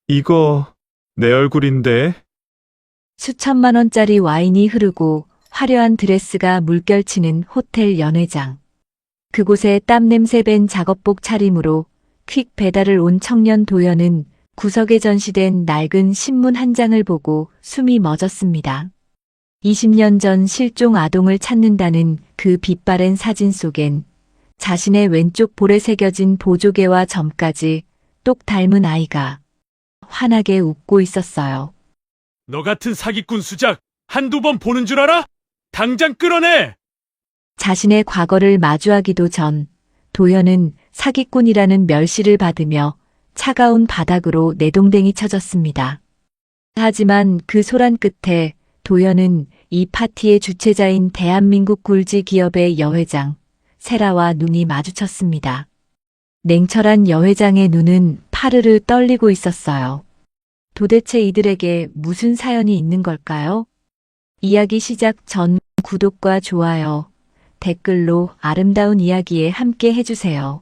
이거 내 얼굴인데. 수천만 원짜리 와인이 흐르고 화려한 드레스가 물결치는 호텔 연회장. 그곳에 땀냄새 밴 작업복 차림으로 퀵 배달을 온 청년 도연은 구석에 전시된 낡은 신문 한 장을 보고 숨이 멎었습니다. 20년 전 실종 아동을 찾는다는 그 빛바랜 사진 속엔 자신의 왼쪽 볼에 새겨진 보조개와 점까지 똑 닮은 아이가 환하게 웃고 있었어요. 너 같은 사기꾼 수작 한두 번 보는 줄 알아? 당장 끌어내! 자신의 과거를 마주하기도 전 도연은 사기꾼이라는 멸시를 받으며 차가운 바닥으로 내동댕이 쳐졌습니다. 하지만 그 소란 끝에 도연은 이 파티의 주최자인 대한민국 굴지 기업의 여회장 세라와 눈이 마주쳤습니다. 냉철한 여회장의 눈은 파르르 떨리고 있었어요. 도대체 이들에게 무슨 사연이 있는 걸까요? 이야기 시작 전 구독과 좋아요, 댓글로 아름다운 이야기에 함께 해주세요.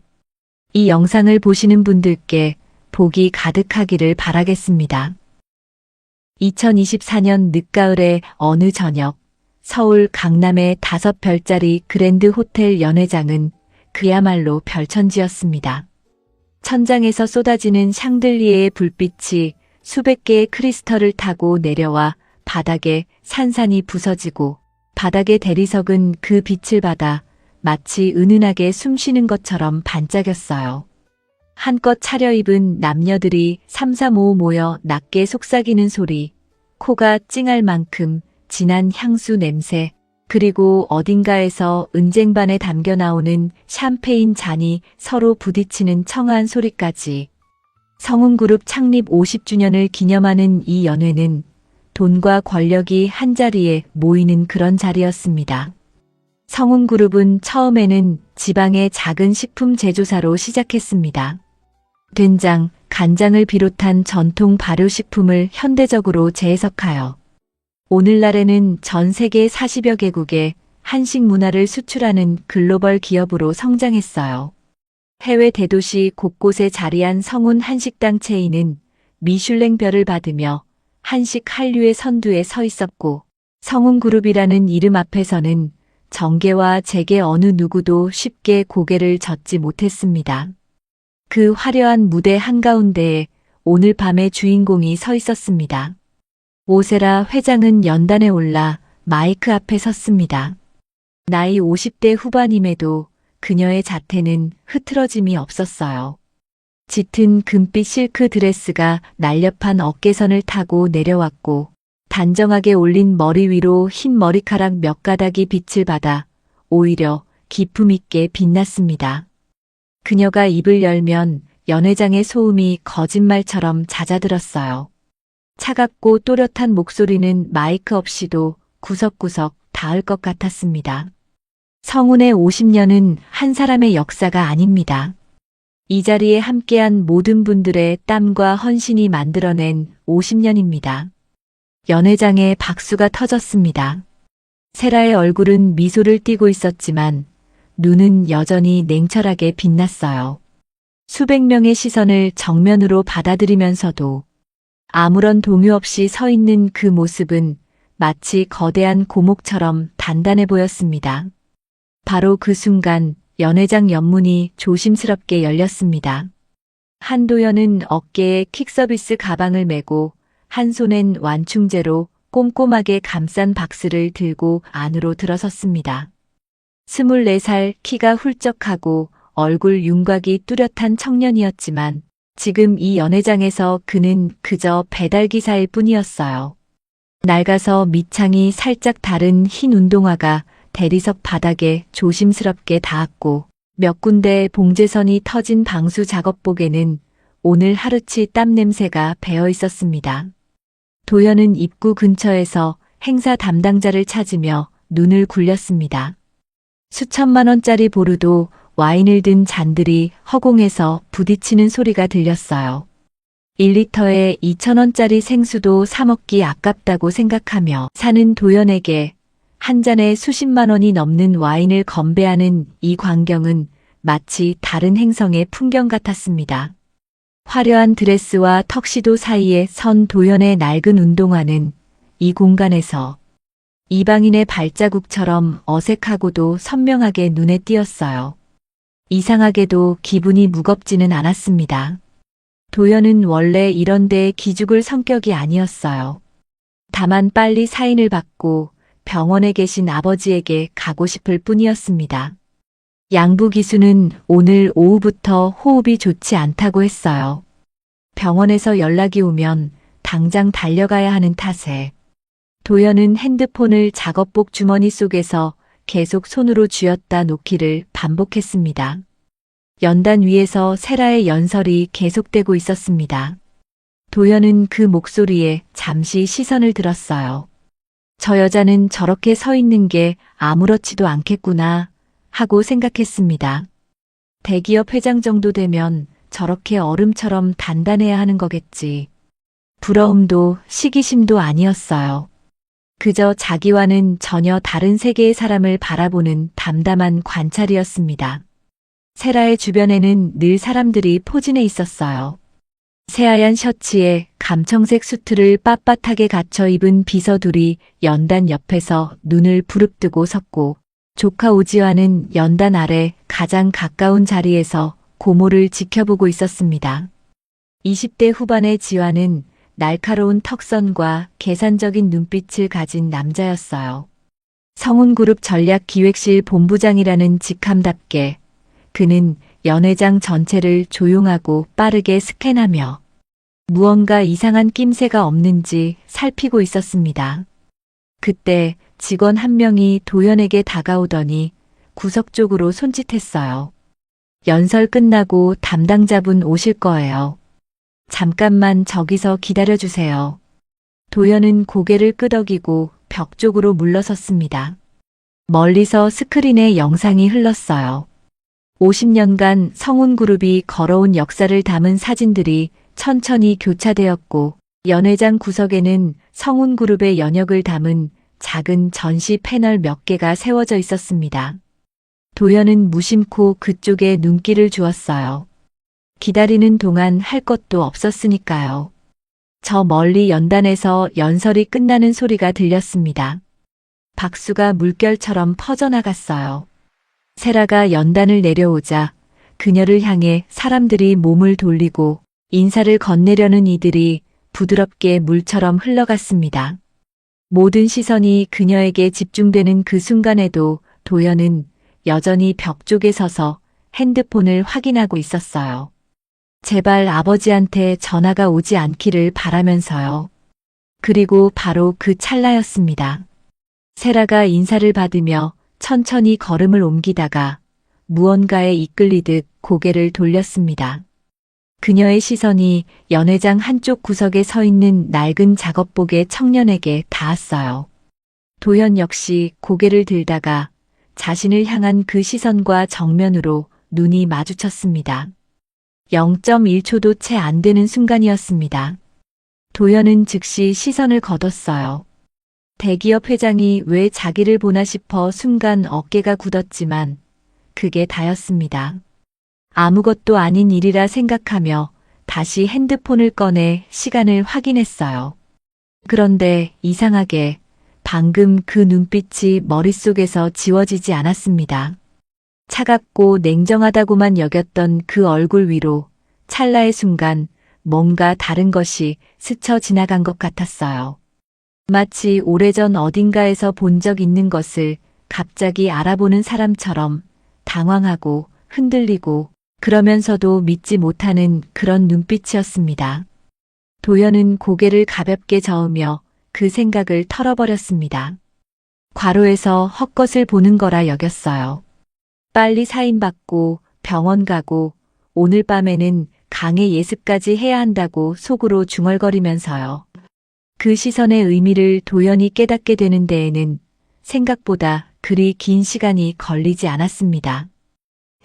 이 영상을 보시는 분들께 복이 가득하기를 바라겠습니다. 2024년 늦가을의 어느 저녁, 서울 강남의 5별짜리 그랜드 호텔 연회장은 그야말로 별천지였습니다. 천장에서 쏟아지는 샹들리에의 불빛이 수백 개의 크리스털을 타고 내려와 바닥에 산산이 부서지고 바닥의 대리석은 그 빛을 받아 마치 은은하게 숨쉬는 것처럼 반짝였어요. 한껏 차려입은 남녀들이 삼삼오오 모여 낮게 속삭이는 소리, 코가 찡할 만큼 진한 향수 냄새, 그리고 어딘가에서 은쟁반에 담겨 나오는 샴페인 잔이 서로 부딪히는 청아한 소리까지. 성운그룹 창립 50주년을 기념하는 이 연회는 돈과 권력이 한자리에 모이는 그런 자리였습니다. 성운그룹은 처음에는 지방의 작은 식품 제조사로 시작했습니다. 된장, 간장을 비롯한 전통 발효식품을 현대적으로 재해석하여 오늘날에는 전 세계 40여 개국에 한식 문화를 수출하는 글로벌 기업으로 성장했어요. 해외 대도시 곳곳에 자리한 성운 한식당 체인은 미슐랭별을 받으며 한식 한류의 선두에 서 있었고, 성운그룹이라는 이름 앞에서는 정계와 재계 어느 누구도 쉽게 고개를 젓지 못했습니다. 그 화려한 무대 한가운데에 오늘 밤의 주인공이 서 있었습니다. 오세라 회장은 연단에 올라 마이크 앞에 섰습니다. 나이 50대 후반임에도 그녀의 자태는 흐트러짐이 없었어요. 짙은 금빛 실크 드레스가 날렵한 어깨선을 타고 내려왔고, 단정하게 올린 머리 위로 흰 머리카락 몇 가닥이 빛을 받아 오히려 기품 있게 빛났습니다. 그녀가 입을 열면 연회장의 소음이 거짓말처럼 잦아들었어요. 차갑고 또렷한 목소리는 마이크 없이도 구석구석 닿을 것 같았습니다. 성운의 50년은 한 사람의 역사가 아닙니다. 이 자리에 함께한 모든 분들의 땀과 헌신이 만들어낸 50년입니다. 연회장에 박수가 터졌습니다. 세라의 얼굴은 미소를 띠고 있었지만 눈은 여전히 냉철하게 빛났어요. 수백 명의 시선을 정면으로 받아들이면서도 아무런 동요 없이 서 있는 그 모습은 마치 거대한 고목처럼 단단해 보였습니다. 바로 그 순간 연회장 옆문이 조심스럽게 열렸습니다. 한도연은 어깨에 퀵서비스 가방을 메고 한 손엔 완충제로 꼼꼼하게 감싼 박스를 들고 안으로 들어섰습니다. 24살, 키가 훌쩍하고 얼굴 윤곽이 뚜렷한 청년이었지만 지금 이 연회장에서 그는 그저 배달기사일 뿐이었어요. 낡아서 밑창이 살짝 다른 흰 운동화가 대리석 바닥에 조심스럽게 닿았고, 몇 군데 봉제선이 터진 방수 작업복에는 오늘 하루치 땀 냄새가 배어 있었습니다. 도연은 입구 근처에서 행사 담당자를 찾으며 눈을 굴렸습니다. 수천만 원짜리 보르도 와인을 든 잔들이 허공에서 부딪히는 소리가 들렸어요. 1리터에 2,000원짜리 생수도 사 먹기 아깝다고 생각하며 사는 도연에게 한 잔에 수십만 원이 넘는 와인을 건배하는 이 광경은 마치 다른 행성의 풍경 같았습니다. 화려한 드레스와 턱시도 사이에 선 도연의 낡은 운동화는 이 공간에서 이방인의 발자국처럼 어색하고도 선명하게 눈에 띄었어요. 이상하게도 기분이 무겁지는 않았습니다. 도연은 원래 이런 데에 기죽을 성격이 아니었어요. 다만 빨리 사인을 받고 병원에 계신 아버지에게 가고 싶을 뿐이었습니다. 양부 기수는 오늘 오후부터 호흡이 좋지 않다고 했어요. 병원에서 연락이 오면 당장 달려가야 하는 탓에 도연은 핸드폰을 작업복 주머니 속에서 계속 손으로 쥐었다 놓기를 반복했습니다. 연단 위에서 세라의 연설이 계속되고 있었습니다. 도연은 그 목소리에 잠시 시선을 들었어요. 저 여자는 저렇게 서 있는 게 아무렇지도 않겠구나 하고 생각했습니다. 대기업 회장 정도 되면 저렇게 얼음처럼 단단해야 하는 거겠지. 부러움도 시기심도 아니었어요. 그저 자기와는 전혀 다른 세계의 사람을 바라보는 담담한 관찰이었습니다. 세라의 주변에는 늘 사람들이 포진해 있었어요. 새하얀 셔츠에 감청색 수트를 빳빳하게 갖춰 입은 비서 둘이 연단 옆에서 눈을 부릅뜨고 섰고, 조카 오지화는 연단 아래 가장 가까운 자리에서 고모를 지켜보고 있었습니다. 20대 후반의 지화는 날카로운 턱선과 계산적인 눈빛을 가진 남자였어요. 성운그룹 전략기획실 본부장이라는 직함답게 그는 연회장 전체를 조용하고 빠르게 스캔하며 무언가 이상한 낌새가 없는지 살피고 있었습니다. 그때 직원 한 명이 도연에게 다가오더니 구석 쪽으로 손짓했어요. 연설 끝나고 담당자분 오실 거예요. 잠깐만 저기서 기다려주세요. 도연은 고개를 끄덕이고 벽 쪽으로 물러섰습니다. 멀리서 스크린에 영상이 흘렀어요. 50년간 성운그룹이 걸어온 역사를 담은 사진들이 천천히 교차되었고, 연회장 구석에는 성운그룹의 연역을 담은 작은 전시 패널 몇 개가 세워져 있었습니다. 도연은 무심코 그쪽에 눈길을 주었어요. 기다리는 동안 할 것도 없었으니까요. 저 멀리 연단에서 연설이 끝나는 소리가 들렸습니다. 박수가 물결처럼 퍼져나갔어요. 세라가 연단을 내려오자 그녀를 향해 사람들이 몸을 돌리고 인사를 건네려는 이들이 부드럽게 물처럼 흘러갔습니다. 모든 시선이 그녀에게 집중되는 그 순간에도 도연은 여전히 벽 쪽에 서서 핸드폰을 확인하고 있었어요. 제발 아버지한테 전화가 오지 않기를 바라면서요. 그리고 바로 그 찰나였습니다. 세라가 인사를 받으며 천천히 걸음을 옮기다가 무언가에 이끌리듯 고개를 돌렸습니다. 그녀의 시선이 연회장 한쪽 구석에 서 있는 낡은 작업복의 청년에게 닿았어요. 도연 역시 고개를 들다가 자신을 향한 그 시선과 정면으로 눈이 마주쳤습니다. 0.1초도 채 안 되는 순간이었습니다. 도연은 즉시 시선을 거뒀어요. 대기업 회장이 왜 자기를 보나 싶어 순간 어깨가 굳었지만 그게 다였습니다. 아무것도 아닌 일이라 생각하며 다시 핸드폰을 꺼내 시간을 확인했어요. 그런데 이상하게 방금 그 눈빛이 머릿속에서 지워지지 않았습니다. 차갑고 냉정하다고만 여겼던 그 얼굴 위로 찰나의 순간 뭔가 다른 것이 스쳐 지나간 것 같았어요. 마치 오래전 어딘가에서 본 적 있는 것을 갑자기 알아보는 사람처럼 당황하고 흔들리고 그러면서도 믿지 못하는 그런 눈빛이었습니다. 도연은 고개를 가볍게 저으며 그 생각을 털어버렸습니다. 과로에서 헛것을 보는 거라 여겼어요. 빨리 사인받고 병원 가고 오늘 밤에는 강의 예습까지 해야 한다고 속으로 중얼거리면서요. 그 시선의 의미를 도연히 깨닫게 되는 데에는 생각보다 그리 긴 시간이 걸리지 않았습니다.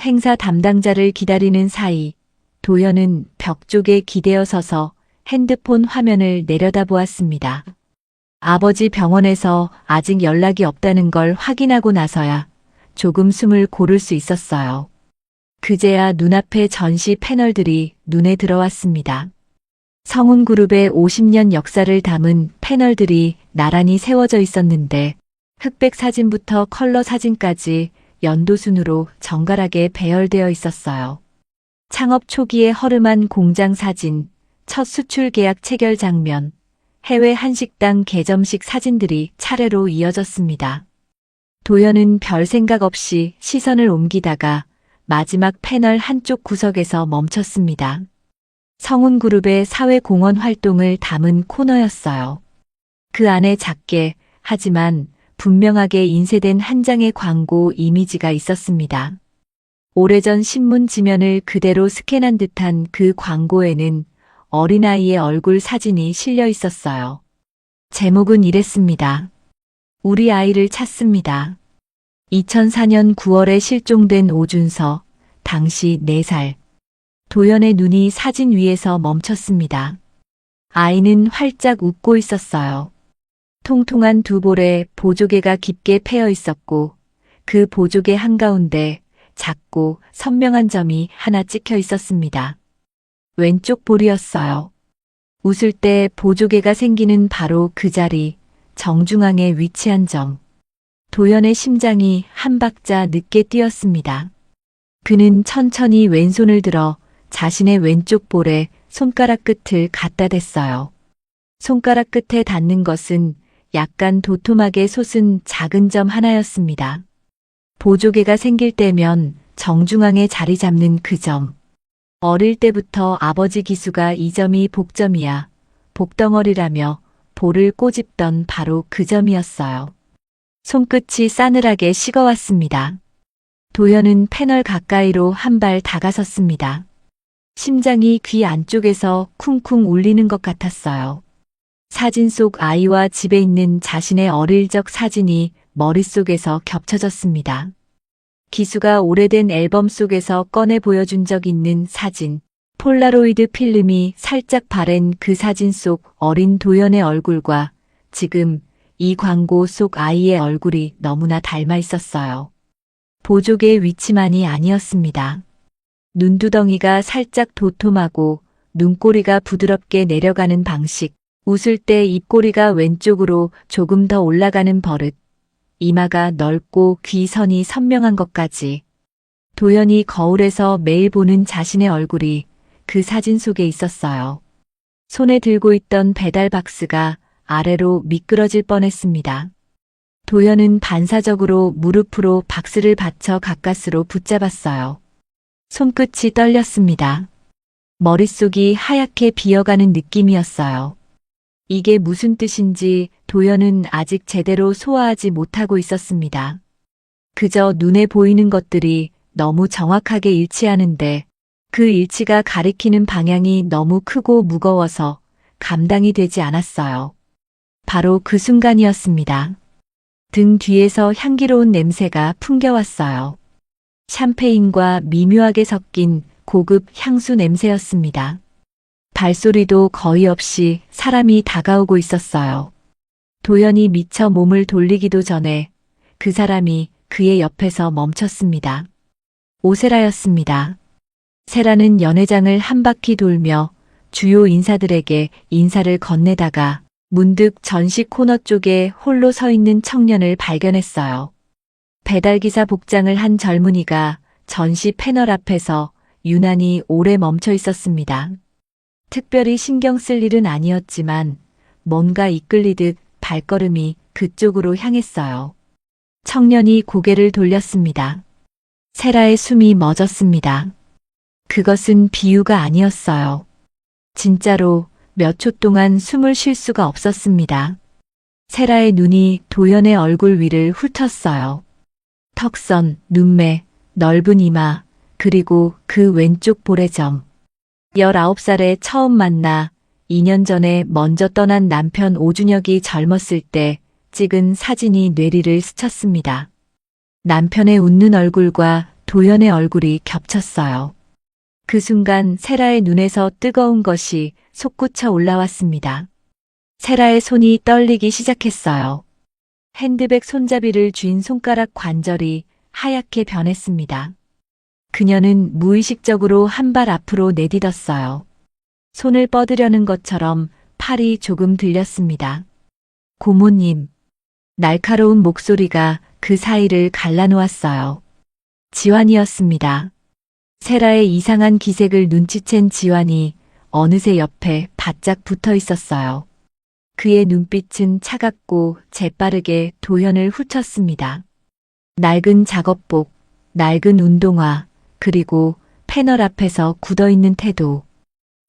행사 담당자를 기다리는 사이 도연은 벽 쪽에 기대어 서서 핸드폰 화면을 내려다보았습니다. 아버지 병원에서 아직 연락이 없다는 걸 확인하고 나서야 조금 숨을 고를 수 있었어요. 그제야 눈앞에 전시 패널들이 눈에 들어왔습니다. 성운그룹의 50년 역사를 담은 패널들이 나란히 세워져 있었는데 흑백 사진부터 컬러 사진까지 연도순으로 정갈하게 배열되어 있었어요. 창업 초기의 허름한 공장 사진, 첫 수출 계약 체결 장면, 해외 한식당 개점식 사진들이 차례로 이어졌습니다. 도연은 별 생각 없이 시선을 옮기다가 마지막 패널 한쪽 구석에서 멈췄습니다. 성운그룹의 사회공헌 활동을 담은 코너였어요. 그 안에 작게 하지만 분명하게 인쇄된 한 장의 광고 이미지가 있었습니다. 오래전 신문 지면을 그대로 스캔한 듯한 그 광고에는 어린아이의 얼굴 사진이 실려 있었어요. 제목은 이랬습니다. 우리 아이를 찾습니다. 2004년 9월에 실종된 오준서, 당시 4살. 도연의 눈이 사진 위에서 멈췄습니다. 아이는 활짝 웃고 있었어요. 통통한 두 볼에 보조개가 깊게 패여 있었고 그 보조개 한가운데 작고 선명한 점이 하나 찍혀 있었습니다. 왼쪽 볼이었어요. 웃을 때 보조개가 생기는 바로 그 자리, 정중앙에 위치한 점. 도연의 심장이 한 박자 늦게 뛰었습니다. 그는 천천히 왼손을 들어 자신의 왼쪽 볼에 손가락 끝을 갖다 댔어요. 손가락 끝에 닿는 것은 약간 도톰하게 솟은 작은 점 하나였습니다. 보조개가 생길 때면 정중앙에 자리 잡는 그 점. 어릴 때부터 아버지 기수가 이 점이 복점이야, 복덩어리라며 볼을 꼬집던 바로 그 점이었어요. 손끝이 싸늘하게 식어왔습니다. 도연은 패널 가까이로 한 발 다가섰습니다. 심장이 귀 안쪽에서 쿵쿵 울리는 것 같았어요. 사진 속 아이와 집에 있는 자신의 어릴 적 사진이 머릿속에서 겹쳐졌습니다. 기수가 오래된 앨범 속에서 꺼내 보여준 적 있는 사진, 폴라로이드 필름이 살짝 바랜 그 사진 속 어린 도연의 얼굴과 지금 이 광고 속 아이의 얼굴이 너무나 닮아 있었어요. 보조개의 위치만이 아니었습니다. 눈두덩이가 살짝 도톰하고 눈꼬리가 부드럽게 내려가는 방식, 웃을 때 입꼬리가 왼쪽으로 조금 더 올라가는 버릇, 이마가 넓고 귀선이 선명한 것까지. 도연이 거울에서 매일 보는 자신의 얼굴이 그 사진 속에 있었어요. 손에 들고 있던 배달 박스가 아래로 미끄러질 뻔했습니다. 도연은 반사적으로 무릎으로 박스를 받쳐 가까스로 붙잡았어요. 손끝이 떨렸습니다. 머릿속이 하얗게 비어가는 느낌이었어요. 이게 무슨 뜻인지 도연은 아직 제대로 소화하지 못하고 있었습니다. 그저 눈에 보이는 것들이 너무 정확하게 일치하는데 그 일치가 가리키는 방향이 너무 크고 무거워서 감당이 되지 않았어요. 바로 그 순간이었습니다. 등 뒤에서 향기로운 냄새가 풍겨왔어요. 샴페인과 미묘하게 섞인 고급 향수 냄새였습니다. 발소리도 거의 없이 사람이 다가오고 있었어요. 도연이 미처 몸을 돌리기도 전에 그 사람이 그의 옆에서 멈췄습니다. 오세라였습니다. 세라는 연회장을 한 바퀴 돌며 주요 인사들에게 인사를 건네다가 문득 전시 코너 쪽에 홀로 서 있는 청년을 발견했어요. 배달기사 복장을 한 젊은이가 전시 패널 앞에서 유난히 오래 멈춰 있었습니다. 특별히 신경 쓸 일은 아니었지만 뭔가 이끌리듯 발걸음이 그쪽으로 향했어요. 청년이 고개를 돌렸습니다. 세라의 숨이 멎었습니다. 그것은 비유가 아니었어요. 진짜로 몇 초 동안 숨을 쉴 수가 없었습니다. 세라의 눈이 도연의 얼굴 위를 훑었어요. 턱선, 눈매, 넓은 이마, 그리고 그 왼쪽 볼의 점. 19살에 처음 만나 2년 전에 먼저 떠난 남편 오준혁이 젊었을 때 찍은 사진이 뇌리를 스쳤습니다. 남편의 웃는 얼굴과 도연의 얼굴이 겹쳤어요. 그 순간 세라의 눈에서 뜨거운 것이 솟구쳐 올라왔습니다. 세라의 손이 떨리기 시작했어요. 핸드백 손잡이를 쥔 손가락 관절이 하얗게 변했습니다. 그녀는 무의식적으로 한 발 앞으로 내딛었어요. 손을 뻗으려는 것처럼 팔이 조금 들렸습니다. 고모님. 날카로운 목소리가 그 사이를 갈라놓았어요. 지환이었습니다. 세라의 이상한 기색을 눈치챈 지환이 어느새 옆에 바짝 붙어 있었어요. 그의 눈빛은 차갑고 재빠르게 도현을 훑었습니다. 낡은 작업복, 낡은 운동화, 그리고 패널 앞에서 굳어있는 태도.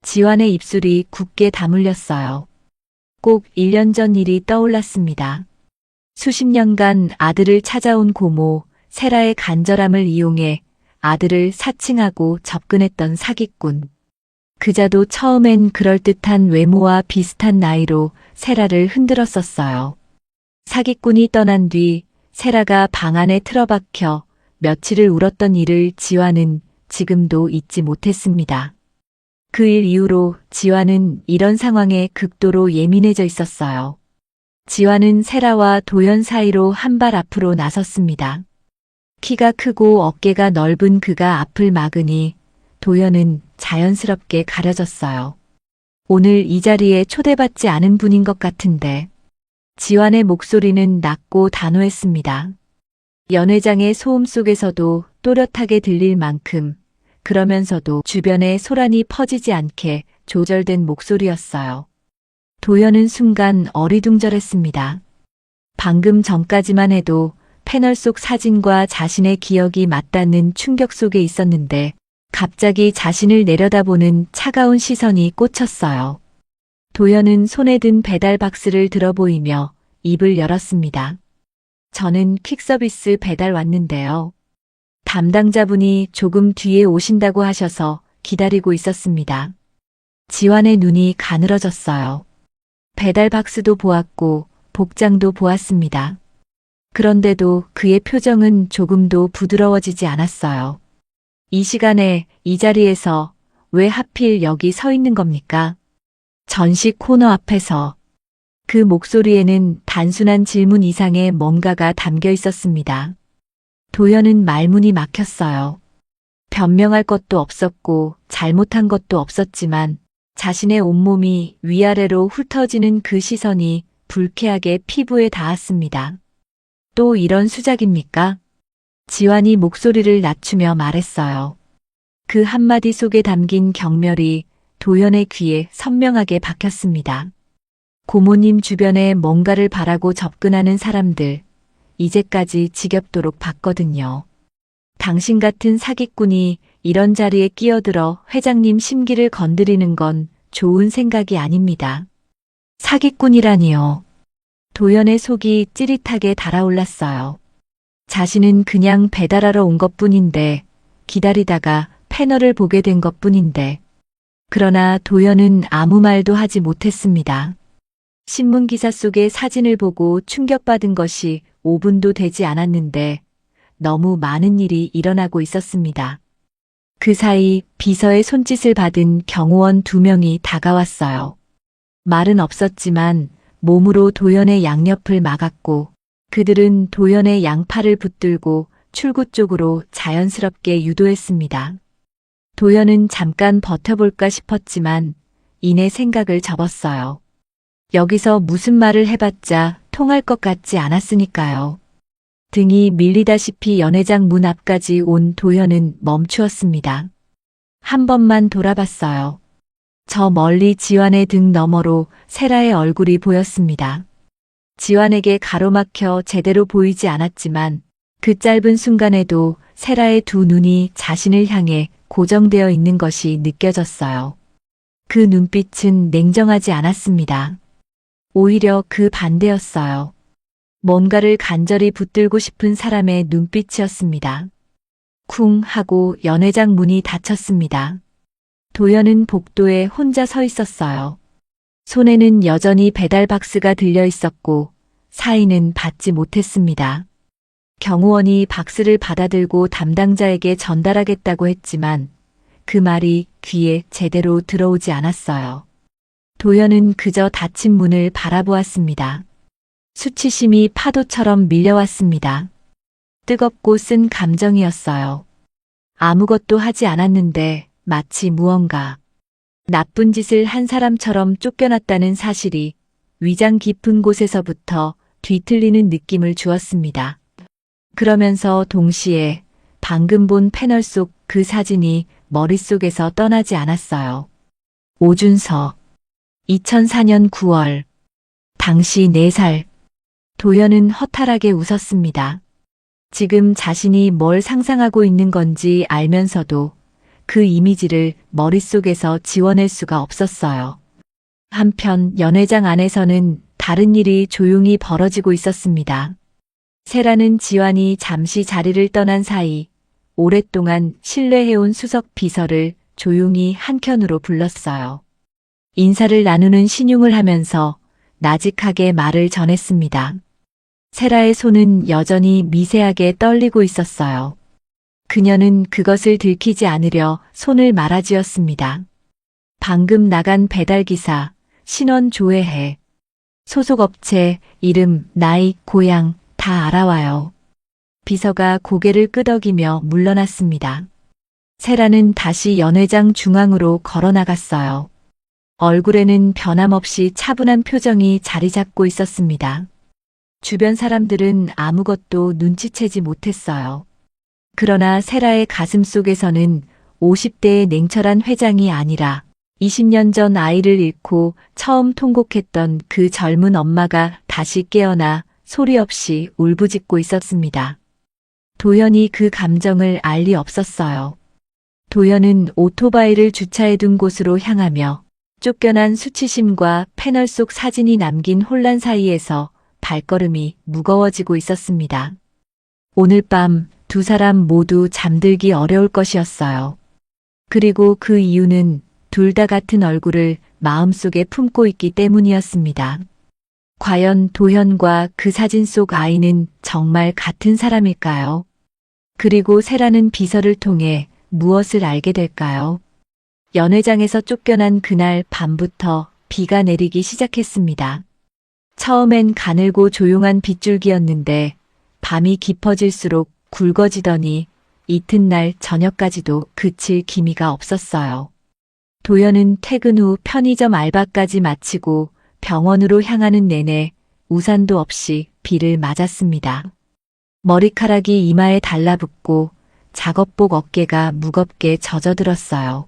지환의 입술이 굳게 다물렸어요. 꼭 1년 전 일이 떠올랐습니다. 수십 년간 아들을 찾아온 고모, 세라의 간절함을 이용해 아들을 사칭하고 접근했던 사기꾼. 그자도 처음엔 그럴듯한 외모와 비슷한 나이로 세라를 흔들었었어요. 사기꾼이 떠난 뒤 세라가 방 안에 틀어박혀 며칠을 울었던 일을 지환은 지금도 잊지 못했습니다. 그 일 이후로 지환은 이런 상황에 극도로 예민해져 있었어요. 지환은 세라와 도현 사이로 한 발 앞으로 나섰습니다. 키가 크고 어깨가 넓은 그가 앞을 막으니 도현은 자연스럽게 가려졌어요. 오늘 이 자리에 초대받지 않은 분인 것 같은데. 지환의 목소리는 낮고 단호했습니다. 연회장의 소음 속에서도 또렷하게 들릴 만큼, 그러면서도 주변에 소란이 퍼지지 않게 조절된 목소리였어요. 도현은 순간 어리둥절했습니다. 방금 전까지만 해도 패널 속 사진과 자신의 기억이 맞닿는 충격 속에 있었는데 갑자기 자신을 내려다보는 차가운 시선이 꽂혔어요. 도현은 손에 든 배달 박스를 들어 보이며 입을 열었습니다. 저는 퀵서비스 배달 왔는데요. 담당자분이 조금 뒤에 오신다고 하셔서 기다리고 있었습니다. 지환의 눈이 가늘어졌어요. 배달 박스도 보았고 복장도 보았습니다. 그런데도 그의 표정은 조금도 부드러워지지 않았어요. 이 시간에 이 자리에서 왜 하필 여기 서 있는 겁니까? 전시 코너 앞에서. 그 목소리에는 단순한 질문 이상의 뭔가가 담겨 있었습니다. 도현은 말문이 막혔어요. 변명할 것도 없었고 잘못한 것도 없었지만 자신의 온몸이 위아래로 훑어지는 그 시선이 불쾌하게 피부에 닿았습니다. 또 이런 수작입니까? 지환이 목소리를 낮추며 말했어요. 그 한마디 속에 담긴 경멸이 도현의 귀에 선명하게 박혔습니다. 고모님 주변에 뭔가를 바라고 접근하는 사람들, 이제까지 지겹도록 봤거든요. 당신 같은 사기꾼이 이런 자리에 끼어들어 회장님 심기를 건드리는 건 좋은 생각이 아닙니다. 사기꾼이라니요. 도현의 속이 찌릿하게 달아올랐어요. 자신은 그냥 배달하러 온 것뿐인데, 기다리다가 패널을 보게 된 것뿐인데. 그러나 도현은 아무 말도 하지 못했습니다. 신문기사 속의 사진을 보고 충격받은 것이 5분도 되지 않았는데 너무 많은 일이 일어나고 있었습니다. 그 사이 비서의 손짓을 받은 경호원 2명이 다가왔어요. 말은 없었지만 몸으로 도현의 양옆을 막았고 그들은 도현의 양팔을 붙들고 출구 쪽으로 자연스럽게 유도했습니다. 도현은 잠깐 버텨볼까 싶었지만 이내 생각을 접었어요. 여기서 무슨 말을 해봤자 통할 것 같지 않았으니까요. 등이 밀리다시피 연회장 문 앞까지 온 도현은 멈추었습니다. 한 번만 돌아봤어요. 저 멀리 지환의 등 너머로 세라의 얼굴이 보였습니다. 지환에게 가로막혀 제대로 보이지 않았지만 그 짧은 순간에도 세라의 두 눈이 자신을 향해 고정되어 있는 것이 느껴졌어요. 그 눈빛은 냉정하지 않았습니다. 오히려 그 반대였어요. 뭔가를 간절히 붙들고 싶은 사람의 눈빛이었습니다. 쿵 하고 연회장 문이 닫혔습니다. 도현은 복도에 혼자 서 있었어요. 손에는 여전히 배달 박스가 들려 있었고 사인은 받지 못했습니다. 경호원이 박스를 받아들고 담당자에게 전달하겠다고 했지만 그 말이 귀에 제대로 들어오지 않았어요. 도현은 그저 닫힌 문을 바라보았습니다. 수치심이 파도처럼 밀려왔습니다. 뜨겁고 쓴 감정이었어요. 아무것도 하지 않았는데 마치 무언가 나쁜 짓을 한 사람처럼 쫓겨났다는 사실이 위장 깊은 곳에서부터 뒤틀리는 느낌을 주었습니다. 그러면서 동시에 방금 본 패널 속 그 사진이 머릿속에서 떠나지 않았어요. 오준서. 2004년 9월. 당시 4살. 도현은 허탈하게 웃었습니다. 지금 자신이 뭘 상상하고 있는 건지 알면서도 그 이미지를 머릿속에서 지워낼 수가 없었어요. 한편 연회장 안에서는 다른 일이 조용히 벌어지고 있었습니다. 세라는 지환이 잠시 자리를 떠난 사이 오랫동안 신뢰해온 수석 비서를 조용히 한켠으로 불렀어요. 인사를 나누는 신용을 하면서 나직하게 말을 전했습니다. 세라의 손은 여전히 미세하게 떨리고 있었어요. 그녀는 그것을 들키지 않으려 손을 말아쥐었습니다. 방금 나간 배달기사, 신원 조회해. 소속 업체, 이름, 나이, 고향 다 알아와요. 비서가 고개를 끄덕이며 물러났습니다. 세라는 다시 연회장 중앙으로 걸어나갔어요. 얼굴에는 변함없이 차분한 표정이 자리 잡고 있었습니다. 주변 사람들은 아무것도 눈치채지 못했어요. 그러나 세라의 가슴 속에서는 50대의 냉철한 회장이 아니라 20년 전 아이를 잃고 처음 통곡했던 그 젊은 엄마가 다시 깨어나 소리 없이 울부짖고 있었습니다. 도현이 그 감정을 알 리 없었어요. 도현은 오토바이를 주차해둔 곳으로 향하며 쫓겨난 수치심과 패널 속 사진이 남긴 혼란 사이에서 발걸음이 무거워지고 있었습니다. 오늘 밤 두 사람 모두 잠들기 어려울 것이었어요. 그리고 그 이유는 둘 다 같은 얼굴을 마음속에 품고 있기 때문이었습니다. 과연 도현과 그 사진 속 아이는 정말 같은 사람일까요? 그리고 세라는 비서를 통해 무엇을 알게 될까요? 연회장에서 쫓겨난 그날 밤부터 비가 내리기 시작했습니다. 처음엔 가늘고 조용한 빗줄기였는데 밤이 깊어질수록 굵어지더니 이튿날 저녁까지도 그칠 기미가 없었어요. 도현은 퇴근 후 편의점 알바까지 마치고 병원으로 향하는 내내 우산도 없이 비를 맞았습니다. 머리카락이 이마에 달라붙고 작업복 어깨가 무겁게 젖어들었어요.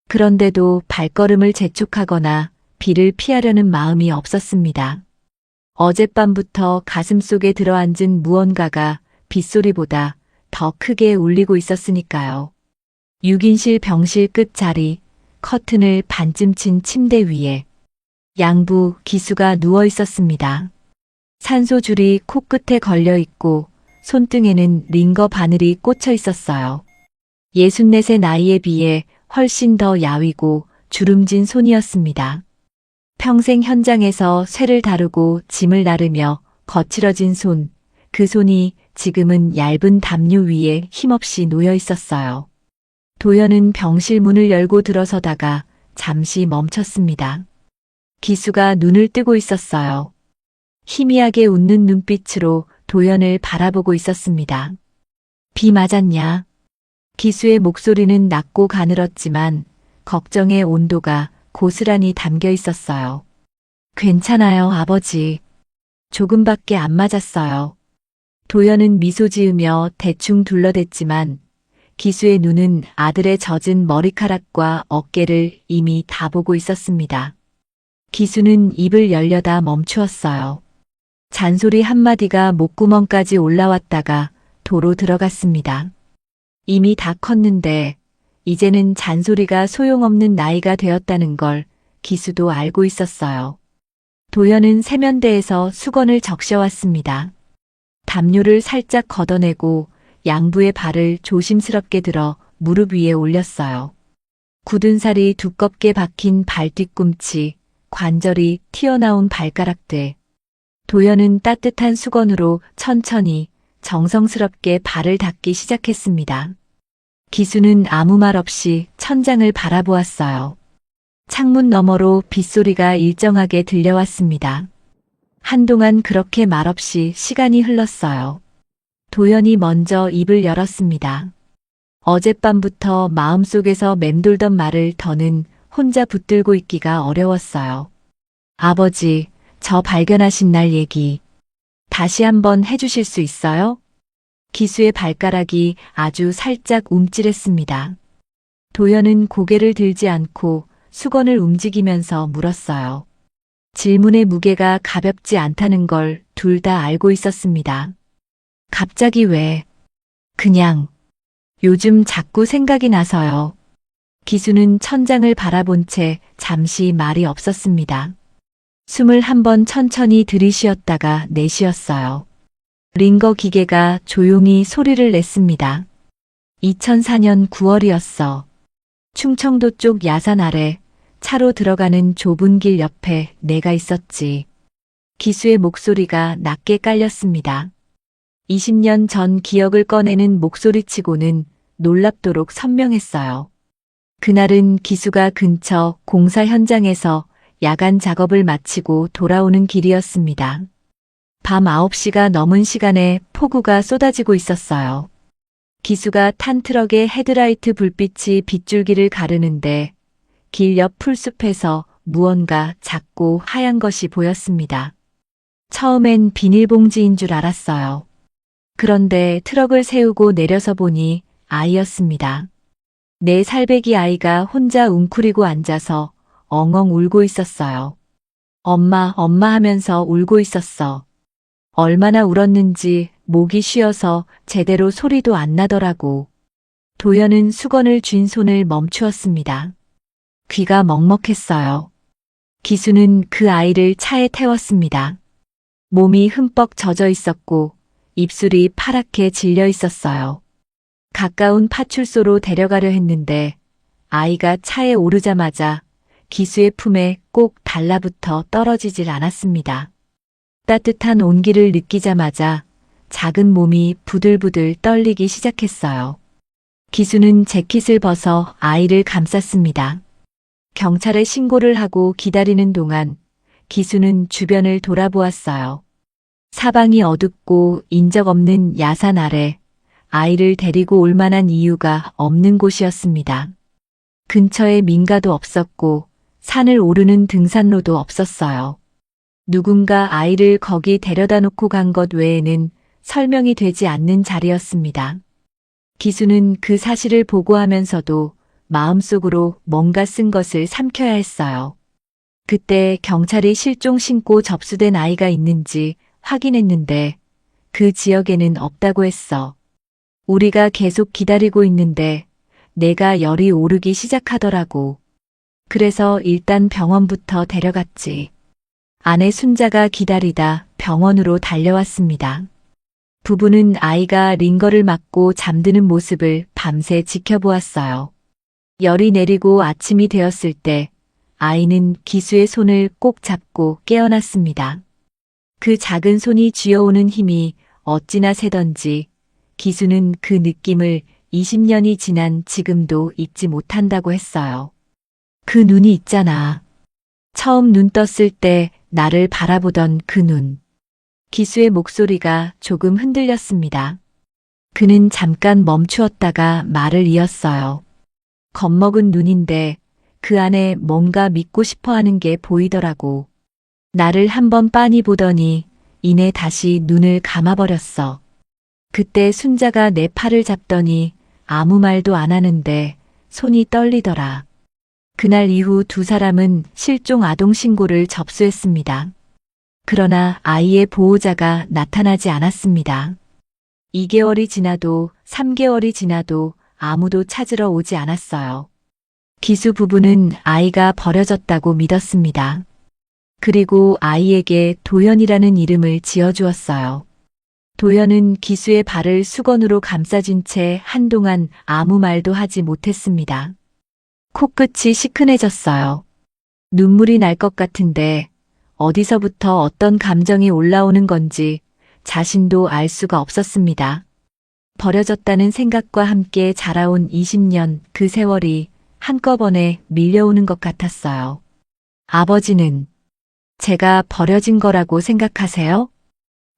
그런데도 발걸음을 재촉하거나 비를 피하려는 마음이 없었습니다. 어젯밤부터 가슴속에 들어앉은 무언가가 빗소리보다 더 크게 울리고 있었으니까요. 6인실 병실 끝 자리, 커튼을 반쯤 친 침대 위에 양부 기수가 누워 있었습니다. 산소줄이 코끝에 걸려 있고 손등에는 링거 바늘이 꽂혀 있었어요. 64의 나이에 비해 훨씬 더 야위고 주름진 손이었습니다. 평생 현장에서 쇠를 다루고 짐을 나르며 거칠어진 손, 그 손이 지금은 얇은 담요 위에 힘없이 놓여 있었어요. 도현은 병실 문을 열고 들어서다가 잠시 멈췄습니다. 기수가 눈을 뜨고 있었어요. 희미하게 웃는 눈빛으로 도현을 바라보고 있었습니다. 비 맞았냐? 기수의 목소리는 낮고 가늘었지만 걱정의 온도가 고스란히 담겨 있었어요. 괜찮아요, 아버지. 조금밖에 안 맞았어요. 도현은 미소 지으며 대충 둘러댔지만 기수의 눈은 아들의 젖은 머리카락과 어깨를 이미 다 보고 있었습니다. 기수는 입을 열려다 멈추었어요. 잔소리 한마디가 목구멍까지 올라왔다가 도로 들어갔습니다. 이미 다 컸는데 이제는 잔소리가 소용없는 나이가 되었다는 걸 기수도 알고 있었어요. 도현은 세면대에서 수건을 적셔왔습니다. 담요를 살짝 걷어내고 양부의 발을 조심스럽게 들어 무릎 위에 올렸어요. 굳은 살이 두껍게 박힌 발 뒤꿈치, 관절이 튀어나온 발가락들. 도현은 따뜻한 수건으로 천천히 정성스럽게 발을 닦기 시작했습니다. 기수는 아무 말 없이 천장을 바라보았어요. 창문 너머로 빗소리가 일정하게 들려왔습니다. 한동안 그렇게 말없이 시간이 흘렀어요. 도현이 먼저 입을 열었습니다. 어젯밤부터 마음속에서 맴돌던 말을 더는 혼자 붙들고 있기가 어려웠어요. 아버지, 저 발견하신 날 얘기 다시 한번 해주실 수 있어요? 기수의 발가락이 아주 살짝 움찔했습니다. 도연은 고개를 들지 않고 수건을 움직이면서 물었어요. 질문의 무게가 가볍지 않다는 걸 둘 다 알고 있었습니다. 갑자기 왜? 그냥 요즘 자꾸 생각이 나서요. 기수는 천장을 바라본 채 잠시 말이 없었습니다. 숨을 한번 천천히 들이쉬었다가 내쉬었어요. 링거 기계가 조용히 소리를 냈습니다. 2004년 9월이었어. 충청도 쪽 야산 아래 차로 들어가는 좁은 길 옆에 내가 있었지. 기수의 목소리가 낮게 깔렸습니다. 20년 전 기억을 꺼내는 목소리치고는 놀랍도록 선명했어요. 그날은 기수가 근처 공사 현장에서 야간 작업을 마치고 돌아오는 길이었습니다. 밤 9시가 넘은 시간에 폭우가 쏟아지고 있었어요. 기수가 탄 트럭의 헤드라이트 불빛이 빗줄기를 가르는데 길 옆 풀숲에서 무언가 작고 하얀 것이 보였습니다. 처음엔 비닐봉지인 줄 알았어요. 그런데 트럭을 세우고 내려서 보니 아이였습니다. 4살배기 아이가 혼자 웅크리고 앉아서 엉엉 울고 있었어요. 엄마, 엄마 하면서 울고 있었어. 얼마나 울었는지 목이 쉬어서 제대로 소리도 안 나더라고. 도연은 수건을 쥔 손을 멈추었습니다. 귀가 먹먹했어요. 기수는 그 아이를 차에 태웠습니다. 몸이 흠뻑 젖어 있었고 입술이 파랗게 질려 있었어요. 가까운 파출소로 데려가려 했는데 아이가 차에 오르자마자 기수의 품에 꼭 달라붙어 떨어지질 않았습니다. 따뜻한 온기를 느끼자마자 작은 몸이 부들부들 떨리기 시작했어요. 기수는 재킷을 벗어 아이를 감쌌습니다. 경찰에 신고를 하고 기다리는 동안 기수는 주변을 돌아보았어요. 사방이 어둡고 인적 없는 야산 아래 아이를 데리고 올 만한 이유가 없는 곳이었습니다. 근처에 민가도 없었고 산을 오르는 등산로도 없었어요. 누군가 아이를 거기 데려다 놓고 간 것 외에는 설명이 되지 않는 자리였습니다. 기수는 그 사실을 보고하면서도 마음속으로 뭔가 쓴 것을 삼켜야 했어요. 그때 경찰이 실종 신고 접수된 아이가 있는지 확인했는데 그 지역에는 없다고 했어. 우리가 계속 기다리고 있는데 내가 열이 오르기 시작하더라고. 그래서 일단 병원부터 데려갔지. 아내 순자가 기다리다 병원으로 달려왔습니다. 부부는 아이가 링거를 맞고 잠드는 모습을 밤새 지켜보았어요. 열이 내리고 아침이 되었을 때 아이는 기수의 손을 꼭 잡고 깨어났습니다. 그 작은 손이 쥐어오는 힘이 어찌나 세던지 기수는 그 느낌을 20년이 지난 지금도 잊지 못한다고 했어요. 그 눈이 있잖아. 처음 눈 떴을 때 나를 바라보던 그 눈. 기수의 목소리가 조금 흔들렸습니다. 그는 잠깐 멈추었다가 말을 이었어요. 겁먹은 눈인데 그 안에 뭔가 믿고 싶어 하는 게 보이더라고. 나를 한번 빤히 보더니 이내 다시 눈을 감아버렸어. 그때 순자가 내 팔을 잡더니 아무 말도 안 하는데 손이 떨리더라. 그날 이후 두 사람은 실종 아동 신고를 접수했습니다. 그러나 아이의 보호자가 나타나지 않았습니다. 2개월이 지나도 3개월이 지나도 아무도 찾으러 오지 않았어요. 기수 부부는 아이가 버려졌다고 믿었습니다. 그리고 아이에게 도연이라는 이름을 지어주었어요. 도연은 기수의 발을 수건으로 감싸준 채 한동안 아무 말도 하지 못했습니다. 코끝이 시큰해졌어요. 눈물이 날 것 같은데 어디서부터 어떤 감정이 올라오는 건지 자신도 알 수가 없었습니다. 버려졌다는 생각과 함께 자라온 20년 그 세월이 한꺼번에 밀려오는 것 같았어요. 아버지는 제가 버려진 거라고 생각하세요?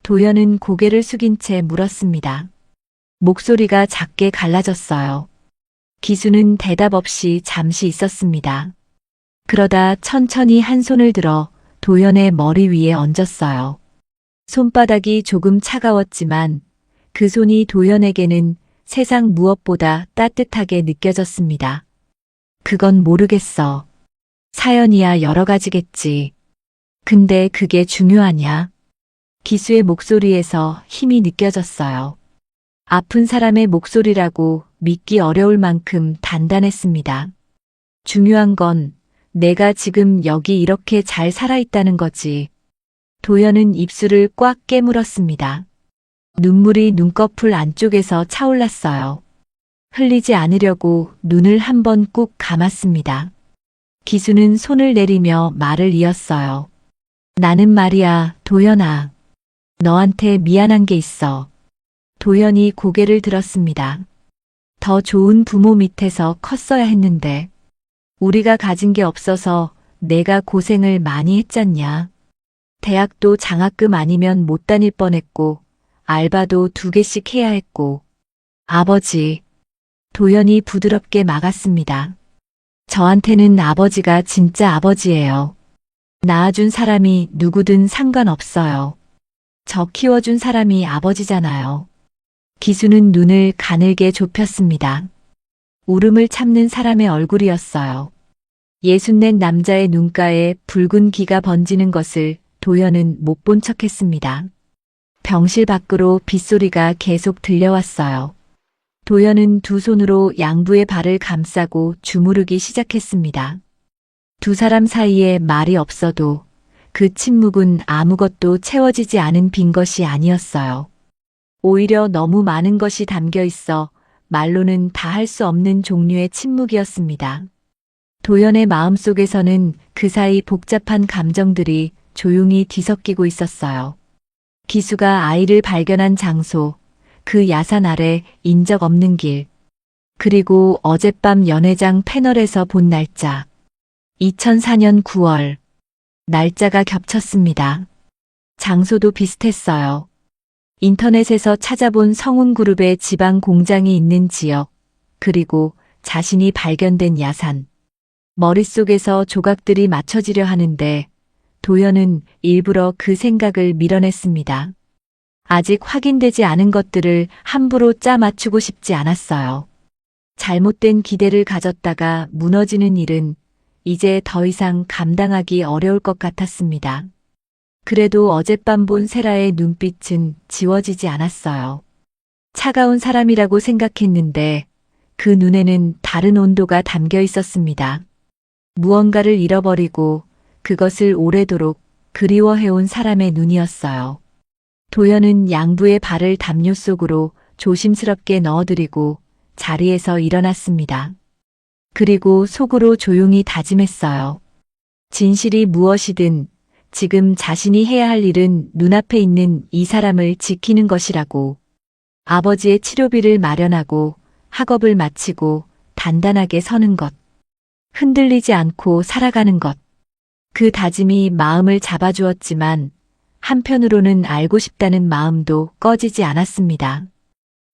도연은 고개를 숙인 채 물었습니다. 목소리가 작게 갈라졌어요. 기수는 대답 없이 잠시 있었습니다. 그러다 천천히 한 손을 들어 도연의 머리 위에 얹었어요. 손바닥이 조금 차가웠지만 그 손이 도연에게는 세상 무엇보다 따뜻하게 느껴졌습니다. 그건 모르겠어. 사연이야 여러 가지겠지. 근데 그게 중요하냐? 기수의 목소리에서 힘이 느껴졌어요. 아픈 사람의 목소리라고 믿기 어려울 만큼 단단했습니다. 중요한 건 내가 지금 여기 이렇게 잘 살아있다는 거지. 도연은 입술을 꽉 깨물었습니다. 눈물이 눈꺼풀 안쪽에서 차올랐어요. 흘리지 않으려고 눈을 한번 꾹 감았습니다. 기수는 손을 내리며 말을 이었어요. 나는 말이야, 도연아. 너한테 미안한 게 있어. 도연이 고개를 들었습니다. 더 좋은 부모 밑에서 컸어야 했는데 우리가 가진 게 없어서 내가 고생을 많이 했잖냐. 대학도 장학금 아니면 못 다닐 뻔했고 알바도 2개씩 해야 했고. 아버지. 도연이 부드럽게 막았습니다. 저한테는 아버지가 진짜 아버지예요. 낳아준 사람이 누구든 상관없어요. 저 키워준 사람이 아버지잖아요. 기수는 눈을 가늘게 좁혔습니다. 울음을 참는 사람의 얼굴이었어요. 64 남자의 눈가에 붉은 기가 번지는 것을 도연은 못 본 척했습니다. 병실 밖으로 빗소리가 계속 들려왔어요. 도연은 두 손으로 양부의 발을 감싸고 주무르기 시작했습니다. 두 사람 사이에 말이 없어도 그 침묵은 아무것도 채워지지 않은 빈 것이 아니었어요. 오히려 너무 많은 것이 담겨 있어 말로는 다 할 수 없는 종류의 침묵이었습니다. 도연의 마음속에서는 그 사이 복잡한 감정들이 조용히 뒤섞이고 있었어요. 기수가 아이를 발견한 장소, 그 야산 아래 인적 없는 길, 그리고 어젯밤 연회장 패널에서 본 날짜. 2004년 9월. 날짜가 겹쳤습니다. 장소도 비슷했어요. 인터넷에서 찾아본 성운그룹의 지방 공장이 있는 지역, 그리고 자신이 발견된 야산. 머릿속에서 조각들이 맞춰지려 하는데 도연은 일부러 그 생각을 밀어냈습니다. 아직 확인되지 않은 것들을 함부로 짜 맞추고 싶지 않았어요. 잘못된 기대를 가졌다가 무너지는 일은 이제 더 이상 감당하기 어려울 것 같았습니다. 그래도 어젯밤 본 세라의 눈빛은 지워지지 않았어요. 차가운 사람이라고 생각했는데 그 눈에는 다른 온도가 담겨 있었습니다. 무언가를 잃어버리고 그것을 오래도록 그리워해온 사람의 눈이었어요. 도연은 양부의 발을 담요 속으로 조심스럽게 넣어드리고 자리에서 일어났습니다. 그리고 속으로 조용히 다짐했어요. 진실이 무엇이든 지금 자신이 해야 할 일은 눈앞에 있는 이 사람을 지키는 것이라고. 아버지의 치료비를 마련하고 학업을 마치고 단단하게 서는 것. 흔들리지 않고 살아가는 것. 그 다짐이 마음을 잡아주었지만 한편으로는 알고 싶다는 마음도 꺼지지 않았습니다.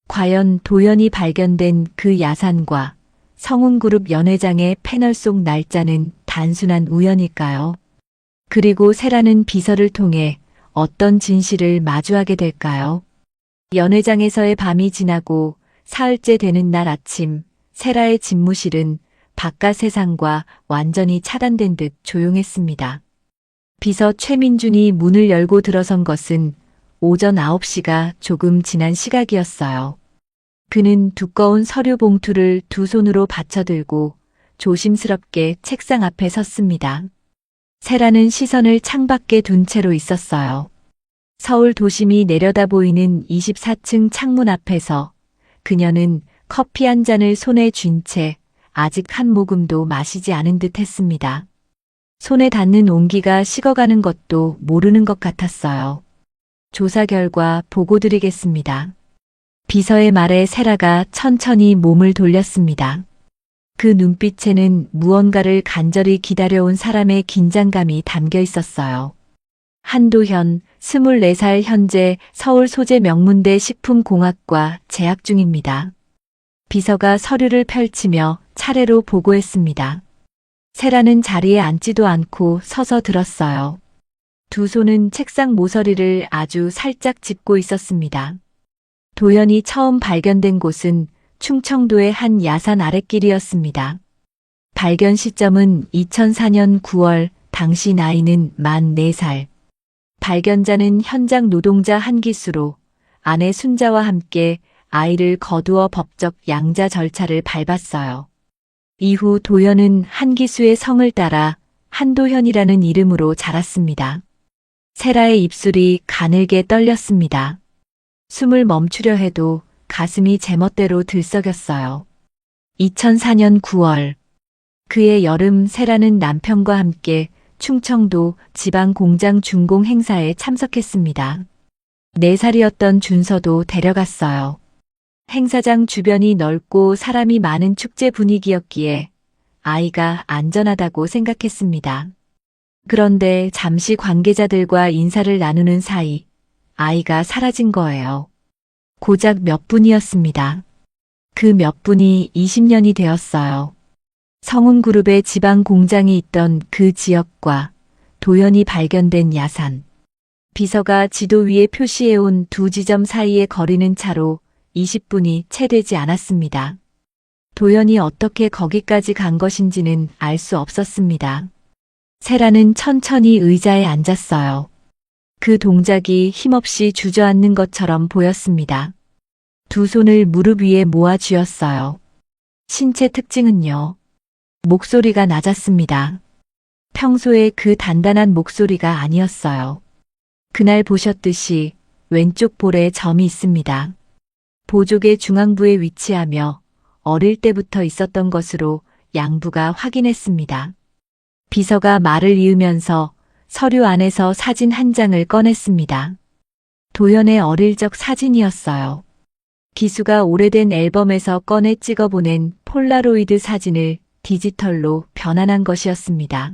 과연 도연이 발견된 그 야산과 성운그룹 연회장의 패널 속 날짜는 단순한 우연일까요? 그리고 세라는 비서를 통해 어떤 진실을 마주하게 될까요? 연회장에서의 밤이 지나고 사흘째 되는 날 아침, 세라의 집무실은 바깥 세상과 완전히 차단된 듯 조용했습니다. 비서 최민준이 문을 열고 들어선 것은 오전 9시가 조금 지난 시각이었어요. 그는 두꺼운 서류 봉투를 두 손으로 받쳐들고 조심스럽게 책상 앞에 섰습니다. 세라는 시선을 창밖에 둔 채로 있었어요. 서울 도심이 내려다 보이는 24층 창문 앞에서 그녀는 커피 한 잔을 손에 쥔 채 아직 한 모금도 마시지 않은 듯 했습니다. 손에 닿는 온기가 식어가는 것도 모르는 것 같았어요. 조사 결과 보고 드리겠습니다. 비서의 말에 세라가 천천히 몸을 돌렸습니다. 그 눈빛에는 무언가를 간절히 기다려온 사람의 긴장감이 담겨 있었어요. 한도현, 24살 현재 서울 소재 명문대 식품공학과 재학 중입니다. 비서가 서류를 펼치며 차례로 보고했습니다. 세라는 자리에 앉지도 않고 서서 들었어요. 두 손은 책상 모서리를 아주 살짝 짚고 있었습니다. 도연이 처음 발견된 곳은 충청도의 한 야산 아랫길이었습니다. 발견 시점은 2004년 9월, 당시 나이는 만 4살. 발견자는 현장 노동자 한기수로 아내 순자와 함께 아이를 거두어 법적 양자 절차를 밟았어요. 이후 도연은 한기수의 성을 따라 한도현이라는 이름으로 자랐습니다. 세라의 입술이 가늘게 떨렸습니다. 숨을 멈추려 해도 가슴이 제멋대로 들썩였어요. 2004년 9월. 그해 여름 세라는 남편과 함께 충청도 지방 공장 준공 행사에 참석했습니다. 4살이었던 준서도 데려갔어요. 행사장 주변이 넓고 사람이 많은 축제 분위기였기에 아이가 안전하다고 생각했습니다. 그런데 잠시 관계자들과 인사를 나누는 사이 아이가 사라진 거예요. 고작 몇 분이었습니다. 그 몇 분이 20년이 되었어요. 성운그룹의 지방 공장이 있던 그 지역과 도연이 발견된 야산. 비서가 지도 위에 표시해온 두 지점 사이의 거리는 차로 20분이 채 되지 않았습니다. 도연이 어떻게 거기까지 간 것인지는 알 수 없었습니다. 세라는 천천히 의자에 앉았어요. 그 동작이 힘없이 주저앉는 것처럼 보였습니다. 두 손을 무릎 위에 모아 쥐었어요. 신체 특징은요. 목소리가 낮았습니다. 평소에 그 단단한 목소리가 아니었어요. 그날 보셨듯이 왼쪽 볼에 점이 있습니다. 보족의 중앙부에 위치하며 어릴 때부터 있었던 것으로 양부가 확인했습니다. 비서가 말을 이으면서 서류 안에서 사진 한 장을 꺼냈습니다. 도연의 어릴 적 사진이었어요. 기수가 오래된 앨범에서 꺼내 찍어보낸 폴라로이드 사진을 디지털로 변환한 것이었습니다.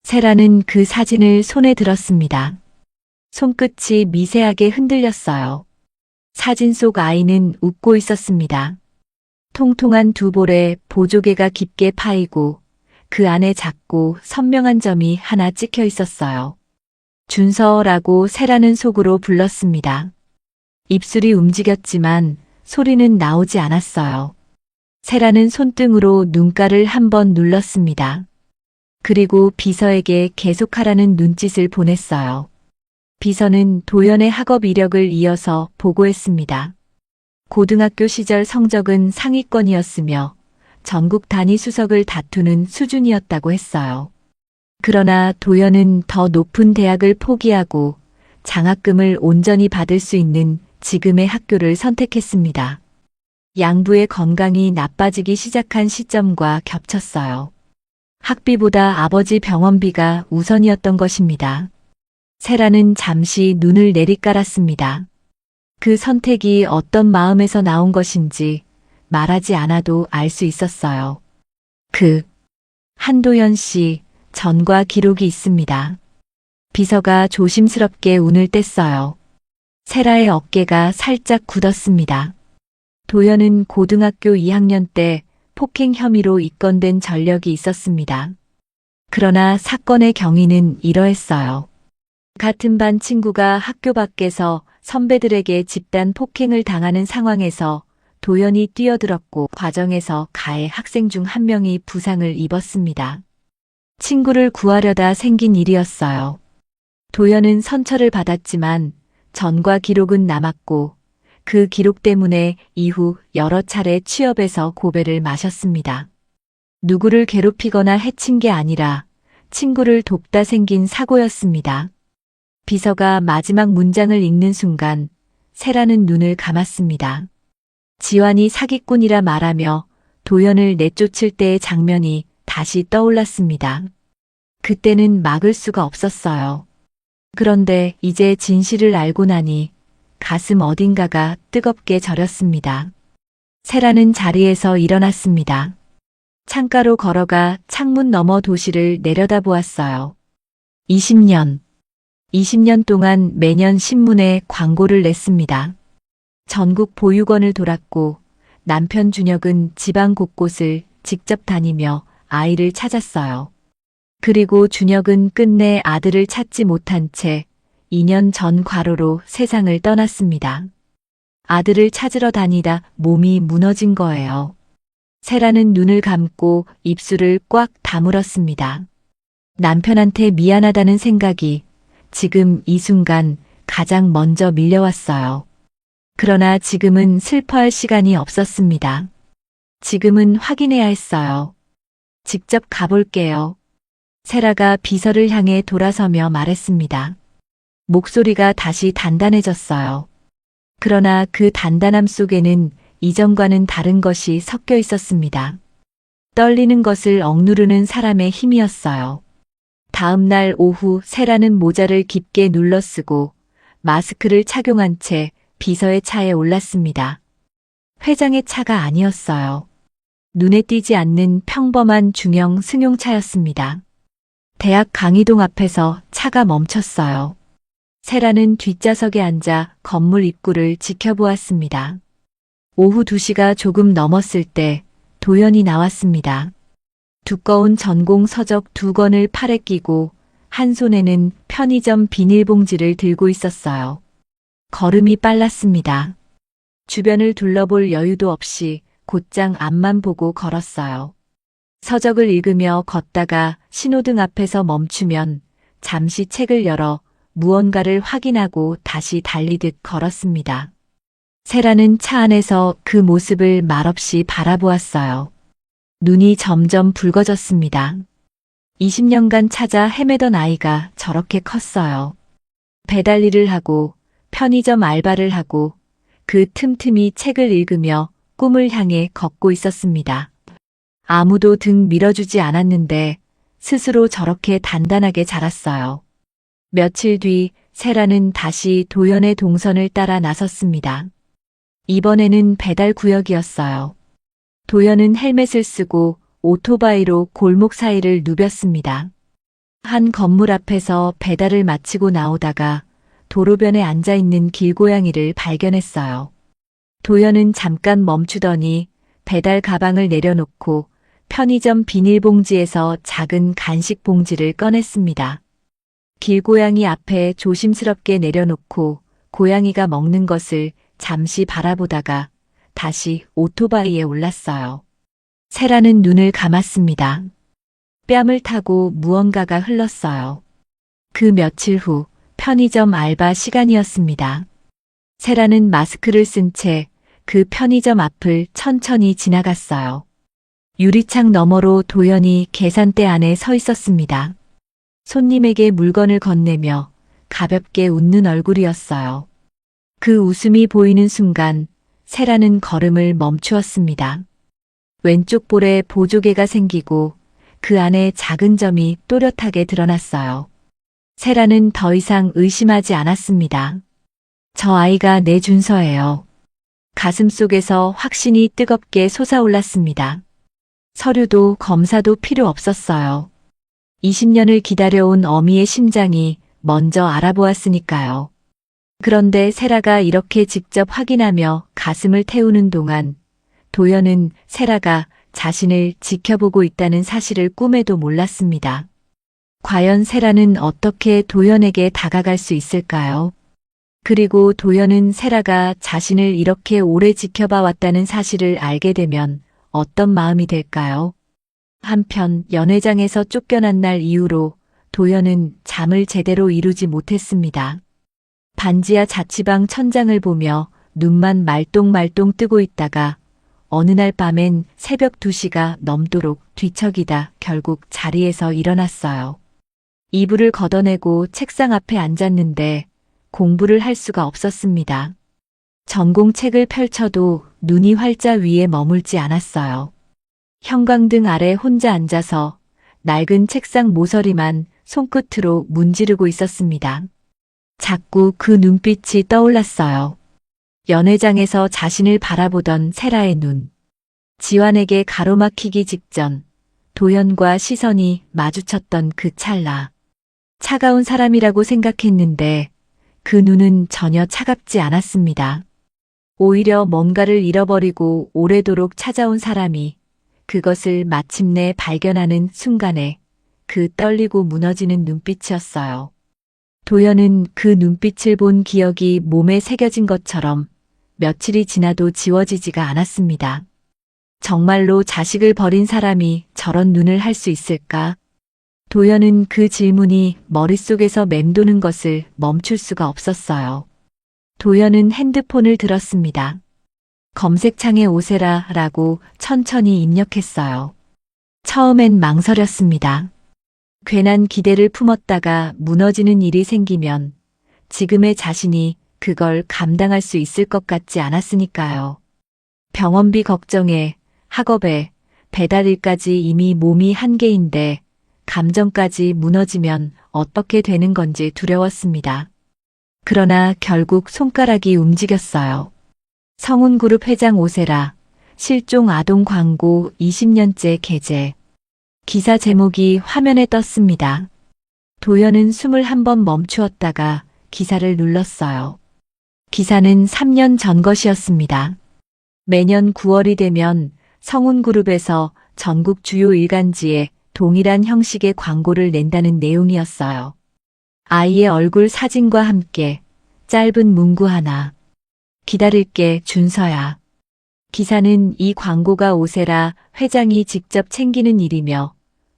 세라는 그 사진을 손에 들었습니다. 손끝이 미세하게 흔들렸어요. 사진 속 아이는 웃고 있었습니다. 통통한 두 볼에 보조개가 깊게 파이고 그 안에 작고 선명한 점이 하나 찍혀 있었어요. 준서라고 세라는 속으로 불렀습니다. 입술이 움직였지만 소리는 나오지 않았어요. 세라는 손등으로 눈가를 한번 눌렀습니다. 그리고 비서에게 계속하라는 눈짓을 보냈어요. 비서는 도연의 학업 이력을 이어서 보고했습니다. 고등학교 시절 성적은 상위권이었으며 전국 단위 수석을 다투는 수준이었다고 했어요. 그러나 도연은 더 높은 대학을 포기하고 장학금을 온전히 받을 수 있는 지금의 학교를 선택했습니다. 양부의 건강이 나빠지기 시작한 시점과 겹쳤어요. 학비보다 아버지 병원비가 우선이었던 것입니다. 세라는 잠시 눈을 내리깔았습니다. 그 선택이 어떤 마음에서 나온 것인지 말하지 않아도 알 수 있었어요. 한도현 씨 전과 기록이 있습니다. 비서가 조심스럽게 운을 뗐어요. 세라의 어깨가 살짝 굳었습니다. 도연은 고등학교 2학년 때 폭행 혐의로 입건된 전력이 있었습니다. 그러나 사건의 경위는 이러했어요. 같은 반 친구가 학교 밖에서 선배들에게 집단 폭행을 당하는 상황에서 도연이 뛰어들었고 과정에서 가해 학생 중 한 명이 부상을 입었습니다. 친구를 구하려다 생긴 일이었어요. 도연은 선처를 받았지만 전과 기록은 남았고 그 기록 때문에 이후 여러 차례 취업에서 고배를 마셨습니다. 누구를 괴롭히거나 해친 게 아니라 친구를 돕다 생긴 사고였습니다. 비서가 마지막 문장을 읽는 순간 세라는 눈을 감았습니다. 지환이 사기꾼이라 말하며 도연을 내쫓을 때의 장면이 다시 떠올랐습니다. 그때는 막을 수가 없었어요. 그런데 이제 진실을 알고 나니 가슴 어딘가가 뜨겁게 저렸습니다. 세라는 자리에서 일어났습니다. 창가로 걸어가 창문 너머 도시를 내려다보았어요. 20년 동안 매년 신문에 광고를 냈습니다. 전국 보육원을 돌았고 남편 준혁은 지방 곳곳을 직접 다니며 아이를 찾았어요. 그리고 준혁은 끝내 아들을 찾지 못한 채 2년 전 과로로 세상을 떠났습니다. 아들을 찾으러 다니다 몸이 무너진 거예요. 세라는 눈을 감고 입술을 꽉 다물었습니다. 남편한테 미안하다는 생각이 지금 이 순간 가장 먼저 밀려왔어요. 그러나 지금은 슬퍼할 시간이 없었습니다. 지금은 확인해야 했어요. 직접 가볼게요. 세라가 비서를 향해 돌아서며 말했습니다. 목소리가 다시 단단해졌어요. 그러나 그 단단함 속에는 이전과는 다른 것이 섞여 있었습니다. 떨리는 것을 억누르는 사람의 힘이었어요. 다음 날 오후 세라는 모자를 깊게 눌러쓰고 마스크를 착용한 채 비서의 차에 올랐습니다. 회장의 차가 아니었어요. 눈에 띄지 않는 평범한 중형 승용차였습니다. 대학 강의동 앞에서 차가 멈췄어요. 세라는 뒷좌석에 앉아 건물 입구를 지켜보았습니다. 오후 2시가 조금 넘었을 때 도연이 나왔습니다. 두꺼운 전공 서적 2권을 팔에 끼고 한 손에는 편의점 비닐봉지를 들고 있었어요. 걸음이 빨랐습니다. 주변을 둘러볼 여유도 없이 곧장 앞만 보고 걸었어요. 서적을 읽으며 걷다가 신호등 앞에서 멈추면 잠시 책을 열어 무언가를 확인하고 다시 달리듯 걸었습니다. 세라는 차 안에서 그 모습을 말없이 바라보았어요. 눈이 점점 붉어졌습니다. 20년간 찾아 헤매던 아이가 저렇게 컸어요. 배달 일을 하고 편의점 알바를 하고 그 틈틈이 책을 읽으며 꿈을 향해 걷고 있었습니다. 아무도 등 밀어주지 않았는데 스스로 저렇게 단단하게 자랐어요. 며칠 뒤 세라는 다시 도연의 동선을 따라 나섰습니다. 이번에는 배달 구역이었어요. 도연은 헬멧을 쓰고 오토바이로 골목 사이를 누볐습니다. 한 건물 앞에서 배달을 마치고 나오다가 도로변에 앉아있는 길고양이를 발견했어요. 도연은 잠깐 멈추더니 배달 가방을 내려놓고 편의점 비닐봉지에서 작은 간식 봉지를 꺼냈습니다. 길고양이 앞에 조심스럽게 내려놓고 고양이가 먹는 것을 잠시 바라보다가 다시 오토바이에 올랐어요. 세라는 눈을 감았습니다. 뺨을 타고 무언가가 흘렀어요. 그 며칠 후 편의점 알바 시간이었습니다. 세라는 마스크를 쓴 채 그 편의점 앞을 천천히 지나갔어요. 유리창 너머로 도연이 계산대 안에 서 있었습니다. 손님에게 물건을 건네며 가볍게 웃는 얼굴이었어요. 그 웃음이 보이는 순간 세라는 걸음을 멈추었습니다. 왼쪽 볼에 보조개가 생기고 그 안에 작은 점이 또렷하게 드러났어요. 세라는 더 이상 의심하지 않았습니다. 저 아이가 내 준서예요. 가슴속에서 확신이 뜨겁게 솟아올랐습니다. 서류도 검사도 필요 없었어요. 20년을 기다려온 어미의 심장이 먼저 알아보았으니까요. 그런데 세라가 이렇게 직접 확인하며 가슴을 태우는 동안 도연은 세라가 자신을 지켜보고 있다는 사실을 꿈에도 몰랐습니다. 과연 세라는 어떻게 도연에게 다가갈 수 있을까요? 그리고 도연은 세라가 자신을 이렇게 오래 지켜봐 왔다는 사실을 알게 되면 어떤 마음이 될까요? 한편 연회장에서 쫓겨난 날 이후로 도연은 잠을 제대로 이루지 못했습니다. 반지하 자취방 천장을 보며 눈만 말똥말똥 뜨고 있다가 어느 날 밤엔 새벽 2시가 넘도록 뒤척이다 결국 자리에서 일어났어요. 이불을 걷어내고 책상 앞에 앉았는데 공부를 할 수가 없었습니다. 전공책을 펼쳐도 눈이 활자 위에 머물지 않았어요. 형광등 아래 혼자 앉아서 낡은 책상 모서리만 손끝으로 문지르고 있었습니다. 자꾸 그 눈빛이 떠올랐어요. 연회장에서 자신을 바라보던 세라의 눈. 지환에게 가로막히기 직전 도연과 시선이 마주쳤던 그 찰나. 차가운 사람이라고 생각했는데 그 눈은 전혀 차갑지 않았습니다. 오히려 뭔가를 잃어버리고 오래도록 찾아온 사람이 그것을 마침내 발견하는 순간에 그 떨리고 무너지는 눈빛이었어요. 도연은 그 눈빛을 본 기억이 몸에 새겨진 것처럼 며칠이 지나도 지워지지가 않았습니다. 정말로 자식을 버린 사람이 저런 눈을 할 수 있을까? 도연은 그 질문이 머릿속에서 맴도는 것을 멈출 수가 없었어요. 도연은 핸드폰을 들었습니다. 검색창에 오세라라고 천천히 입력했어요. 처음엔 망설였습니다. 괜한 기대를 품었다가 무너지는 일이 생기면 지금의 자신이 그걸 감당할 수 있을 것 같지 않았으니까요. 병원비 걱정에, 학업에, 배달일까지 이미 몸이 한계인데 감정까지 무너지면 어떻게 되는 건지 두려웠습니다. 그러나 결국 손가락이 움직였어요. 성운그룹 회장 오세라, 실종 아동 광고 20년째 게재. 기사 제목이 화면에 떴습니다. 도연은 숨을 한번 멈추었다가 기사를 눌렀어요. 기사는 3년 전 것이었습니다. 매년 9월이 되면 성운그룹에서 전국 주요 일간지에 동일한 형식의 광고를 낸다는 내용이었어요. 아이의 얼굴 사진과 함께 짧은 문구 하나. 기다릴게 준서야. 기사는 이 광고가 오세라 회장이 직접 챙기는 일이며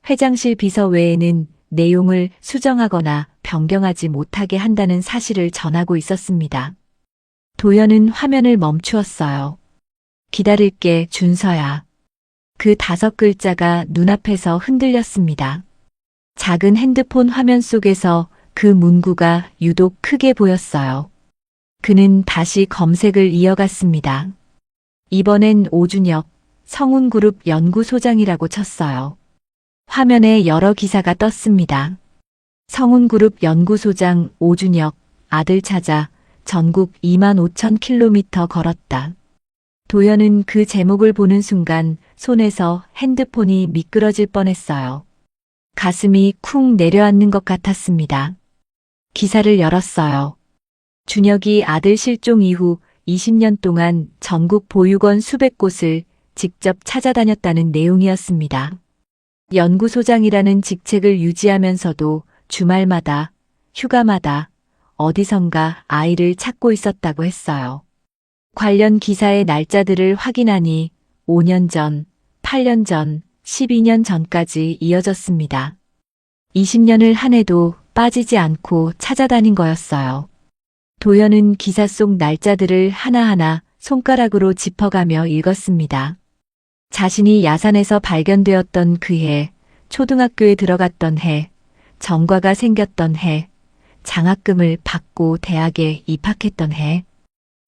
회장실 비서 외에는 내용을 수정하거나 변경하지 못하게 한다는 사실을 전하고 있었습니다. 도연은 화면을 멈추었어요. 기다릴게 준서야. 그 5글자가 눈앞에서 흔들렸습니다. 작은 핸드폰 화면 속에서 그 문구가 유독 크게 보였어요. 그는 다시 검색을 이어갔습니다. 이번엔 오준혁, 성운그룹 연구소장이라고 쳤어요. 화면에 여러 기사가 떴습니다. 성운그룹 연구소장 오준혁, 아들 찾아 전국 25,000km 걸었다. 도연은 그 제목을 보는 순간 손에서 핸드폰이 미끄러질 뻔했어요. 가슴이 쿵 내려앉는 것 같았습니다. 기사를 열었어요. 준혁이 아들 실종 이후 20년 동안 전국 보육원 수백 곳을 직접 찾아다녔다는 내용이었습니다. 연구소장이라는 직책을 유지하면서도 주말마다, 휴가마다 어디선가 아이를 찾고 있었다고 했어요. 관련 기사의 날짜들을 확인하니 5년 전, 8년 전, 12년 전까지 이어졌습니다. 20년을 한 해도 빠지지 않고 찾아다닌 거였어요. 도연은 기사 속 날짜들을 하나하나 손가락으로 짚어가며 읽었습니다. 자신이 야산에서 발견되었던 그 해, 초등학교에 들어갔던 해, 전과가 생겼던 해, 장학금을 받고 대학에 입학했던 해.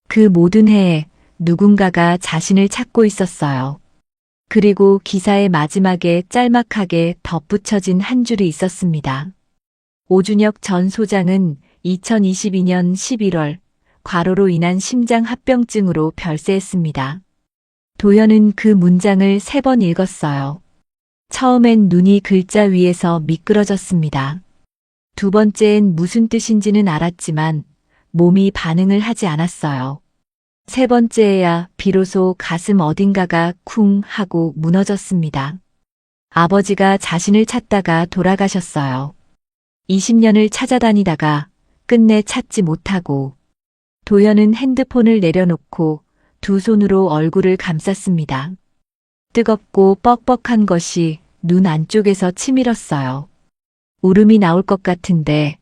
그 모든 해에 누군가가 자신을 찾고 있었어요. 그리고 기사의 마지막에 짤막하게 덧붙여진 한 줄이 있었습니다. 오준혁 전 소장은 2022년 11월 과로로 인한 심장 합병증으로 별세했습니다. 도연은 그 문장을 3번 읽었어요. 처음엔 눈이 글자 위에서 미끄러졌습니다. 두 번째엔 무슨 뜻인지는 알았지만 몸이 반응을 하지 않았어요. 세 번째에야 비로소 가슴 어딘가가 쿵 하고 무너졌습니다. 아버지가 자신을 찾다가 돌아가셨어요. 20년을 찾아다니다가 끝내 찾지 못하고. 도연은 핸드폰을 내려놓고 두 손으로 얼굴을 감쌌습니다. 뜨겁고 뻑뻑한 것이 눈 안쪽에서 치밀었어요. 울음이 나올 것 같은데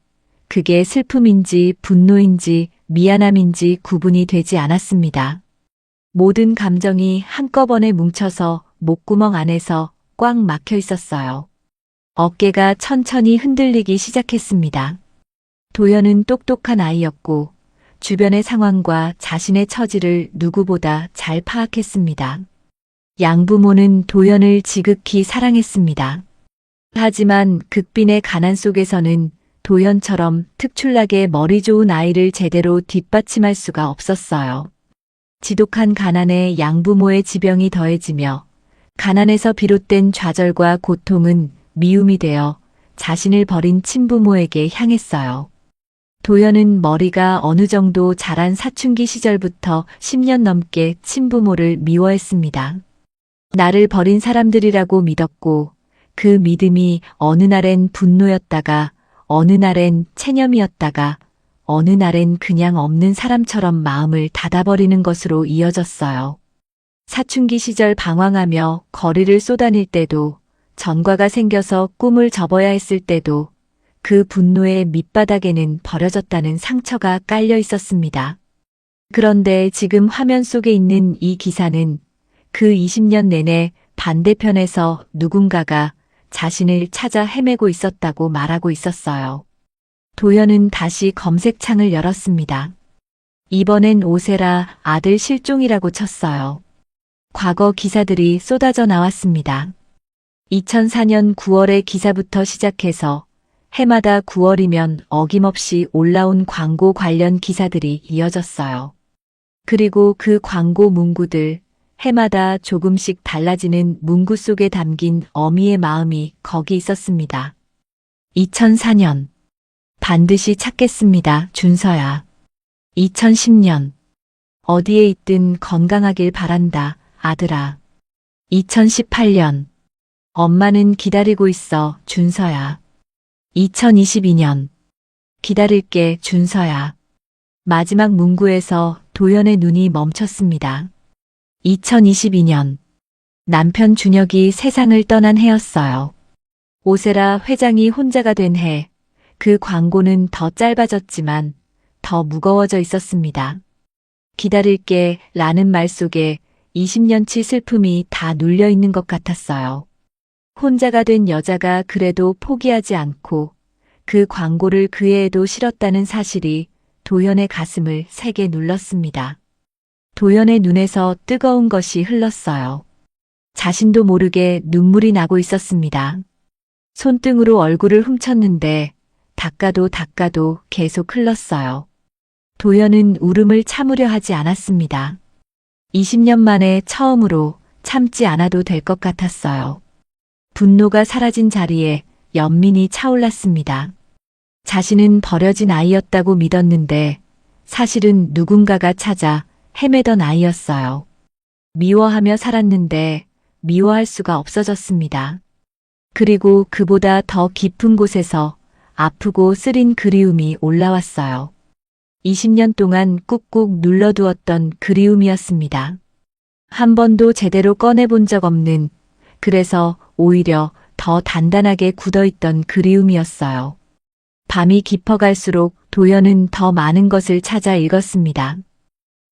그게 슬픔인지 분노인지 미안함인지 구분이 되지 않았습니다. 모든 감정이 한꺼번에 뭉쳐서 목구멍 안에서 꽉 막혀 있었어요. 어깨가 천천히 흔들리기 시작했습니다. 도연은 똑똑한 아이였고 주변의 상황과 자신의 처지를 누구보다 잘 파악했습니다. 양부모는 도연을 지극히 사랑했습니다. 하지만 극빈의 가난 속에서는 도연처럼 특출나게 머리 좋은 아이를 제대로 뒷받침할 수가 없었어요. 지독한 가난에 양부모의 지병이 더해지며 가난에서 비롯된 좌절과 고통은 미움이 되어 자신을 버린 친부모에게 향했어요. 도연은 머리가 어느 정도 자란 사춘기 시절부터 10년 넘게 친부모를 미워했습니다. 나를 버린 사람들이라고 믿었고 그 믿음이 어느 날엔 분노였다가 어느 날엔 체념이었다가 어느 날엔 그냥 없는 사람처럼 마음을 닫아버리는 것으로 이어졌어요. 사춘기 시절 방황하며 거리를 쏘다닐 때도 전과가 생겨서 꿈을 접어야 했을 때도 그 분노의 밑바닥에는 버려졌다는 상처가 깔려 있었습니다. 그런데 지금 화면 속에 있는 이 기사는 그 20년 내내 반대편에서 누군가가 자신을 찾아 헤매고 있었다고 말하고 있었어요. 도연은 다시 검색창을 열었습니다. 이번엔 오세라 아들 실종이라고 쳤어요. 과거 기사들이 쏟아져 나왔습니다. 2004년 9월의 기사부터 시작해서 해마다 9월이면 어김없이 올라온 광고 관련 기사들이 이어졌어요. 그리고 그 광고 문구들, 해마다 조금씩 달라지는 문구 속에 담긴 어미의 마음이 거기 있었습니다. 2004년 반드시 찾겠습니다, 준서야. 2010년 어디에 있든 건강하길 바란다, 아들아. 2018년 엄마는 기다리고 있어, 준서야. 2022년 기다릴게, 준서야. 마지막 문구에서 도연의 눈이 멈췄습니다. 2022년 남편 준혁이 세상을 떠난 해였어요. 오세라 회장이 혼자가 된 해, 그 광고는 더 짧아졌지만 더 무거워져 있었습니다. 기다릴게 라는 말 속에 20년치 슬픔이 다 눌려 있는 것 같았어요. 혼자가 된 여자가 그래도 포기하지 않고 그 광고를 그 애에도 실었다는 사실이 도연의 가슴을 세게 눌렀습니다. 도연의 눈에서 뜨거운 것이 흘렀어요. 자신도 모르게 눈물이 나고 있었습니다. 손등으로 얼굴을 훔쳤는데 닦아도 계속 흘렀어요. 도연은 울음을 참으려 하지 않았습니다. 20년 만에 처음으로 참지 않아도 될 것 같았어요. 분노가 사라진 자리에 연민이 차올랐습니다. 자신은 버려진 아이였다고 믿었는데 사실은 누군가가 찾아 헤매던 아이였어요. 미워하며 살았는데 미워할 수가 없어졌습니다. 그리고 그보다 더 깊은 곳에서 아프고 쓰린 그리움이 올라왔어요. 20년 동안 꾹꾹 눌러두었던 그리움이었습니다. 한 번도 제대로 꺼내본 적 없는, 그래서 오히려 더 단단하게 굳어있던 그리움이었어요. 밤이 깊어갈수록 도연은 더 많은 것을 찾아 읽었습니다.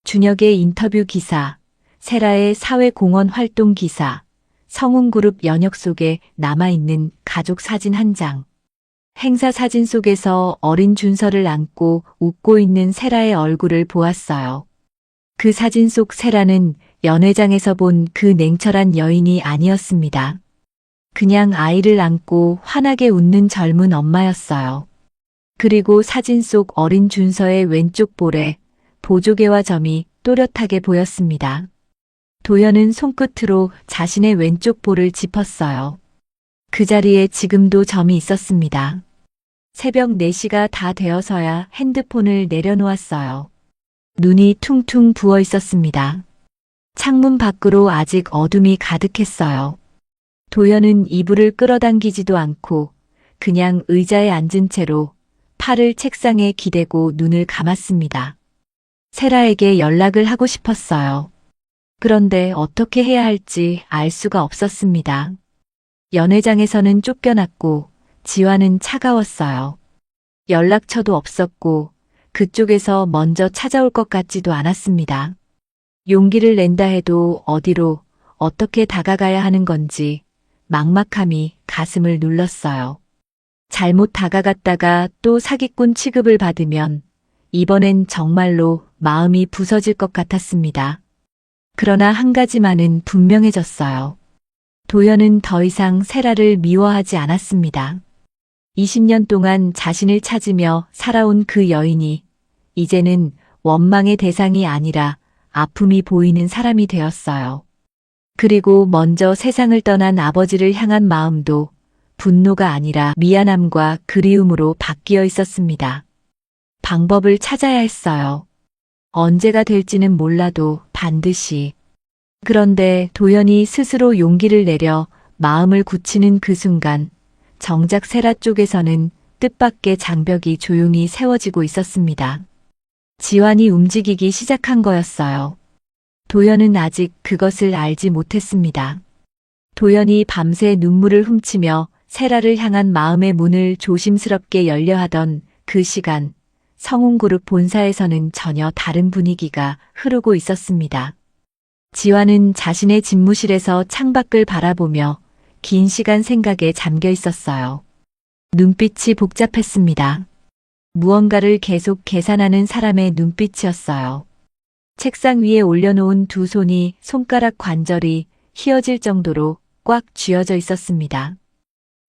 준혁의 인터뷰 기사, 세라의 사회공헌 활동 기사, 성운그룹 연역 속에 남아있는 가족 사진 한 장. 행사 사진 속에서 어린 준서를 안고 웃고 있는 세라의 얼굴을 보았어요. 그 사진 속 세라는 연회장에서 본 그 냉철한 여인이 아니었습니다. 그냥 아이를 안고 환하게 웃는 젊은 엄마였어요. 그리고 사진 속 어린 준서의 왼쪽 볼에 보조개와 점이 또렷하게 보였습니다. 도연은 손끝으로 자신의 왼쪽 볼을 짚었어요. 그 자리에 지금도 점이 있었습니다. 새벽 4시가 다 되어서야 핸드폰을 내려놓았어요. 눈이 퉁퉁 부어 있었습니다. 창문 밖으로 아직 어둠이 가득했어요. 도연은 이불을 끌어당기지도 않고 그냥 의자에 앉은 채로 팔을 책상에 기대고 눈을 감았습니다. 세라에게 연락을 하고 싶었어요. 그런데 어떻게 해야 할지 알 수가 없었습니다. 연회장에서는 쫓겨났고 지화는 차가웠어요. 연락처도 없었고 그쪽에서 먼저 찾아올 것 같지도 않았습니다. 용기를 낸다 해도 어디로 어떻게 다가가야 하는 건지 막막함이 가슴을 눌렀어요. 잘못 다가갔다가 또 사기꾼 취급을 받으면 이번엔 정말로 마음이 부서질 것 같았습니다. 그러나 한 가지만은 분명해졌어요. 도연은 더 이상 세라를 미워하지 않았습니다. 20년 동안 자신을 찾으며 살아온 그 여인이 이제는 원망의 대상이 아니라 아픔이 보이는 사람이 되었어요. 그리고 먼저 세상을 떠난 아버지를 향한 마음도 분노가 아니라 미안함과 그리움으로 바뀌어 있었습니다. 방법을 찾아야 했어요. 언제가 될지는 몰라도 반드시. 그런데 도연이 스스로 용기를 내려 마음을 굳히는 그 순간 정작 세라 쪽에서는 뜻밖의 장벽이 조용히 세워지고 있었습니다. 지환이 움직이기 시작한 거였어요. 도연은 아직 그것을 알지 못했습니다. 도연이 밤새 눈물을 훔치며 세라를 향한 마음의 문을 조심스럽게 열려 하던 그 시간, 성운그룹 본사에서는 전혀 다른 분위기가 흐르고 있었습니다. 지환은 자신의 집무실에서 창밖을 바라보며 긴 시간 생각에 잠겨 있었어요. 눈빛이 복잡했습니다. 무언가를 계속 계산하는 사람의 눈빛이었어요. 책상 위에 올려놓은 두 손이 손가락 관절이 휘어질 정도로 꽉 쥐어져 있었습니다.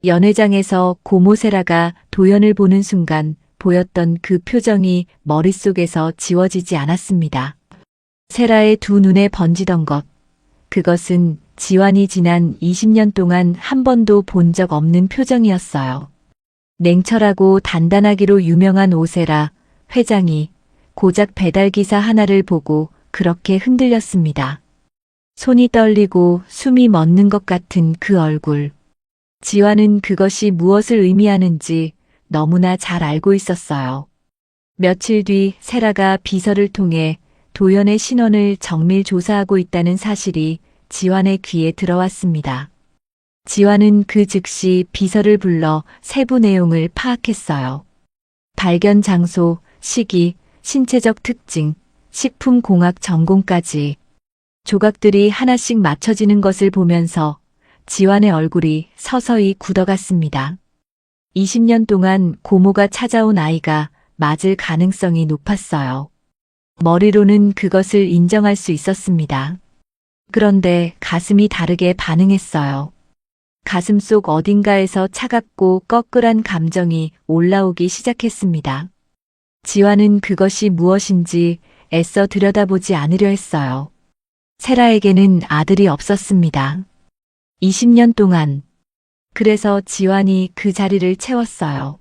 연회장에서 고모 세라가 도연을 보는 순간 보였던 그 표정이 머릿속에서 지워지지 않았습니다. 세라의 두 눈에 번지던 것, 그것은 지환이 지난 20년 동안 한 번도 본 적 없는 표정이었어요. 냉철하고 단단하기로 유명한 오세라 회장이 고작 배달기사 하나를 보고 그렇게 흔들렸습니다. 손이 떨리고 숨이 멎는 것 같은 그 얼굴. 지환은 그것이 무엇을 의미하는지 너무나 잘 알고 있었어요. 며칠 뒤 세라가 비서를 통해 도연의 신원을 정밀 조사하고 있다는 사실이 지환의 귀에 들어왔습니다. 지환은 그 즉시 비서를 불러 세부 내용을 파악했어요. 발견 장소, 시기, 신체적 특징, 식품공학 전공까지 조각들이 하나씩 맞춰지는 것을 보면서 지환의 얼굴이 서서히 굳어갔습니다. 20년 동안 고모가 찾아온 아이가 맞을 가능성이 높았어요. 머리로는 그것을 인정할 수 있었습니다. 그런데 가슴이 다르게 반응했어요. 가슴 속 어딘가에서 차갑고 꺼끌한 감정이 올라오기 시작했습니다. 지환은 그것이 무엇인지 애써 들여다보지 않으려 했어요. 세라에게는 아들이 없었습니다. 20년 동안. 그래서 지환이 그 자리를 채웠어요.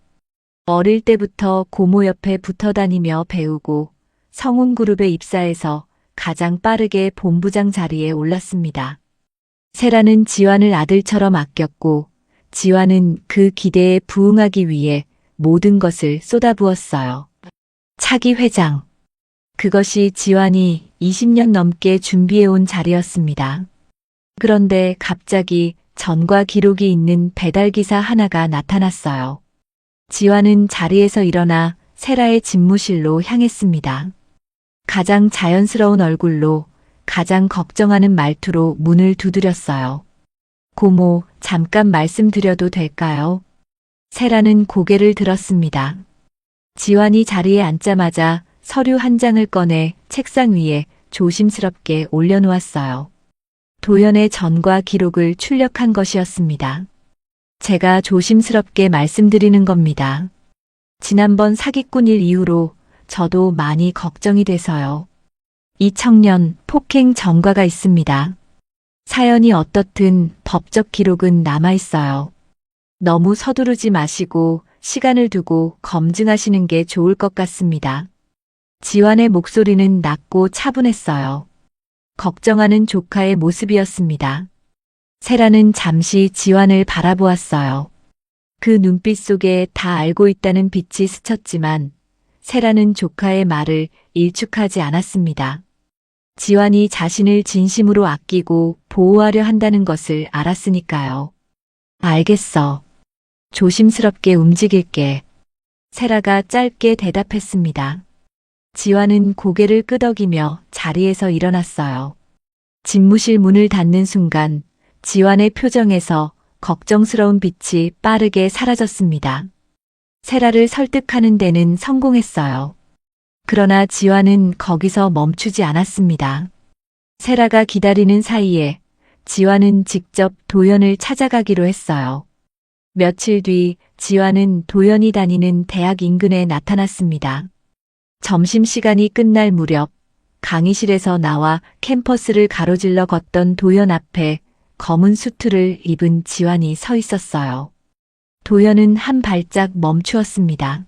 어릴 때부터 고모 옆에 붙어 다니며 배우고 성운그룹에 입사해서 가장 빠르게 본부장 자리에 올랐습니다. 세라는 지환을 아들처럼 아꼈고 지환은 그 기대에 부응하기 위해 모든 것을 쏟아부었어요. 차기 회장. 그것이 지환이 20년 넘게 준비해온 자리였습니다. 그런데 갑자기 전과 기록이 있는 배달기사 하나가 나타났어요. 지환은 자리에서 일어나 세라의 집무실로 향했습니다. 가장 자연스러운 얼굴로 가장 걱정하는 말투로 문을 두드렸어요. 고모, 잠깐 말씀드려도 될까요? 세라는 고개를 들었습니다. 지환이 자리에 앉자마자 서류 한 장을 꺼내 책상 위에 조심스럽게 올려놓았어요. 도연의 전과 기록을 출력한 것이었습니다. 제가 조심스럽게 말씀드리는 겁니다. 지난번 사기꾼 일 이후로 저도 많이 걱정이 돼서요. 이 청년 폭행 전과가 있습니다. 사연이 어떻든 법적 기록은 남아있어요. 너무 서두르지 마시고 시간을 두고 검증하시는 게 좋을 것 같습니다. 지환의 목소리는 낮고 차분했어요. 걱정하는 조카의 모습이었습니다. 세라는 잠시 지환을 바라보았어요. 그 눈빛 속에 다 알고 있다는 빛이 스쳤지만 세라는 조카의 말을 일축하지 않았습니다. 지환이 자신을 진심으로 아끼고 보호하려 한다는 것을 알았으니까요. 알겠어. 조심스럽게 움직일게. 세라가 짧게 대답했습니다. 지환은 고개를 끄덕이며 자리에서 일어났어요. 집무실 문을 닫는 순간 지환의 표정에서 걱정스러운 빛이 빠르게 사라졌습니다. 세라를 설득하는 데는 성공했어요. 그러나 지환은 거기서 멈추지 않았습니다. 세라가 기다리는 사이에 지환은 직접 도연을 찾아가기로 했어요. 며칠 뒤 지환은 도연이 다니는 대학 인근에 나타났습니다. 점심시간이 끝날 무렵 강의실에서 나와 캠퍼스를 가로질러 걷던 도연 앞에 검은 수트를 입은 지환이 서 있었어요. 도연은 한 발짝 멈추었습니다.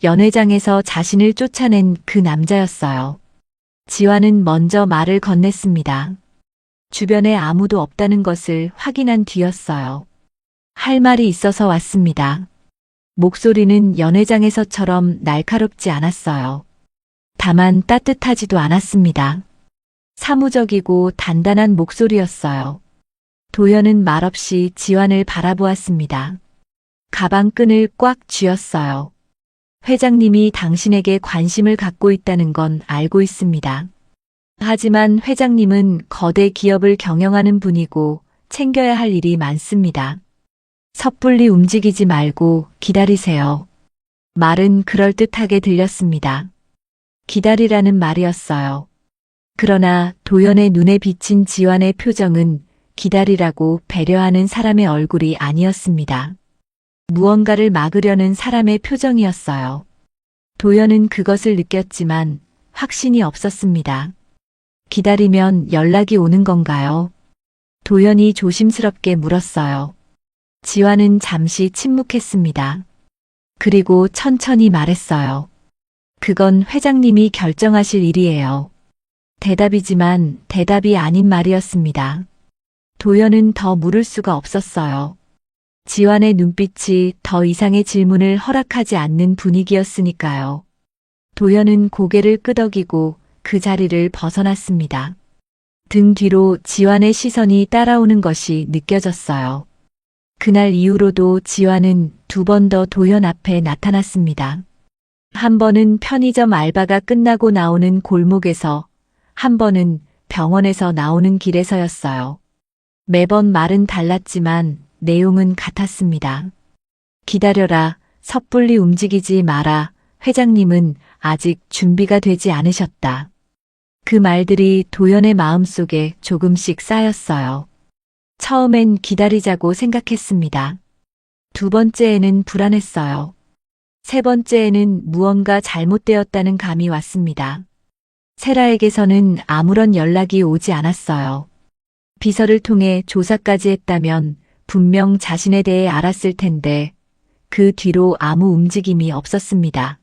연회장에서 자신을 쫓아낸 그 남자였어요. 지환은 먼저 말을 건넸습니다. 주변에 아무도 없다는 것을 확인한 뒤였어요. 할 말이 있어서 왔습니다. 목소리는 연회장에서처럼 날카롭지 않았어요. 다만 따뜻하지도 않았습니다. 사무적이고 단단한 목소리였어요. 도연은 말없이 지환을 바라보았습니다. 가방끈을 꽉 쥐었어요. 회장님이 당신에게 관심을 갖고 있다는 건 알고 있습니다. 하지만 회장님은 거대 기업을 경영하는 분이고 챙겨야 할 일이 많습니다. 섣불리 움직이지 말고 기다리세요. 말은 그럴듯하게 들렸습니다. 기다리라는 말이었어요. 그러나 도연의 눈에 비친 지환의 표정은 기다리라고 배려하는 사람의 얼굴이 아니었습니다. 무언가를 막으려는 사람의 표정이었어요. 도연은 그것을 느꼈지만 확신이 없었습니다. 기다리면 연락이 오는 건가요? 도연이 조심스럽게 물었어요. 지환은 잠시 침묵했습니다. 그리고 천천히 말했어요. 그건 회장님이 결정하실 일이에요. 대답이지만 대답이 아닌 말이었습니다. 도연은 더 물을 수가 없었어요. 지환의 눈빛이 더 이상의 질문을 허락하지 않는 분위기였으니까요. 도연은 고개를 끄덕이고 그 자리를 벗어났습니다. 등 뒤로 지환의 시선이 따라오는 것이 느껴졌어요. 그날 이후로도 지환은 2번 더 도연 앞에 나타났습니다. 한 번은 편의점 알바가 끝나고 나오는 골목에서, 한 번은 병원에서 나오는 길에서였어요. 매번 말은 달랐지만 내용은 같았습니다. 기다려라, 섣불리 움직이지 마라, 회장님은 아직 준비가 되지 않으셨다. 그 말들이 도연의 마음속에 조금씩 쌓였어요. 처음엔 기다리자고 생각했습니다. 2번째에는 불안했어요. 3번째에는 무언가 잘못되었다는 감이 왔습니다. 세라에게서는 아무런 연락이 오지 않았어요. 비서를 통해 조사까지 했다면 분명 자신에 대해 알았을 텐데 그 뒤로 아무 움직임이 없었습니다.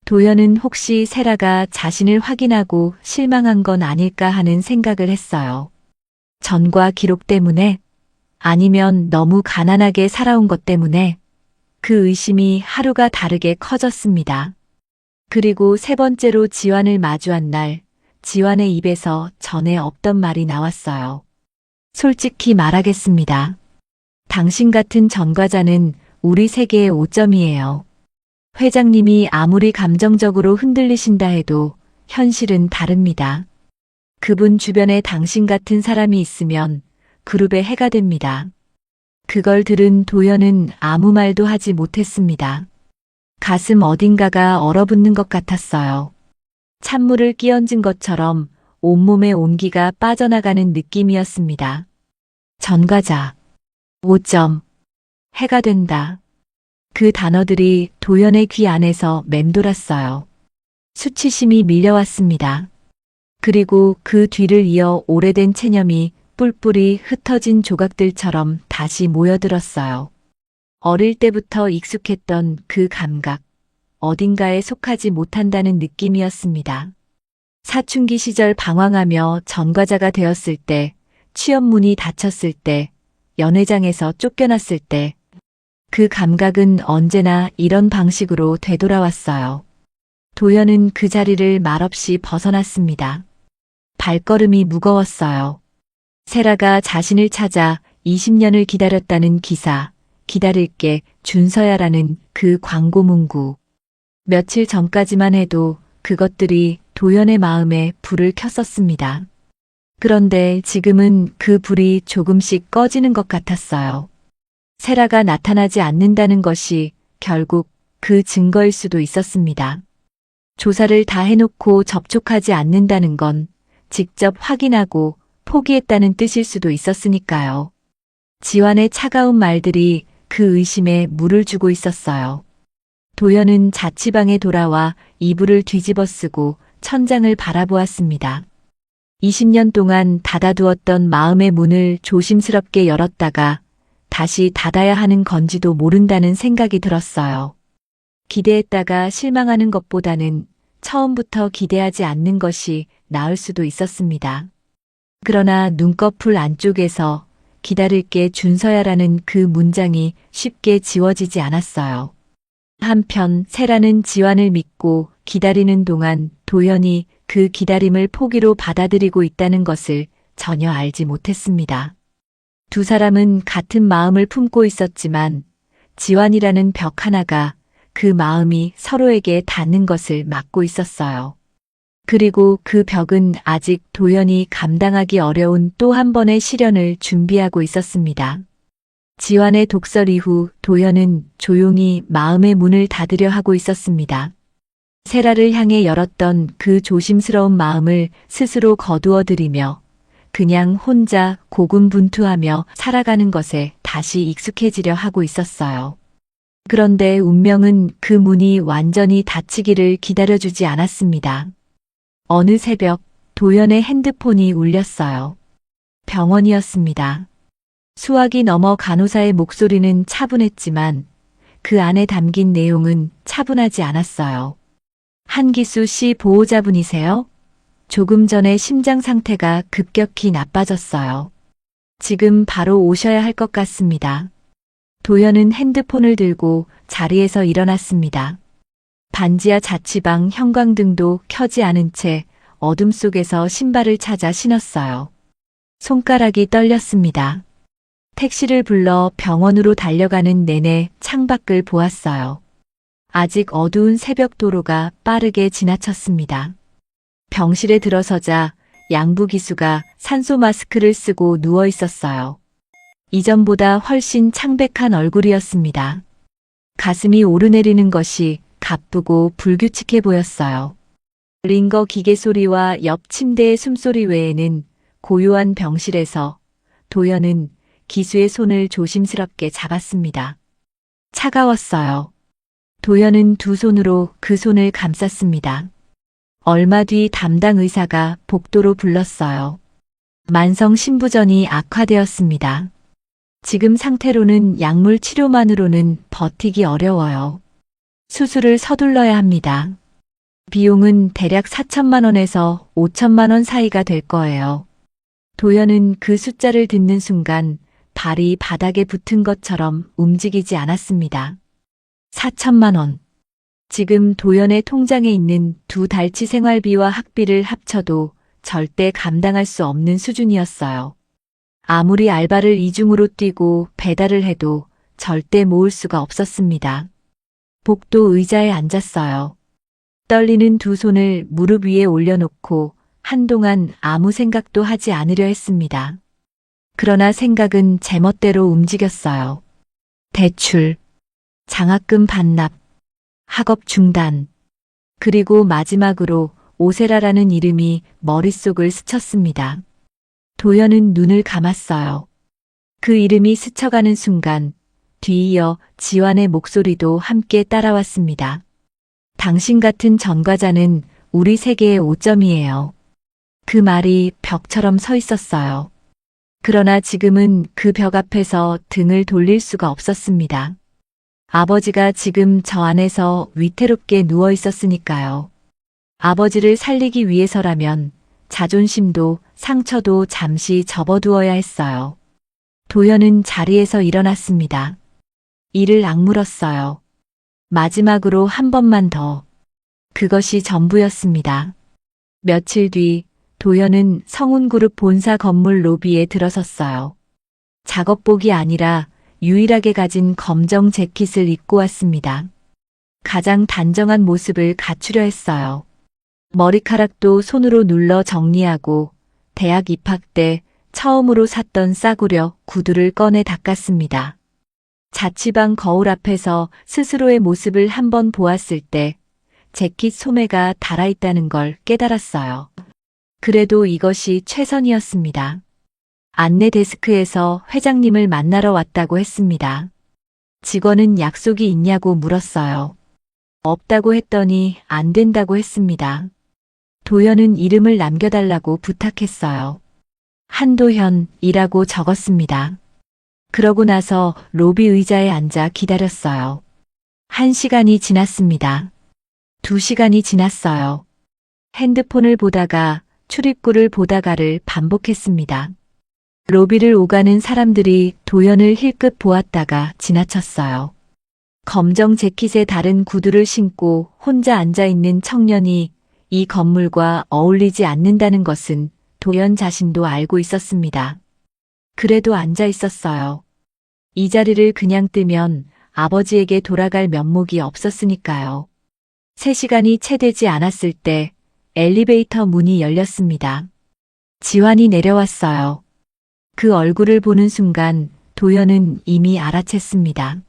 도연은 혹시 세라가 자신을 확인하고 실망한 건 아닐까 하는 생각을 했어요. 전과 기록 때문에, 아니면 너무 가난하게 살아온 것 때문에. 그 의심이 하루가 다르게 커졌습니다. 그리고 3번째로 지환을 마주한 날, 지환의 입에서 전에 없던 말이 나왔어요. 솔직히 말하겠습니다. 당신 같은 전과자는 우리 세계의 오점이에요. 회장님이 아무리 감정적으로 흔들리신다 해도 현실은 다릅니다. 그분 주변에 당신 같은 사람이 있으면 그룹에 해가 됩니다. 그걸 들은 도연은 아무 말도 하지 못했습니다. 가슴 어딘가가 얼어붙는 것 같았어요. 찬물을 끼얹은 것처럼 온몸에 온기가 빠져나가는 느낌이었습니다. 전과자, 5점, 해가 된다. 그 단어들이 도연의 귀 안에서 맴돌았어요. 수치심이 밀려왔습니다. 그리고 그 뒤를 이어 오래된 체념이 뿔뿔이 흩어진 조각들처럼 다시 모여들었어요. 어릴 때부터 익숙했던 그 감각, 어딘가에 속하지 못한다는 느낌이었습니다. 사춘기 시절 방황하며 전과자가 되었을 때, 취업문이 닫혔을 때, 연회장에서 쫓겨났을 때, 그 감각은 언제나 이런 방식으로 되돌아왔어요. 도연은 그 자리를 말없이 벗어났습니다. 발걸음이 무거웠어요. 세라가 자신을 찾아 20년을 기다렸다는 기사, 기다릴게 준서야라는 그 광고 문구. 며칠 전까지만 해도 그것들이 도연의 마음에 불을 켰었습니다. 그런데 지금은 그 불이 조금씩 꺼지는 것 같았어요. 세라가 나타나지 않는다는 것이 결국 그 증거일 수도 있었습니다. 조사를 다 해놓고 접촉하지 않는다는 건 직접 확인하고 포기했다는 뜻일 수도 있었으니까요. 지환의 차가운 말들이 그 의심에 물을 주고 있었어요. 도연은 자취방에 돌아와 이불을 뒤집어 쓰고 천장을 바라보았습니다. 20년 동안 닫아두었던 마음의 문을 조심스럽게 열었다가 다시 닫아야 하는 건지도 모른다는 생각이 들었어요. 기대했다가 실망하는 것보다는 처음부터 기대하지 않는 것이 나을 수도 있었습니다. 그러나 눈꺼풀 안쪽에서 기다릴게 준서야라는 그 문장이 쉽게 지워지지 않았어요. 한편 세라는 지완을 믿고 기다리는 동안 도연이 그 기다림을 포기로 받아들이고 있다는 것을 전혀 알지 못했습니다. 두 사람은 같은 마음을 품고 있었지만 지완이라는 벽 하나가 그 마음이 서로에게 닿는 것을 막고 있었어요. 그리고 그 벽은 아직 도연이 감당하기 어려운 또 한 번의 시련을 준비하고 있었습니다. 지완의 독설 이후 도연은 조용히 마음의 문을 닫으려 하고 있었습니다. 세라를 향해 열었던 그 조심스러운 마음을 스스로 거두어들이며 그냥 혼자 고군분투하며 살아가는 것에 다시 익숙해지려 하고 있었어요. 그런데 운명은 그 문이 완전히 닫히기를 기다려주지 않았습니다. 어느 새벽 도연의 핸드폰이 울렸어요. 병원이었습니다. 수화기 너머 간호사의 목소리는 차분했지만 그 안에 담긴 내용은 차분하지 않았어요. 한기수 씨 보호자분이세요? 조금 전에 심장 상태가 급격히 나빠졌어요. 지금 바로 오셔야 할 것 같습니다. 도연은 핸드폰을 들고 자리에서 일어났습니다. 반지하 자취방 형광등도 켜지 않은 채 어둠 속에서 신발을 찾아 신었어요. 손가락이 떨렸습니다. 택시를 불러 병원으로 달려가는 내내 창밖을 보았어요. 아직 어두운 새벽 도로가 빠르게 지나쳤습니다. 병실에 들어서자 양부 기수가 산소 마스크를 쓰고 누워 있었어요. 이전보다 훨씬 창백한 얼굴이었습니다. 가슴이 오르내리는 것이 가쁘고 불규칙해 보였어요. 링거 기계 소리와 옆 침대의 숨소리 외에는 고요한 병실에서 도연은 기수의 손을 조심스럽게 잡았습니다. 차가웠어요. 도연은 두 손으로 그 손을 감쌌습니다. 얼마 뒤 담당 의사가 복도로 불렀어요. 만성 신부전이 악화되었습니다. 지금 상태로는 약물 치료만으로는 버티기 어려워요. 수술을 서둘러야 합니다. 비용은 대략 4천만 원에서 5천만 원 사이가 될 거예요. 도연은 그 숫자를 듣는 순간 발이 바닥에 붙은 것처럼 움직이지 않았습니다. 4천만 원. 지금 도연의 통장에 있는 두 달치 생활비와 학비를 합쳐도 절대 감당할 수 없는 수준이었어요. 아무리 알바를 이중으로 뛰고 배달을 해도 절대 모을 수가 없었습니다. 복도 의자에 앉았어요. 떨리는 두 손을 무릎 위에 올려놓고 한동안 아무 생각도 하지 않으려 했습니다. 그러나 생각은 제멋대로 움직였어요. 대출, 장학금 반납, 학업 중단, 그리고 마지막으로 오세라라는 이름이 머릿속을 스쳤습니다. 도연은 눈을 감았어요. 그 이름이 스쳐가는 순간 뒤이어 지완의 목소리도 함께 따라왔습니다. 당신 같은 전과자는 우리 세계의 오점이에요. 그 말이 벽처럼 서 있었어요. 그러나 지금은 그 벽 앞에서 등을 돌릴 수가 없었습니다. 아버지가 지금 저 안에서 위태롭게 누워 있었으니까요. 아버지를 살리기 위해서라면 자존심도 상처도 잠시 접어두어야 했어요. 도연은 자리에서 일어났습니다. 이를 악물었어요. 마지막으로 한 번만 더. 그것이 전부였습니다. 며칠 뒤 도연은 성운그룹 본사 건물 로비에 들어섰어요. 작업복이 아니라 유일하게 가진 검정 재킷을 입고 왔습니다. 가장 단정한 모습을 갖추려 했어요. 머리카락도 손으로 눌러 정리하고 대학 입학 때 처음으로 샀던 싸구려 구두를 꺼내 닦았습니다. 자취방 거울 앞에서 스스로의 모습을 한번 보았을 때 재킷 소매가 닳아있다는 걸 깨달았어요. 그래도 이것이 최선이었습니다. 안내 데스크에서 회장님을 만나러 왔다고 했습니다. 직원은 약속이 있냐고 물었어요. 없다고 했더니 안 된다고 했습니다. 도연은 이름을 남겨달라고 부탁했어요. 한도현이라고 적었습니다. 그러고 나서 로비 의자에 앉아 기다렸어요. 1시간이 지났습니다. 2시간이 지났어요. 핸드폰을 보다가 출입구를 보다가를 반복했습니다. 로비를 오가는 사람들이 도연을 힐끗 보았다가 지나쳤어요. 검정 재킷에 다른 구두를 신고 혼자 앉아있는 청년이 이 건물과 어울리지 않는다는 것은 도연 자신도 알고 있었습니다. 그래도 앉아 있었어요. 이 자리를 그냥 뜨면 아버지에게 돌아갈 면목이 없었으니까요. 3시간이 채 되지 않았을 때 엘리베이터 문이 열렸습니다. 지환이 내려왔어요. 그 얼굴을 보는 순간 도연은 이미 알아챘습니다.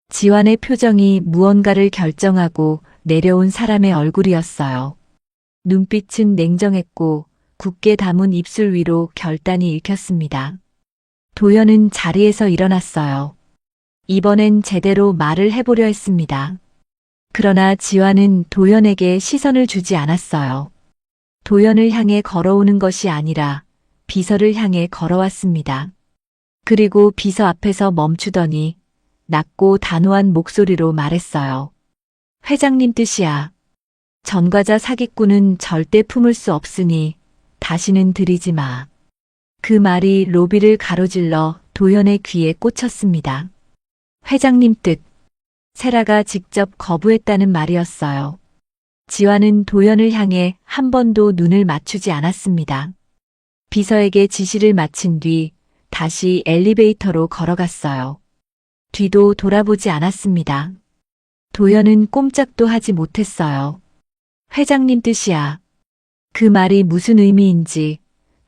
지환의 표정이 무언가를 결정하고 내려온 사람의 얼굴이었어요. 눈빛은 냉정했고 굳게 담은 입술 위로 결단이 읽혔습니다. 도연은 자리에서 일어났어요. 이번엔 제대로 말을 해보려 했습니다. 그러나 지환은 도연에게 시선을 주지 않았어요. 도연을 향해 걸어오는 것이 아니라 비서를 향해 걸어왔습니다. 그리고 비서 앞에서 멈추더니 낮고 단호한 목소리로 말했어요. 회장님 뜻이야. 전과자 사기꾼은 절대 품을 수 없으니 다시는 들이지 마. 그 말이 로비를 가로질러 도연의 귀에 꽂혔습니다. 회장님 뜻. 세라가 직접 거부했다는 말이었어요. 지환은 도연을 향해 한 번도 눈을 맞추지 않았습니다. 비서에게 지시를 마친 뒤 다시 엘리베이터로 걸어갔어요. 뒤도 돌아보지 않았습니다. 도연은 꼼짝도 하지 못했어요. 회장님 뜻이야. 그 말이 무슨 의미인지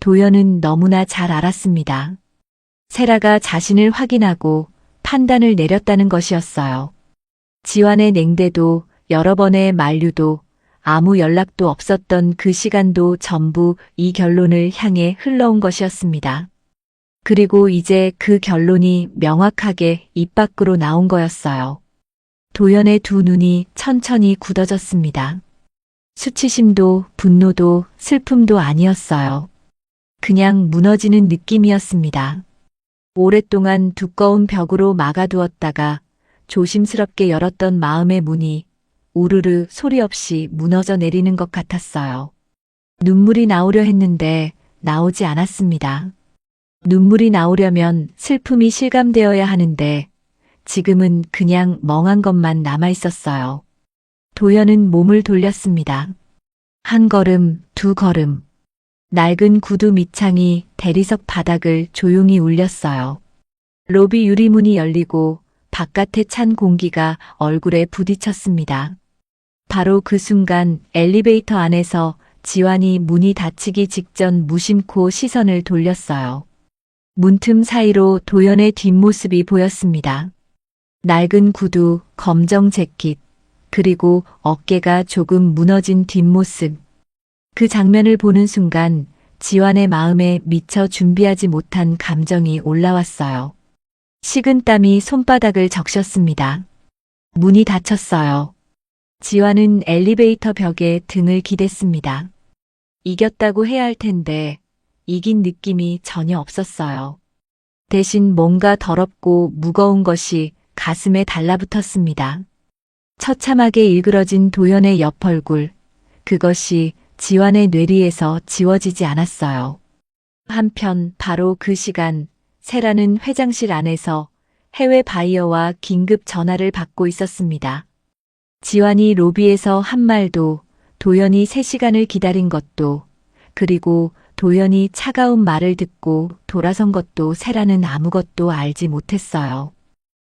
도연은 너무나 잘 알았습니다. 세라가 자신을 확인하고 판단을 내렸다는 것이었어요. 지환의 냉대도 여러 번의 만류도 아무 연락도 없었던 그 시간도 전부 이 결론을 향해 흘러온 것이었습니다. 그리고 이제 그 결론이 명확하게 입 밖으로 나온 거였어요. 도연의 두 눈이 천천히 굳어졌습니다. 수치심도 분노도 슬픔도 아니었어요. 그냥 무너지는 느낌이었습니다. 오랫동안 두꺼운 벽으로 막아두었다가 조심스럽게 열었던 마음의 문이 우르르 소리 없이 무너져 내리는 것 같았어요. 눈물이 나오려 했는데 나오지 않았습니다. 눈물이 나오려면 슬픔이 실감되어야 하는데 지금은 그냥 멍한 것만 남아 있었어요. 도연은 몸을 돌렸습니다. 한 걸음, 두 걸음. 낡은 구두 밑창이 대리석 바닥을 조용히 울렸어요. 로비 유리문이 열리고 바깥의 찬 공기가 얼굴에 부딪혔습니다. 바로 그 순간 엘리베이터 안에서 지환이 문이 닫히기 직전 무심코 시선을 돌렸어요. 문틈 사이로 도연의 뒷모습이 보였습니다. 낡은 구두, 검정 재킷, 그리고 어깨가 조금 무너진 뒷모습. 그 장면을 보는 순간 지환의 마음에 미처 준비하지 못한 감정이 올라왔어요. 식은 땀이 손바닥을 적셨습니다. 문이 닫혔어요. 지환은 엘리베이터 벽에 등을 기댔습니다. 이겼다고 해야 할 텐데 이긴 느낌이 전혀 없었어요. 대신 뭔가 더럽고 무거운 것이 가슴에 달라붙었습니다. 처참하게 일그러진 도연의 옆 얼굴, 그것이 지환의 뇌리에서 지워지지 않았어요. 한편 바로 그 시간 세라는 회장실 안에서 해외 바이어와 긴급 전화를 받고 있었습니다. 지환이 로비에서 한 말도, 도연이 3시간을 기다린 것도, 그리고 도연이 차가운 말을 듣고 돌아선 것도 세라는 아무것도 알지 못했어요.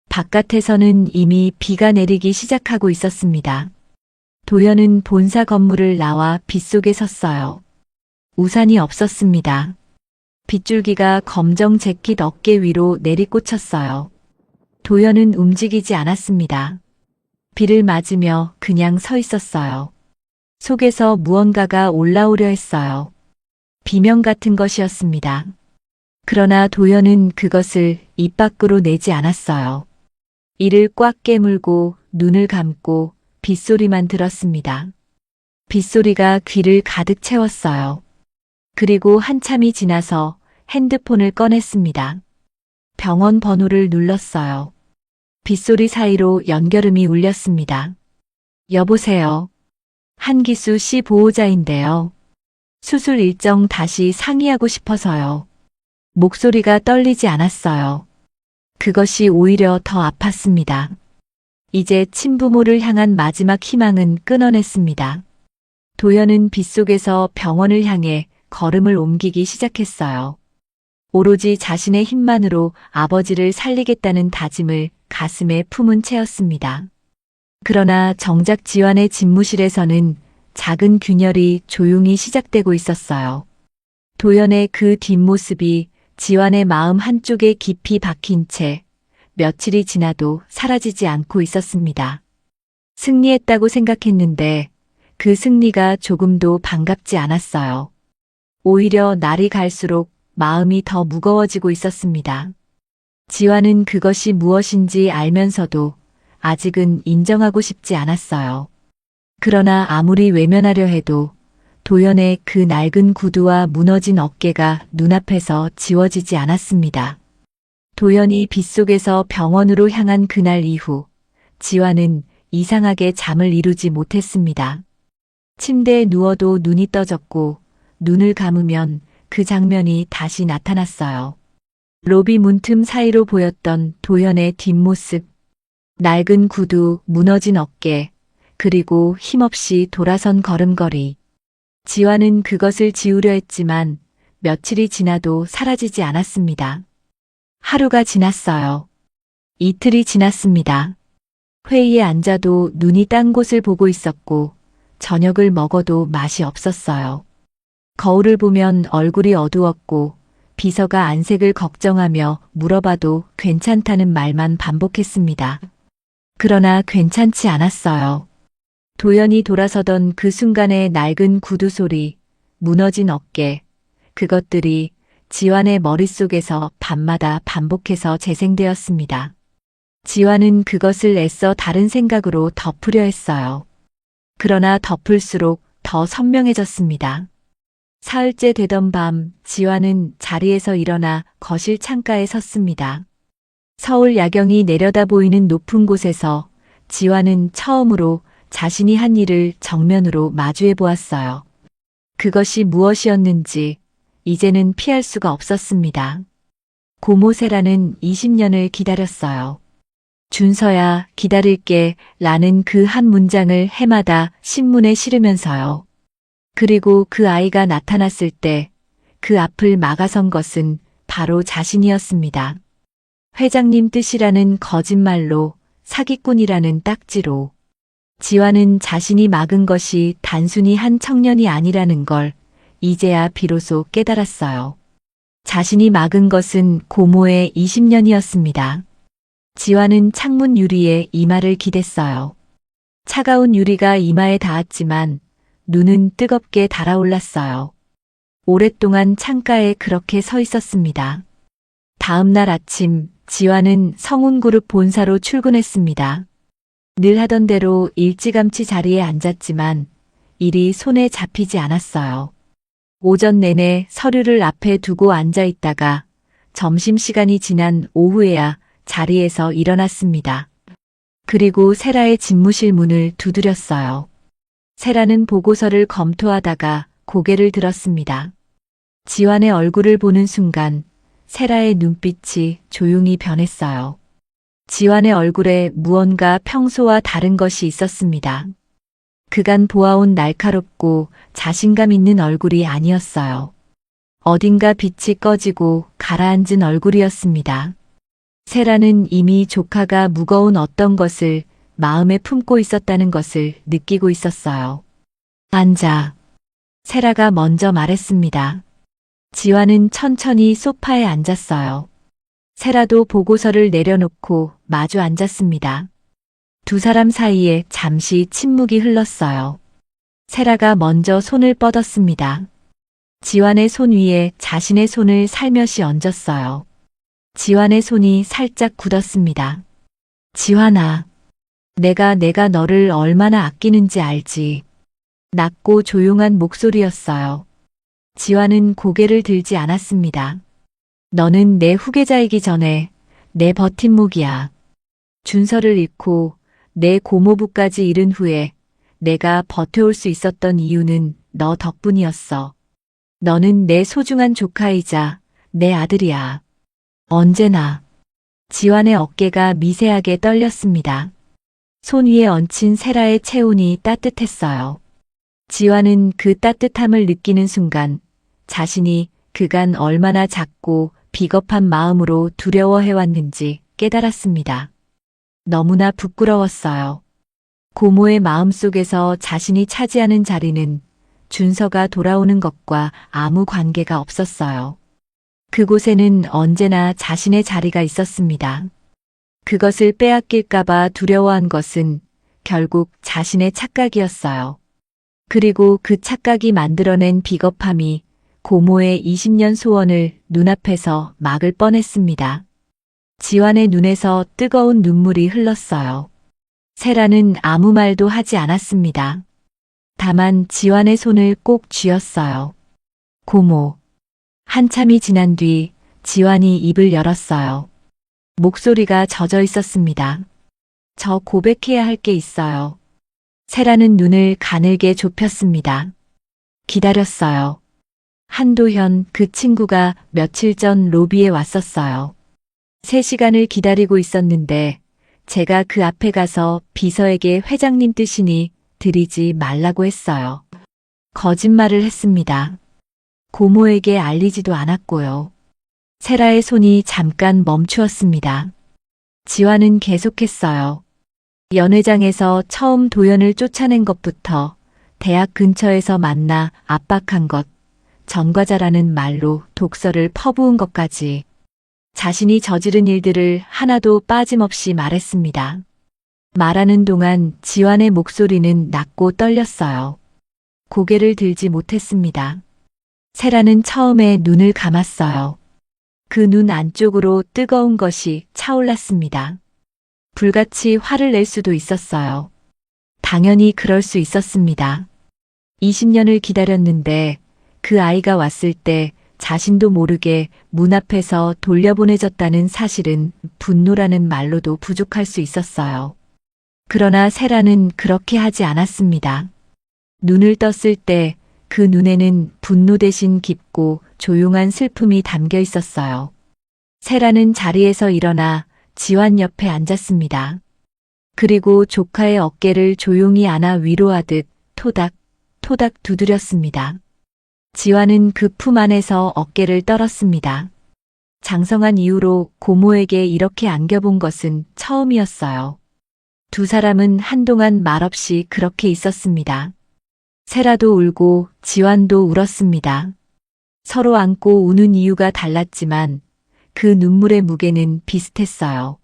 바깥에서는 이미 비가 내리기 시작하고 있었습니다. 도연은 본사 건물을 나와 빗속에 섰어요. 우산이 없었습니다. 빗줄기가 검정 재킷 어깨 위로 내리꽂혔어요. 도연은 움직이지 않았습니다. 비를 맞으며 그냥 서 있었어요. 속에서 무언가가 올라오려 했어요. 비명 같은 것이었습니다. 그러나 도연은 그것을 입 밖으로 내지 않았어요. 이를 꽉 깨물고 눈을 감고 빗소리만 들었습니다. 빗소리가 귀를 가득 채웠어요. 그리고 한참이 지나서 핸드폰을 꺼냈습니다. 병원 번호를 눌렀어요. 빗소리 사이로 연결음이 울렸습니다. 여보세요. 한기수 씨 보호자인데요. 수술 일정 다시 상의하고 싶어서요. 목소리가 떨리지 않았어요. 그것이 오히려 더 아팠습니다. 이제 친부모를 향한 마지막 희망은 끊어냈습니다. 도연은 빗속에서 병원을 향해 걸음을 옮기기 시작했어요. 오로지 자신의 힘만으로 아버지를 살리겠다는 다짐을 가슴에 품은 채였습니다. 그러나 정작 지환의 집무실에서는 작은 균열이 조용히 시작되고 있었어요. 도연의 그 뒷모습이 지환의 마음 한쪽에 깊이 박힌 채 며칠이 지나도 사라지지 않고 있었습니다. 승리했다고 생각했는데 그 승리가 조금도 반갑지 않았어요. 오히려 날이 갈수록 마음이 더 무거워지고 있었습니다. 지환은 그것이 무엇인지 알면서도 아직은 인정하고 싶지 않았어요. 그러나 아무리 외면하려 해도 도연의 그 낡은 구두와 무너진 어깨가 눈앞에서 지워지지 않았습니다. 도연이 빗속에서 병원으로 향한 그날 이후 지환은 이상하게 잠을 이루지 못했습니다. 침대에 누워도 눈이 떠졌고 눈을 감으면 그 장면이 다시 나타났어요. 로비 문틈 사이로 보였던 도연의 뒷모습, 낡은 구두, 무너진 어깨, 그리고 힘없이 돌아선 걸음걸이. 지환은 그것을 지우려 했지만 며칠이 지나도 사라지지 않았습니다. 하루가 지났어요. 이틀이 지났습니다. 회의에 앉아도 눈이 딴 곳을 보고 있었고 저녁을 먹어도 맛이 없었어요. 거울을 보면 얼굴이 어두웠고 비서가 안색을 걱정하며 물어봐도 괜찮다는 말만 반복했습니다. 그러나 괜찮지 않았어요. 도연이 돌아서던 그 순간의 낡은 구두 소리, 무너진 어깨, 그것들이 지환의 머릿속에서 밤마다 반복해서 재생되었습니다. 지환은 그것을 애써 다른 생각으로 덮으려 했어요. 그러나 덮을수록 더 선명해졌습니다. 사흘째 되던 밤, 지환은 자리에서 일어나 거실 창가에 섰습니다. 서울 야경이 내려다 보이는 높은 곳에서 지환은 처음으로 자신이 한 일을 정면으로 마주해 보았어요. 그것이 무엇이었는지 이제는 피할 수가 없었습니다. 고모세라는 20년을 기다렸어요. 준서야, 기다릴게 라는 그 한 문장을 해마다 신문에 실으면서요. 그리고 그 아이가 나타났을 때 그 앞을 막아선 것은 바로 자신이었습니다. 회장님 뜻이라는 거짓말로, 사기꾼이라는 딱지로. 지환은 자신이 막은 것이 단순히 한 청년이 아니라는 걸 이제야 비로소 깨달았어요. 자신이 막은 것은 고모의 20년이었습니다. 지환은 창문 유리에 이마를 기댔어요. 차가운 유리가 이마에 닿았지만 눈은 뜨겁게 달아올랐어요. 오랫동안 창가에 그렇게 서 있었습니다. 다음 날 아침 지환은 성운그룹 본사로 출근했습니다. 늘 하던 대로 일찌감치 자리에 앉았지만 일이 손에 잡히지 않았어요. 오전 내내 서류를 앞에 두고 앉아 있다가 점심시간이 지난 오후에야 자리에서 일어났습니다. 그리고 세라의 집무실 문을 두드렸어요. 세라는 보고서를 검토하다가 고개를 들었습니다. 지환의 얼굴을 보는 순간 세라의 눈빛이 조용히 변했어요. 지환의 얼굴에 무언가 평소와 다른 것이 있었습니다. 그간 보아온 날카롭고 자신감 있는 얼굴이 아니었어요. 어딘가 빛이 꺼지고 가라앉은 얼굴이었습니다. 세라는 이미 조카가 무거운 어떤 것을 마음에 품고 있었다는 것을 느끼고 있었어요. 앉아. 세라가 먼저 말했습니다. 지환은 천천히 소파에 앉았어요. 세라도 보고서를 내려놓고 마주 앉았습니다. 두 사람 사이에 잠시 침묵이 흘렀어요. 세라가 먼저 손을 뻗었습니다. 지환의 손 위에 자신의 손을 살며시 얹었어요. 지환의 손이 살짝 굳었습니다. 지환아, 내가 너를 얼마나 아끼는지 알지. 낮고 조용한 목소리였어요. 지환은 고개를 들지 않았습니다. 너는 내 후계자이기 전에 내 버팀목이야. 준서를 잃고 내 고모부까지 잃은 후에 내가 버텨올 수 있었던 이유는 너 덕분이었어. 너는 내 소중한 조카이자 내 아들이야. 언제나. 지환의 어깨가 미세하게 떨렸습니다. 손 위에 얹힌 세라의 체온이 따뜻했어요. 지환은 그 따뜻함을 느끼는 순간 자신이 그간 얼마나 작고 비겁한 마음으로 두려워해왔는지 깨달았습니다. 너무나 부끄러웠어요. 고모의 마음속에서 자신이 차지하는 자리는 준서가 돌아오는 것과 아무 관계가 없었어요. 그곳에는 언제나 자신의 자리가 있었습니다. 그것을 빼앗길까봐 두려워한 것은 결국 자신의 착각이었어요. 그리고 그 착각이 만들어낸 비겁함이 고모의 20년 소원을 눈앞에서 막을 뻔했습니다. 지환의 눈에서 뜨거운 눈물이 흘렀어요. 세라는 아무 말도 하지 않았습니다. 다만 지환의 손을 꼭 쥐었어요. 고모. 한참이 지난 뒤 지환이 입을 열었어요. 목소리가 젖어 있었습니다. 저 고백해야 할 게 있어요. 세라는 눈을 가늘게 좁혔습니다. 기다렸어요. 한도현, 그 친구가 며칠 전 로비에 왔었어요. 3시간을 기다리고 있었는데 제가 그 앞에 가서 비서에게 회장님 뜻이니 드리지 말라고 했어요. 거짓말을 했습니다. 고모에게 알리지도 않았고요. 세라의 손이 잠깐 멈추었습니다. 지환은 계속했어요. 연회장에서 처음 도연을 쫓아낸 것부터 대학 근처에서 만나 압박한 것, 전과자라는 말로 독서를 퍼부은 것까지 자신이 저지른 일들을 하나도 빠짐없이 말했습니다. 말하는 동안 지환의 목소리는 낮고 떨렸어요. 고개를 들지 못했습니다. 세라는 처음에 눈을 감았어요. 그 눈 안쪽으로 뜨거운 것이 차올랐습니다. 불같이 화를 낼 수도 있었어요. 당연히 그럴 수 있었습니다. 20년을 기다렸는데 그 아이가 왔을 때 자신도 모르게 문 앞에서 돌려보내졌다는 사실은 분노라는 말로도 부족할 수 있었어요. 그러나 세라는 그렇게 하지 않았습니다. 눈을 떴을 때 그 눈에는 분노 대신 깊고 조용한 슬픔이 담겨 있었어요. 세라는 자리에서 일어나 지환 옆에 앉았습니다. 그리고 조카의 어깨를 조용히 안아 위로하듯 토닥, 토닥 두드렸습니다. 지환은 그 품 안에서 어깨를 떨었습니다. 장성한 이후로 고모에게 이렇게 안겨본 것은 처음이었어요. 두 사람은 한동안 말없이 그렇게 있었습니다. 세라도 울고 지환도 울었습니다. 서로 안고 우는 이유가 달랐지만 그 눈물의 무게는 비슷했어요.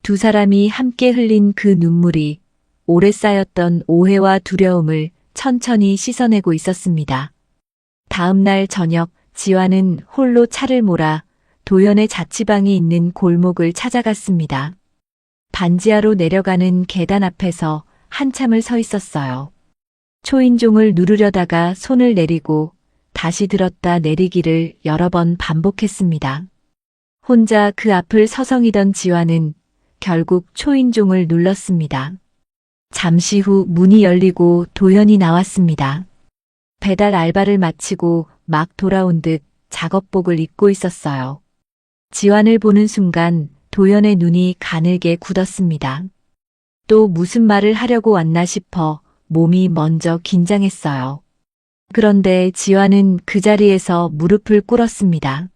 두 사람이 함께 흘린 그 눈물이 오래 쌓였던 오해와 두려움을 천천히 씻어내고 있었습니다. 다음 날 저녁 지환은 홀로 차를 몰아 도연의 자취방이 있는 골목을 찾아갔습니다. 반지하로 내려가는 계단 앞에서 한참을 서 있었어요. 초인종을 누르려다가 손을 내리고 다시 들었다 내리기를 여러 번 반복했습니다. 혼자 그 앞을 서성이던 지환은 결국 초인종을 눌렀습니다. 잠시 후 문이 열리고 도연이 나왔습니다. 배달 알바를 마치고 막 돌아온 듯 작업복을 입고 있었어요. 지환을 보는 순간 도연의 눈이 가늘게 굳었습니다. 또 무슨 말을 하려고 왔나 싶어 몸이 먼저 긴장했어요. 그런데 지환은 그 자리에서 무릎을 꿇었습니다.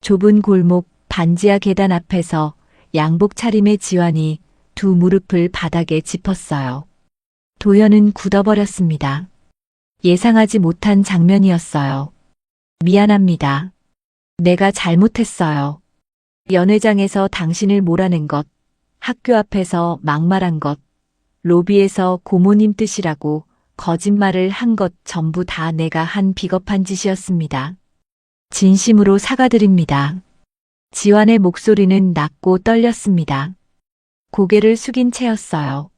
좁은 골목 반지하 계단 앞에서 양복 차림의 지환이 두 무릎을 바닥에 짚었어요. 도연은 굳어버렸습니다. 예상하지 못한 장면이었어요. 미안합니다. 내가 잘못했어요. 연회장에서 당신을 몰아낸 것, 학교 앞에서 막말한 것, 로비에서 고모님 뜻이라고 거짓말을 한 것 전부 다 내가 한 비겁한 짓이었습니다. 진심으로 사과드립니다. 지환의 목소리는 낮고 떨렸습니다. 고개를 숙인 채였어요.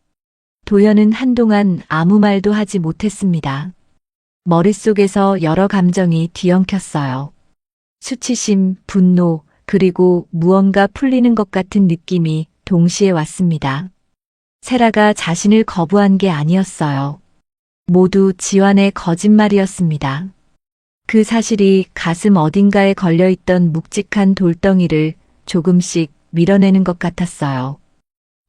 도연은 한동안 아무 말도 하지 못했습니다. 머릿속에서 여러 감정이 뒤엉켰어요. 수치심, 분노, 그리고 무언가 풀리는 것 같은 느낌이 동시에 왔습니다. 세라가 자신을 거부한 게 아니었어요. 모두 지환의 거짓말이었습니다. 그 사실이 가슴 어딘가에 걸려있던 묵직한 돌덩이를 조금씩 밀어내는 것 같았어요.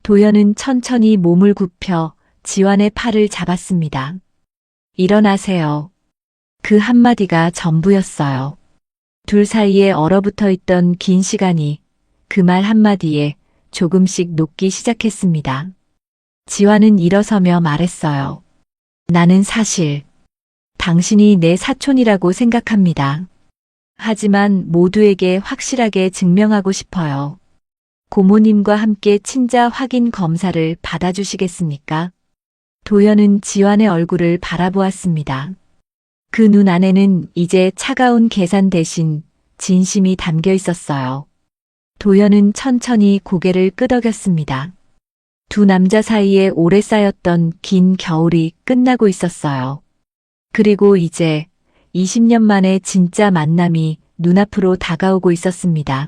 도연은 천천히 몸을 굽혀 지환의 팔을 잡았습니다. 일어나세요. 그 한마디가 전부였어요. 둘 사이에 얼어붙어 있던 긴 시간이 그 말 한마디에 조금씩 녹기 시작했습니다. 지환은 일어서며 말했어요. 나는 사실 당신이 내 사촌이라고 생각합니다. 하지만 모두에게 확실하게 증명하고 싶어요. 고모님과 함께 친자 확인 검사를 받아주시겠습니까? 도연은 지환의 얼굴을 바라보았습니다. 그 눈 안에는 이제 차가운 계산 대신 진심이 담겨 있었어요. 도연은 천천히 고개를 끄덕였습니다. 두 남자 사이에 오래 쌓였던 긴 겨울이 끝나고 있었어요. 그리고 이제 20년 만에 진짜 만남이 눈앞으로 다가오고 있었습니다.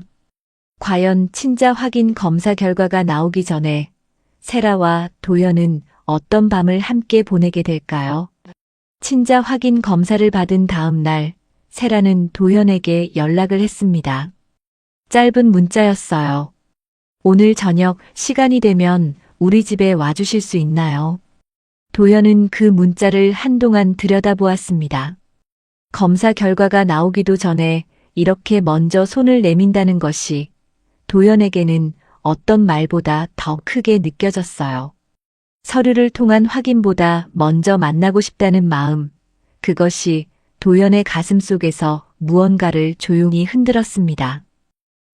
과연 친자 확인 검사 결과가 나오기 전에 세라와 도연은 어떤 밤을 함께 보내게 될까요? 친자 확인 검사를 받은 다음 날 세라는 도연에게 연락을 했습니다. 짧은 문자였어요. 오늘 저녁 시간이 되면 우리 집에 와주실 수 있나요? 도연은 그 문자를 한동안 들여다보았습니다. 검사 결과가 나오기도 전에 이렇게 먼저 손을 내민다는 것이 도연에게는 어떤 말보다 더 크게 느껴졌어요. 서류를 통한 확인보다 먼저 만나고 싶다는 마음, 그것이 도연의 가슴 속에서 무언가를 조용히 흔들었습니다.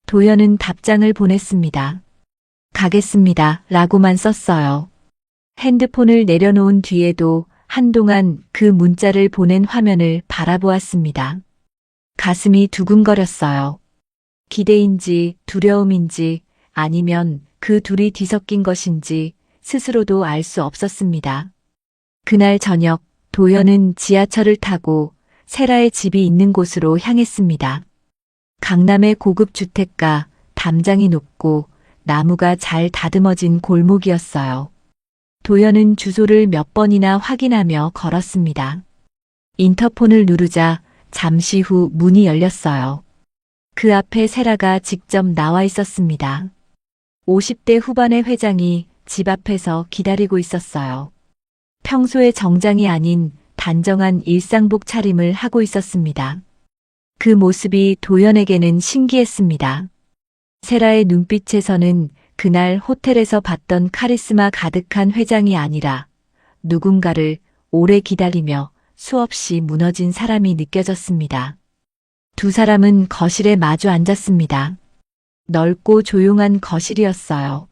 도연은 답장을 보냈습니다. 가겠습니다. 라고만 썼어요. 핸드폰을 내려놓은 뒤에도 한동안 그 문자를 보낸 화면을 바라보았습니다. 가슴이 두근거렸어요. 기대인지 두려움인지 아니면 그 둘이 뒤섞인 것인지 스스로도 알 수 없었습니다. 그날 저녁 도연은 지하철을 타고 세라의 집이 있는 곳으로 향했습니다. 강남의 고급 주택가, 담장이 높고 나무가 잘 다듬어진 골목이었어요. 도연은 주소를 몇 번이나 확인하며 걸었습니다. 인터폰을 누르자 잠시 후 문이 열렸어요. 그 앞에 세라가 직접 나와 있었습니다. 50대 후반의 회장이 집 앞에서 기다리고 있었어요. 평소의 정장이 아닌 단정한 일상복 차림을 하고 있었습니다. 그 모습이 도연에게는 신기했습니다. 세라의 눈빛에서는 그날 호텔에서 봤던 카리스마 가득한 회장이 아니라 누군가를 오래 기다리며 수없이 무너진 사람이 느껴졌습니다. 두 사람은 거실에 마주 앉았습니다. 넓고 조용한 거실이었어요.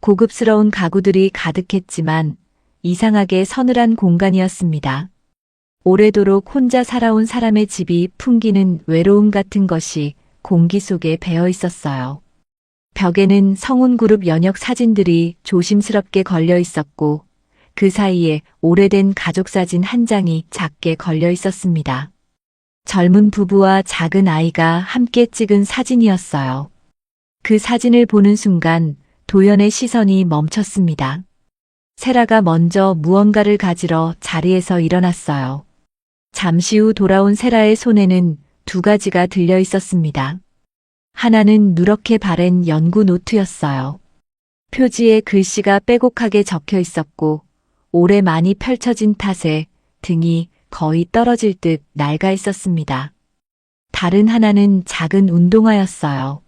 고급스러운 가구들이 가득했지만 이상하게 서늘한 공간이었습니다. 오래도록 혼자 살아온 사람의 집이 풍기는 외로움 같은 것이 공기 속에 배어 있었어요. 벽에는 성운그룹 연역 사진들이 조심스럽게 걸려 있었고 그 사이에 오래된 가족사진 한 장이 작게 걸려 있었습니다. 젊은 부부와 작은 아이가 함께 찍은 사진이었어요. 그 사진을 보는 순간 도연의 시선이 멈췄습니다. 세라가 먼저 무언가를 가지러 자리에서 일어났어요. 잠시 후 돌아온 세라의 손에는 두 가지가 들려 있었습니다. 하나는 누렇게 바랜 연구 노트였어요. 표지에 글씨가 빼곡하게 적혀 있었고 오래 많이 펼쳐진 탓에 등이 거의 떨어질 듯 낡아 있었습니다. 다른 하나는 작은 운동화였어요.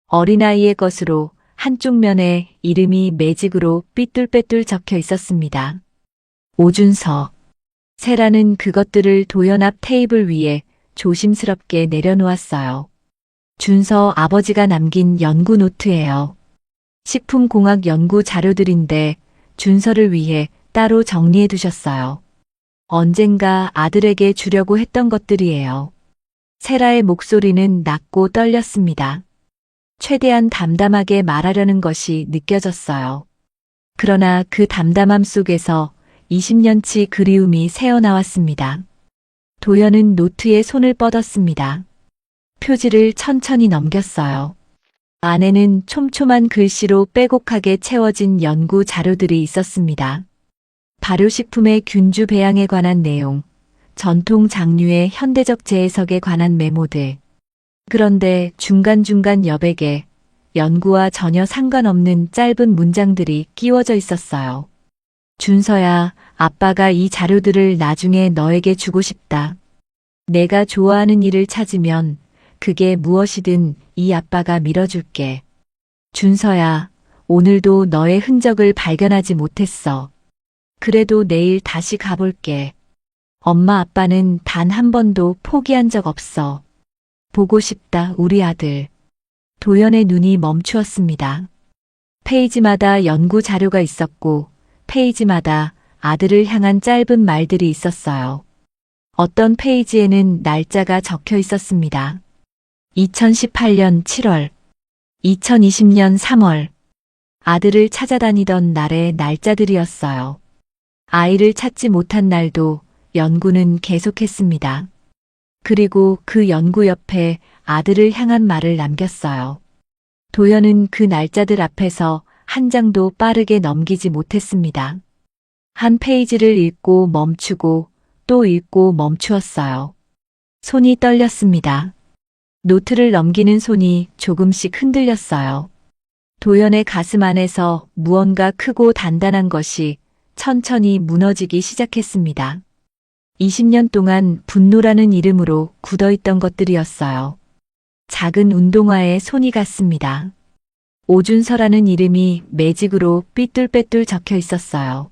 어린아이의 것으로 한쪽 면에 이름이 매직으로 삐뚤빼뚤 적혀 있었습니다. 오준서. 세라는 그것들을 도연 앞 테이블 위에 조심스럽게 내려놓았어요. 준서 아버지가 남긴 연구 노트예요. 식품공학 연구 자료들인데 준서를 위해 따로 정리해 두셨어요. 언젠가 아들에게 주려고 했던 것들이에요. 세라의 목소리는 낮고 떨렸습니다. 최대한 담담하게 말하려는 것이 느껴졌어요. 그러나 그 담담함 속에서 20년치 그리움이 새어나왔습니다. 도연은 노트에 손을 뻗었습니다. 표지를 천천히 넘겼어요. 안에는 촘촘한 글씨로 빼곡하게 채워진 연구 자료들이 있었습니다. 발효식품의 균주 배양에 관한 내용, 전통 장류의 현대적 재해석에 관한 메모들. 그런데 중간중간 여백에 연구와 전혀 상관없는 짧은 문장들이 끼워져 있었어요. 준서야, 아빠가 이 자료들을 나중에 너에게 주고 싶다. 내가 좋아하는 일을 찾으면 그게 무엇이든 이 아빠가 밀어줄게. 준서야, 오늘도 너의 흔적을 발견하지 못했어. 그래도 내일 다시 가볼게. 엄마 아빠는 단 한 번도 포기한 적 없어. 보고 싶다, 우리 아들. 도연의 눈이 멈추었습니다. 페이지마다 연구 자료가 있었고, 페이지마다 아들을 향한 짧은 말들이 있었어요. 어떤 페이지에는 날짜가 적혀 있었습니다. 2018년 7월, 2020년 3월. 아들을 찾아다니던 날의 날짜들이었어요. 아이를 찾지 못한 날도 연구는 계속했습니다. 그리고 그 연구 옆에 아들을 향한 말을 남겼어요. 도연은 그 날짜들 앞에서 한 장도 빠르게 넘기지 못했습니다. 한 페이지를 읽고 멈추고 또 읽고 멈추었어요. 손이 떨렸습니다. 노트를 넘기는 손이 조금씩 흔들렸어요. 도연의 가슴 안에서 무언가 크고 단단한 것이 천천히 무너지기 시작했습니다. 20년 동안 분노라는 이름으로 굳어있던 것들이었어요. 작은 운동화에 손이 갔습니다. 오준서라는 이름이 매직으로 삐뚤빼뚤 적혀 있었어요.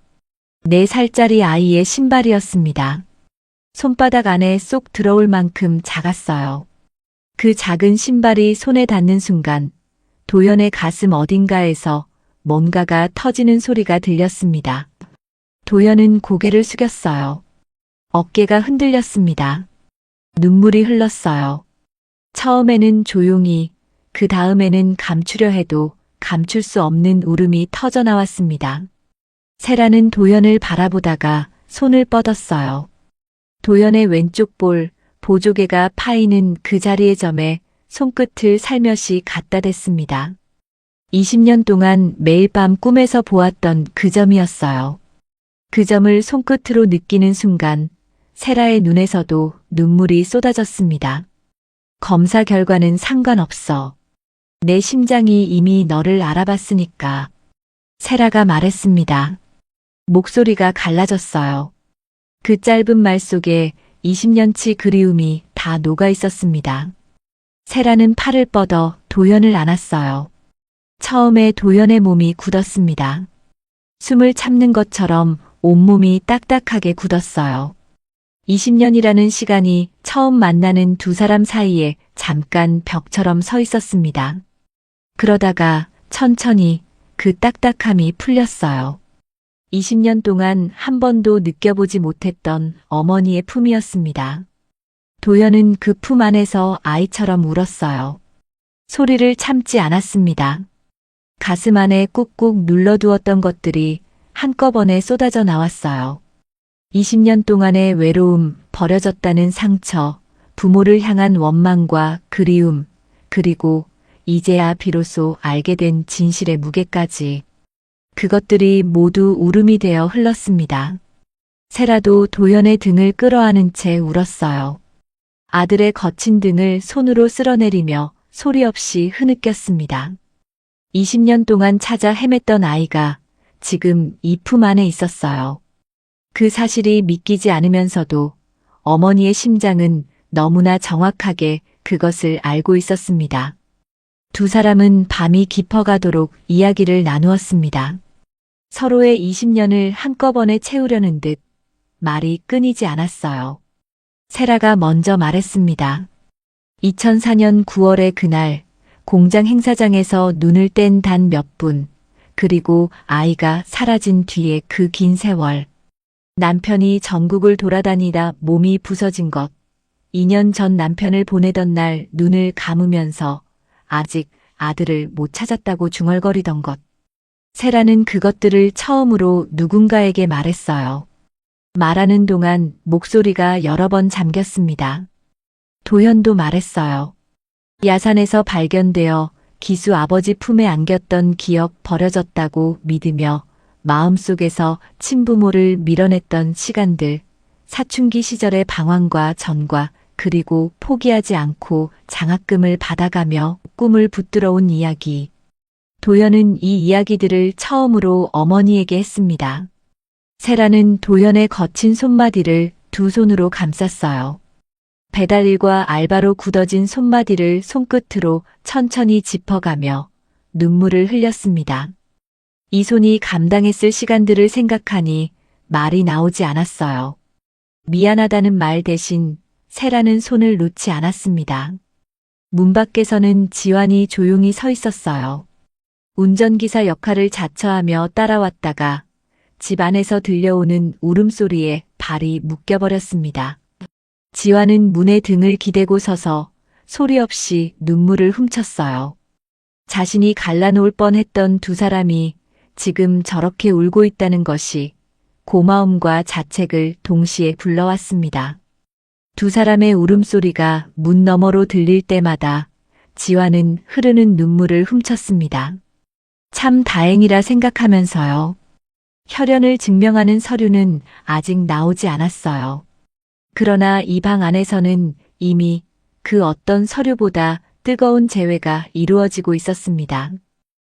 4살짜리 아이의 신발이었습니다. 손바닥 안에 쏙 들어올 만큼 작았어요. 그 작은 신발이 손에 닿는 순간 도연의 가슴 어딘가에서 뭔가가 터지는 소리가 들렸습니다. 도연은 고개를 숙였어요. 어깨가 흔들렸습니다. 눈물이 흘렀어요. 처음에는 조용히, 그 다음에는 감추려 해도 감출 수 없는 울음이 터져 나왔습니다. 세라는 도연을 바라보다가 손을 뻗었어요. 도연의 왼쪽 볼, 보조개가 파이는 그 자리의 점에 손끝을 살며시 갖다 댔습니다. 20년 동안 매일 밤 꿈에서 보았던 그 점이었어요. 그 점을 손끝으로 느끼는 순간 세라의 눈에서도 눈물이 쏟아졌습니다. 검사 결과는 상관없어. 내 심장이 이미 너를 알아봤으니까. 세라가 말했습니다. 목소리가 갈라졌어요. 그 짧은 말 속에 20년치 그리움이 다 녹아 있었습니다. 세라는 팔을 뻗어 도연을 안았어요. 처음에 도연의 몸이 굳었습니다. 숨을 참는 것처럼 온몸이 딱딱하게 굳었어요. 20년이라는 시간이 처음 만나는 두 사람 사이에 잠깐 벽처럼 서 있었습니다. 그러다가 천천히 그 딱딱함이 풀렸어요. 20년 동안 한 번도 느껴보지 못했던 어머니의 품이었습니다. 도연은 그 품 안에서 아이처럼 울었어요. 소리를 참지 않았습니다. 가슴 안에 꾹꾹 눌러두었던 것들이 한꺼번에 쏟아져 나왔어요. 20년 동안의 외로움, 버려졌다는 상처, 부모를 향한 원망과 그리움, 그리고 이제야 비로소 알게 된 진실의 무게까지. 그것들이 모두 울음이 되어 흘렀습니다. 세라도 도연의 등을 끌어안은 채 울었어요. 아들의 거친 등을 손으로 쓸어내리며 소리 없이 흐느꼈습니다. 20년 동안 찾아 헤맸던 아이가 지금 이 품 안에 있었어요. 그 사실이 믿기지 않으면서도 어머니의 심장은 너무나 정확하게 그것을 알고 있었습니다. 두 사람은 밤이 깊어가도록 이야기를 나누었습니다. 서로의 20년을 한꺼번에 채우려는 듯 말이 끊이지 않았어요. 세라가 먼저 말했습니다. 2004년 9월의 그날 공장 행사장에서 눈을 뗀 단 몇 분, 그리고 아이가 사라진 뒤에 그 긴 세월. 남편이 전국을 돌아다니다 몸이 부서진 것, 2년 전 남편을 보내던 날 눈을 감으면서 아직 아들을 못 찾았다고 중얼거리던 것. 세라는 그것들을 처음으로 누군가에게 말했어요. 말하는 동안 목소리가 여러 번 잠겼습니다. 도연도 말했어요. 야산에서 발견되어 기수 아버지 품에 안겼던 기억 버려졌다고 믿으며 마음속에서 친부모를 밀어냈던 시간들, 사춘기 시절의 방황과 전과 그리고 포기하지 않고 장학금을 받아가며 꿈을 붙들어온 이야기. 도연은 이 이야기들을 처음으로 어머니에게 했습니다. 세라는 도연의 거친 손마디를 두 손으로 감쌌어요. 배달일과 알바로 굳어진 손마디를 손끝으로 천천히 짚어가며 눈물을 흘렸습니다. 이 손이 감당했을 시간들을 생각하니 말이 나오지 않았어요. 미안하다는 말 대신 세라는 손을 놓지 않았습니다. 문 밖에서는 지환이 조용히 서 있었어요. 운전기사 역할을 자처하며 따라왔다가 집 안에서 들려오는 울음소리에 발이 묶여버렸습니다. 지환은 문에 등을 기대고 서서 소리 없이 눈물을 훔쳤어요. 자신이 갈라놓을 뻔했던 두 사람이 지금 저렇게 울고 있다는 것이 고마움과 자책을 동시에 불러왔습니다. 두 사람의 울음소리가 문 너머로 들릴 때마다 지환은 흐르는 눈물을 훔쳤습니다. 참 다행이라 생각하면서요. 혈연을 증명하는 서류는 아직 나오지 않았어요. 그러나 이 방 안에서는 이미 그 어떤 서류보다 뜨거운 재회가 이루어지고 있었습니다.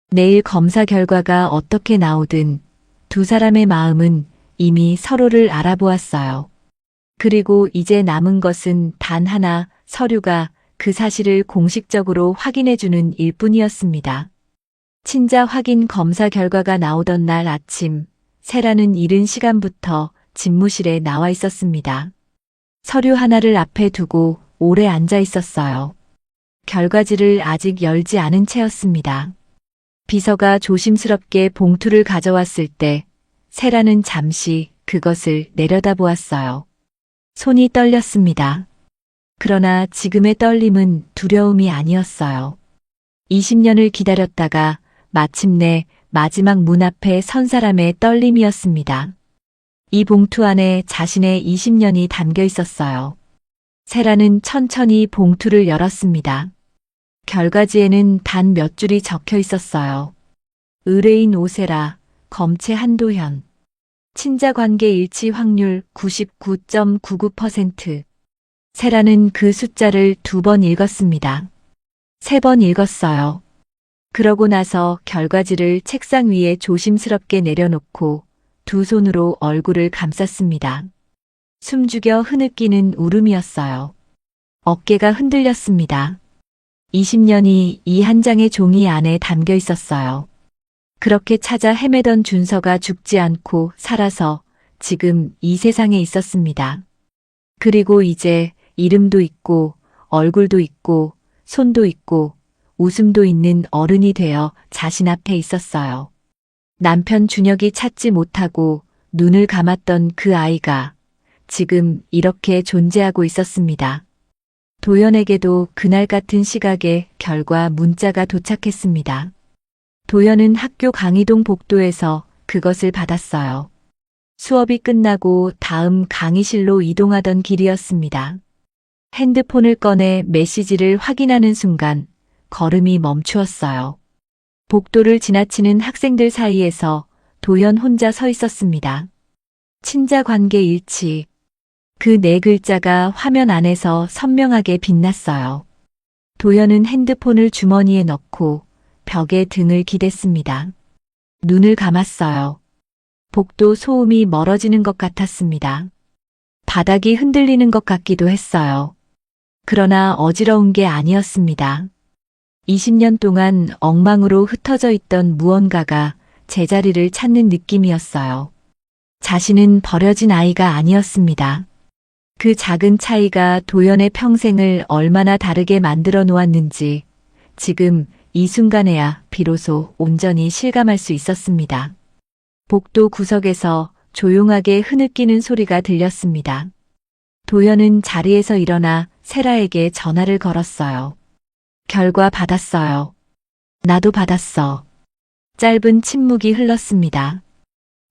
내일 검사 결과가 어떻게 나오든 두 사람의 마음은 이미 서로를 알아보았어요. 그리고 이제 남은 것은 단 하나, 서류가 그 사실을 공식적으로 확인해주는 일뿐이었습니다. 친자 확인 검사 결과가 나오던 날 아침, 세라는 이른 시간부터 집무실에 나와 있었습니다. 서류 하나를 앞에 두고 오래 앉아 있었어요. 결과지를 아직 열지 않은 채였습니다. 비서가 조심스럽게 봉투를 가져왔을 때 세라는 잠시 그것을 내려다보았어요. 손이 떨렸습니다. 그러나 지금의 떨림은 두려움이 아니었어요. 20년을 기다렸다가 마침내 마지막 문 앞에 선 사람의 떨림이었습니다. 이 봉투 안에 자신의 20년이 담겨 있었어요. 세라는 천천히 봉투를 열었습니다. 결과지에는 단 몇 줄이 적혀 있었어요. 의뢰인 오세라, 검체 한도현. 친자관계 일치 확률 99.99%. 세라는 그 숫자를 2번 읽었습니다. 3번 읽었어요. 그러고 나서 결과지를 책상 위에 조심스럽게 내려놓고 두 손으로 얼굴을 감쌌습니다. 숨죽여 흐느끼는 울음이었어요. 어깨가 흔들렸습니다. 20년이 이 한 장의 종이 안에 담겨 있었어요. 그렇게 찾아 헤매던 준서가 죽지 않고 살아서 지금 이 세상에 있었습니다. 그리고 이제 이름도 있고 얼굴도 있고 손도 있고 웃음도 있는 어른이 되어 자신 앞에 있었어요. 남편 준혁이 찾지 못하고 눈을 감았던 그 아이가 지금 이렇게 존재하고 있었습니다. 도연에게도 그날 같은 시각에 결과 문자가 도착했습니다. 도연은 학교 강의동 복도에서 그것을 받았어요. 수업이 끝나고 다음 강의실로 이동하던 길이었습니다. 핸드폰을 꺼내 메시지를 확인하는 순간 걸음이 멈추었어요. 복도를 지나치는 학생들 사이에서 도연 혼자 서 있었습니다. 친자 관계 일치. 그 네 글자가 화면 안에서 선명하게 빛났어요. 도연은 핸드폰을 주머니에 넣고 벽에 등을 기댔습니다. 눈을 감았어요. 복도 소음이 멀어지는 것 같았습니다. 바닥이 흔들리는 것 같기도 했어요. 그러나 어지러운 게 아니었습니다. 20년 동안 엉망으로 흩어져 있던 무언가가 제자리를 찾는 느낌이었어요. 자신은 버려진 아이가 아니었습니다. 그 작은 차이가 도연의 평생을 얼마나 다르게 만들어 놓았는지 지금 이 순간에야 비로소 온전히 실감할 수 있었습니다. 복도 구석에서 조용하게 흐느끼는 소리가 들렸습니다. 도연은 자리에서 일어나 세라에게 전화를 걸었어요. 결과 받았어요. 나도 받았어. 짧은 침묵이 흘렀습니다.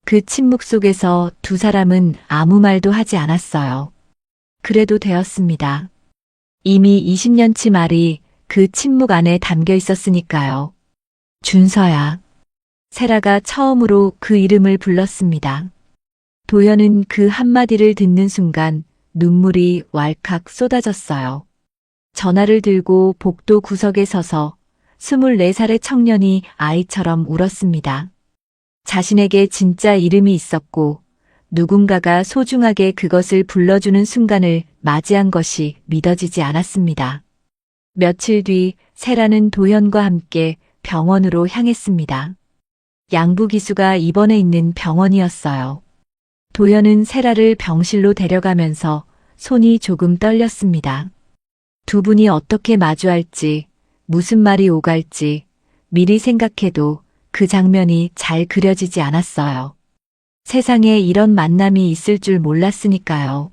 그 침묵 속에서 두 사람은 아무 말도 하지 않았어요. 그래도 되었습니다. 이미 20년치 말이 그 침묵 안에 담겨 있었으니까요. 준서야. 세라가 처음으로 그 이름을 불렀습니다. 도연은 그 한마디를 듣는 순간 눈물이 왈칵 쏟아졌어요. 전화를 들고 복도 구석에 서서 24살의 청년이 아이처럼 울었습니다. 자신에게 진짜 이름이 있었고 누군가가 소중하게 그것을 불러주는 순간을 맞이한 것이 믿어지지 않았습니다. 며칠 뒤 세라는 도연과 함께 병원으로 향했습니다. 양부 기수가 입원해 있는 병원이었어요. 도연은 세라를 병실로 데려가면서 손이 조금 떨렸습니다. 두 분이 어떻게 마주할지, 무슨 말이 오갈지 미리 생각해도 그 장면이 잘 그려지지 않았어요. 세상에 이런 만남이 있을 줄 몰랐으니까요.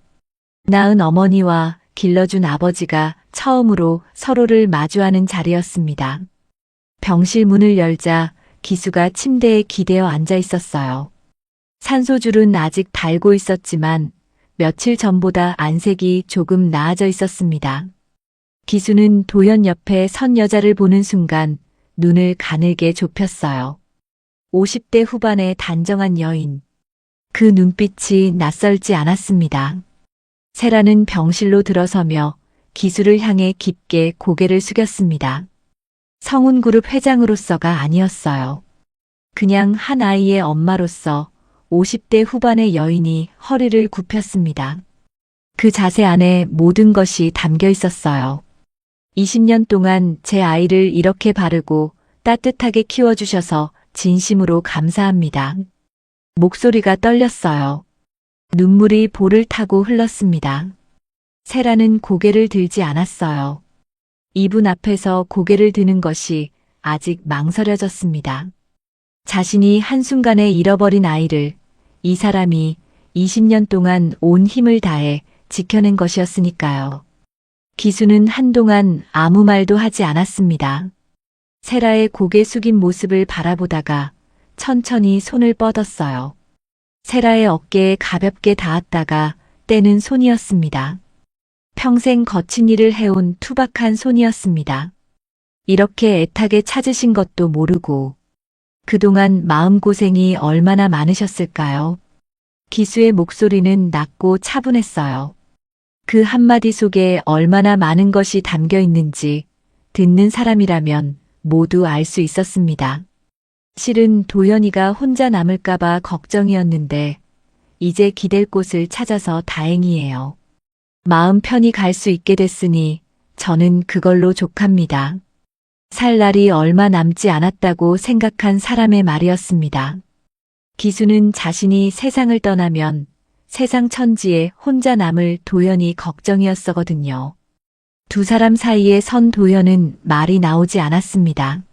낳은 어머니와 길러준 아버지가 처음으로 서로를 마주하는 자리였습니다. 병실 문을 열자 기수가 침대에 기대어 앉아 있었어요. 산소줄은 아직 달고 있었지만 며칠 전보다 안색이 조금 나아져 있었습니다. 기수는 도연 옆에 선 여자를 보는 순간 눈을 가늘게 좁혔어요. 50대 후반의 단정한 여인. 그 눈빛이 낯설지 않았습니다. 세라는 병실로 들어서며 기수를 향해 깊게 고개를 숙였습니다. 성운그룹 회장으로서가 아니었어요. 그냥 한 아이의 엄마로서 50대 후반의 여인이 허리를 굽혔습니다. 그 자세 안에 모든 것이 담겨 있었어요. 20년 동안 제 아이를 이렇게 바르고 따뜻하게 키워주셔서 진심으로 감사합니다. 목소리가 떨렸어요. 눈물이 볼을 타고 흘렀습니다. 세라는 고개를 들지 않았어요. 이분 앞에서 고개를 드는 것이 아직 망설여졌습니다. 자신이 한순간에 잃어버린 아이를 이 사람이 20년 동안 온 힘을 다해 지켜낸 것이었으니까요. 기수는 한동안 아무 말도 하지 않았습니다. 세라의 고개 숙인 모습을 바라보다가 천천히 손을 뻗었어요. 세라의 어깨에 가볍게 닿았다가 떼는 손이었습니다. 평생 거친 일을 해온 투박한 손이었습니다. 이렇게 애타게 찾으신 것도 모르고 그동안 마음고생이 얼마나 많으셨을까요? 기수의 목소리는 낮고 차분했어요. 그 한마디 속에 얼마나 많은 것이 담겨 있는지 듣는 사람이라면 모두 알 수 있었습니다. 실은 도연이가 혼자 남을까봐 걱정이었는데 이제 기댈 곳을 찾아서 다행이에요. 마음 편히 갈 수 있게 됐으니 저는 그걸로 족합니다. 살 날이 얼마 남지 않았다고 생각한 사람의 말이었습니다. 기수는 자신이 세상을 떠나면 세상 천지에 혼자 남을 도연이 걱정이었거든요. 두 사람 사이에 선 도연은 말이 나오지 않았습니다.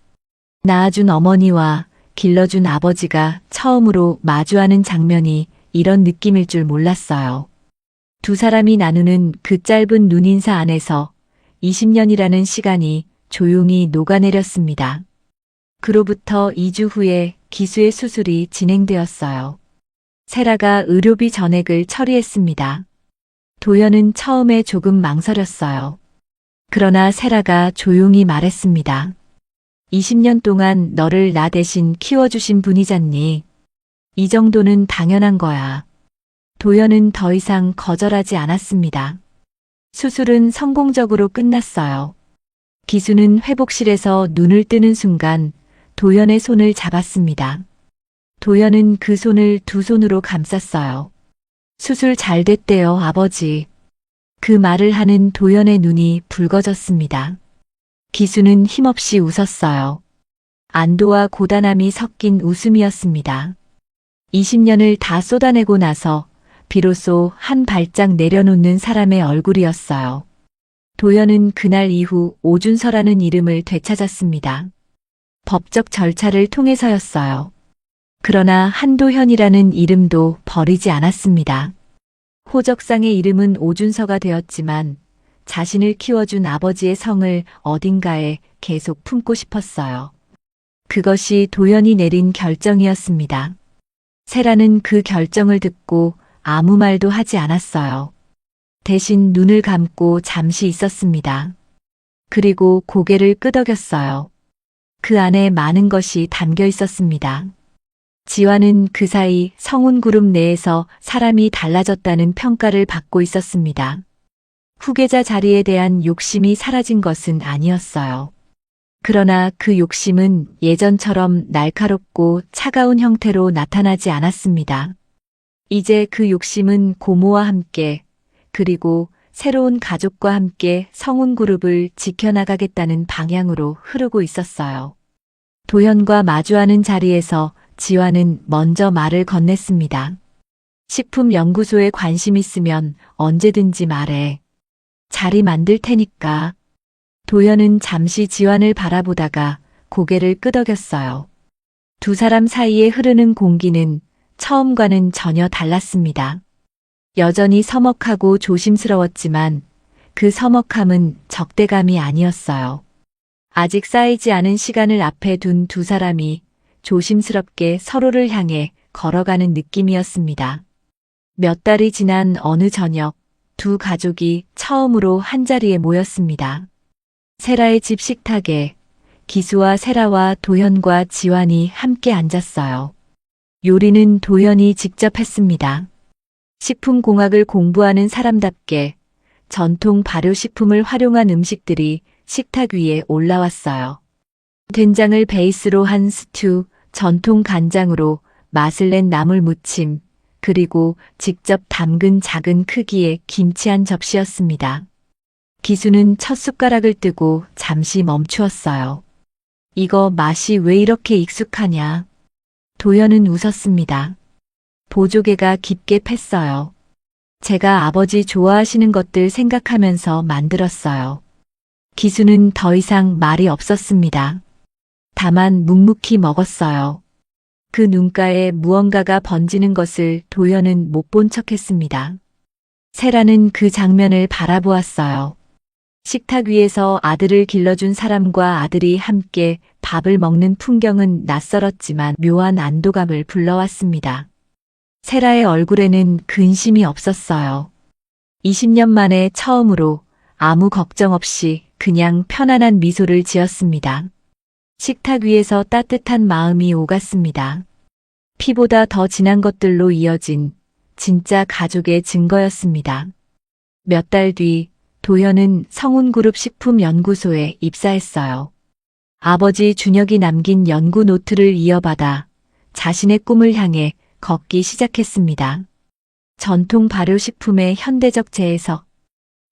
낳아준 어머니와 길러준 아버지가 처음으로 마주하는 장면이 이런 느낌일 줄 몰랐어요. 두 사람이 나누는 그 짧은 눈인사 안에서 20년이라는 시간이 조용히 녹아내렸습니다. 그로부터 2주 후에 기수의 수술이 진행되었어요. 세라가 의료비 전액을 처리했습니다. 도연은 처음에 조금 망설였어요. 그러나 세라가 조용히 말했습니다. 20년 동안 너를 나 대신 키워주신 분이잖니. 이 정도는 당연한 거야. 도연은 더 이상 거절하지 않았습니다. 수술은 성공적으로 끝났어요. 기수는 회복실에서 눈을 뜨는 순간 도연의 손을 잡았습니다. 도연은 그 손을 두 손으로 감쌌어요. 수술 잘 됐대요, 아버지. 그 말을 하는 도연의 눈이 붉어졌습니다. 기수는 힘없이 웃었어요. 안도와 고단함이 섞인 웃음이었습니다. 20년을 다 쏟아내고 나서 비로소 한 발짝 내려놓는 사람의 얼굴이었어요. 도연은 그날 이후 오준서라는 이름을 되찾았습니다. 법적 절차를 통해서였어요. 그러나 한도현이라는 이름도 버리지 않았습니다. 호적상의 이름은 오준서가 되었지만 자신을 키워준 아버지의 성을 어딘가에 계속 품고 싶었어요. 그것이 도연이 내린 결정이었습니다. 세라는 그 결정을 듣고 아무 말도 하지 않았어요. 대신 눈을 감고 잠시 있었습니다. 그리고 고개를 끄덕였어요. 그 안에 많은 것이 담겨 있었습니다. 지화는 그 사이 성운그룹 내에서 사람이 달라졌다는 평가를 받고 있었습니다. 후계자 자리에 대한 욕심이 사라진 것은 아니었어요. 그러나 그 욕심은 예전처럼 날카롭고 차가운 형태로 나타나지 않았습니다. 이제 그 욕심은 고모와 함께, 그리고 새로운 가족과 함께 성운그룹을 지켜나가겠다는 방향으로 흐르고 있었어요. 도현과 마주하는 자리에서 지화는 먼저 말을 건넸습니다. 식품연구소에 관심 있으면 언제든지 말해. 자리 만들 테니까. 도현은 잠시 지환을 바라보다가 고개를 끄덕였어요. 두 사람 사이에 흐르는 공기는 처음과는 전혀 달랐습니다. 여전히 서먹하고 조심스러웠지만 그 서먹함은 적대감이 아니었어요. 아직 쌓이지 않은 시간을 앞에 둔 두 사람이 조심스럽게 서로를 향해 걸어가는 느낌이었습니다. 몇 달이 지난 어느 저녁, 두 가족이 처음으로 한자리에 모였습니다. 세라의 집 식탁에 기수와 세라와 도현과 지환이 함께 앉았어요. 요리는 도현이 직접 했습니다. 식품공학을 공부하는 사람답게 전통 발효식품을 활용한 음식들이 식탁 위에 올라왔어요. 된장을 베이스로 한 스튜, 전통 간장으로 맛을 낸 나물 무침, 그리고 직접 담근 작은 크기의 김치 한 접시였습니다. 기수는 첫 숟가락을 뜨고 잠시 멈추었어요. 이거 맛이 왜 이렇게 익숙하냐? 도현은 웃었습니다. 보조개가 깊게 팼어요. 제가 아버지 좋아하시는 것들 생각하면서 만들었어요. 기수는 더 이상 말이 없었습니다. 다만 묵묵히 먹었어요. 그 눈가에 무언가가 번지는 것을 도현은 못 본 척했습니다. 세라는 그 장면을 바라보았어요. 식탁 위에서 아들을 길러준 사람과 아들이 함께 밥을 먹는 풍경은 낯설었지만 묘한 안도감을 불러왔습니다. 세라의 얼굴에는 근심이 없었어요. 20년 만에 처음으로 아무 걱정 없이 그냥 편안한 미소를 지었습니다. 식탁 위에서 따뜻한 마음이 오갔습니다. 피보다 더 진한 것들로 이어진 진짜 가족의 증거였습니다. 몇 달 뒤 도현은 성운그룹 식품연구소에 입사했어요. 아버지 준혁이 남긴 연구 노트를 이어받아 자신의 꿈을 향해 걷기 시작했습니다. 전통 발효식품의 현대적 재해석.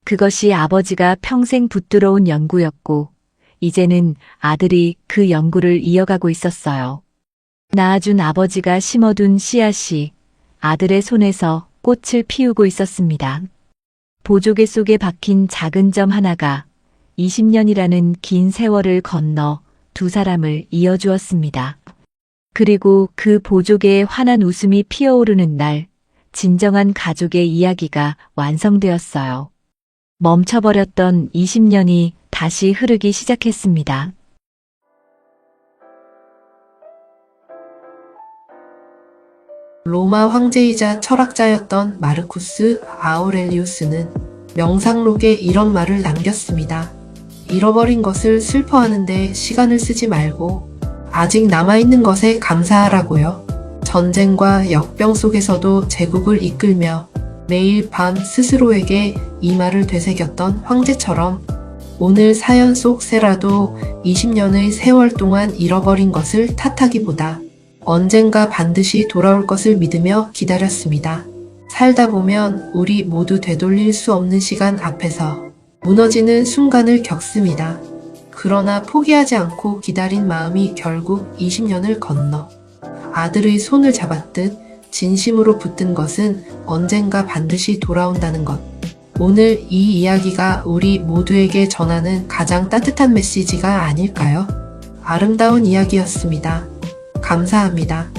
그것이 아버지가 평생 붙들어온 연구였고 이제는 아들이 그 연구를 이어가고 있었어요. 낳아준 아버지가 심어둔 씨앗이 아들의 손에서 꽃을 피우고 있었습니다. 보조개 속에 박힌 작은 점 하나가 20년이라는 긴 세월을 건너 두 사람을 이어주었습니다. 그리고 그 보조개의 환한 웃음이 피어오르는 날, 진정한 가족의 이야기가 완성되었어요. 멈춰버렸던 20년이 다시 흐르기 시작했습니다. 로마 황제이자 철학자였던 마르쿠스 아우렐리우스는 명상록에 이런 말을 남겼습니다. 잃어버린 것을 슬퍼하는데 시간을 쓰지 말고 아직 남아있는 것에 감사하라고요. 전쟁과 역병 속에서도 제국을 이끌며 매일 밤 스스로에게 이 말을 되새겼던 황제처럼 오늘 사연 속 세라도 20년의 세월 동안 잃어버린 것을 탓하기보다 언젠가 반드시 돌아올 것을 믿으며 기다렸습니다. 살다 보면 우리 모두 되돌릴 수 없는 시간 앞에서 무너지는 순간을 겪습니다. 그러나 포기하지 않고 기다린 마음이 결국 20년을 건너 아들의 손을 잡았듯 진심으로 붙든 것은 언젠가 반드시 돌아온다는 것. 오늘 이 이야기가 우리 모두에게 전하는 가장 따뜻한 메시지가 아닐까요? 아름다운 이야기였습니다. 감사합니다.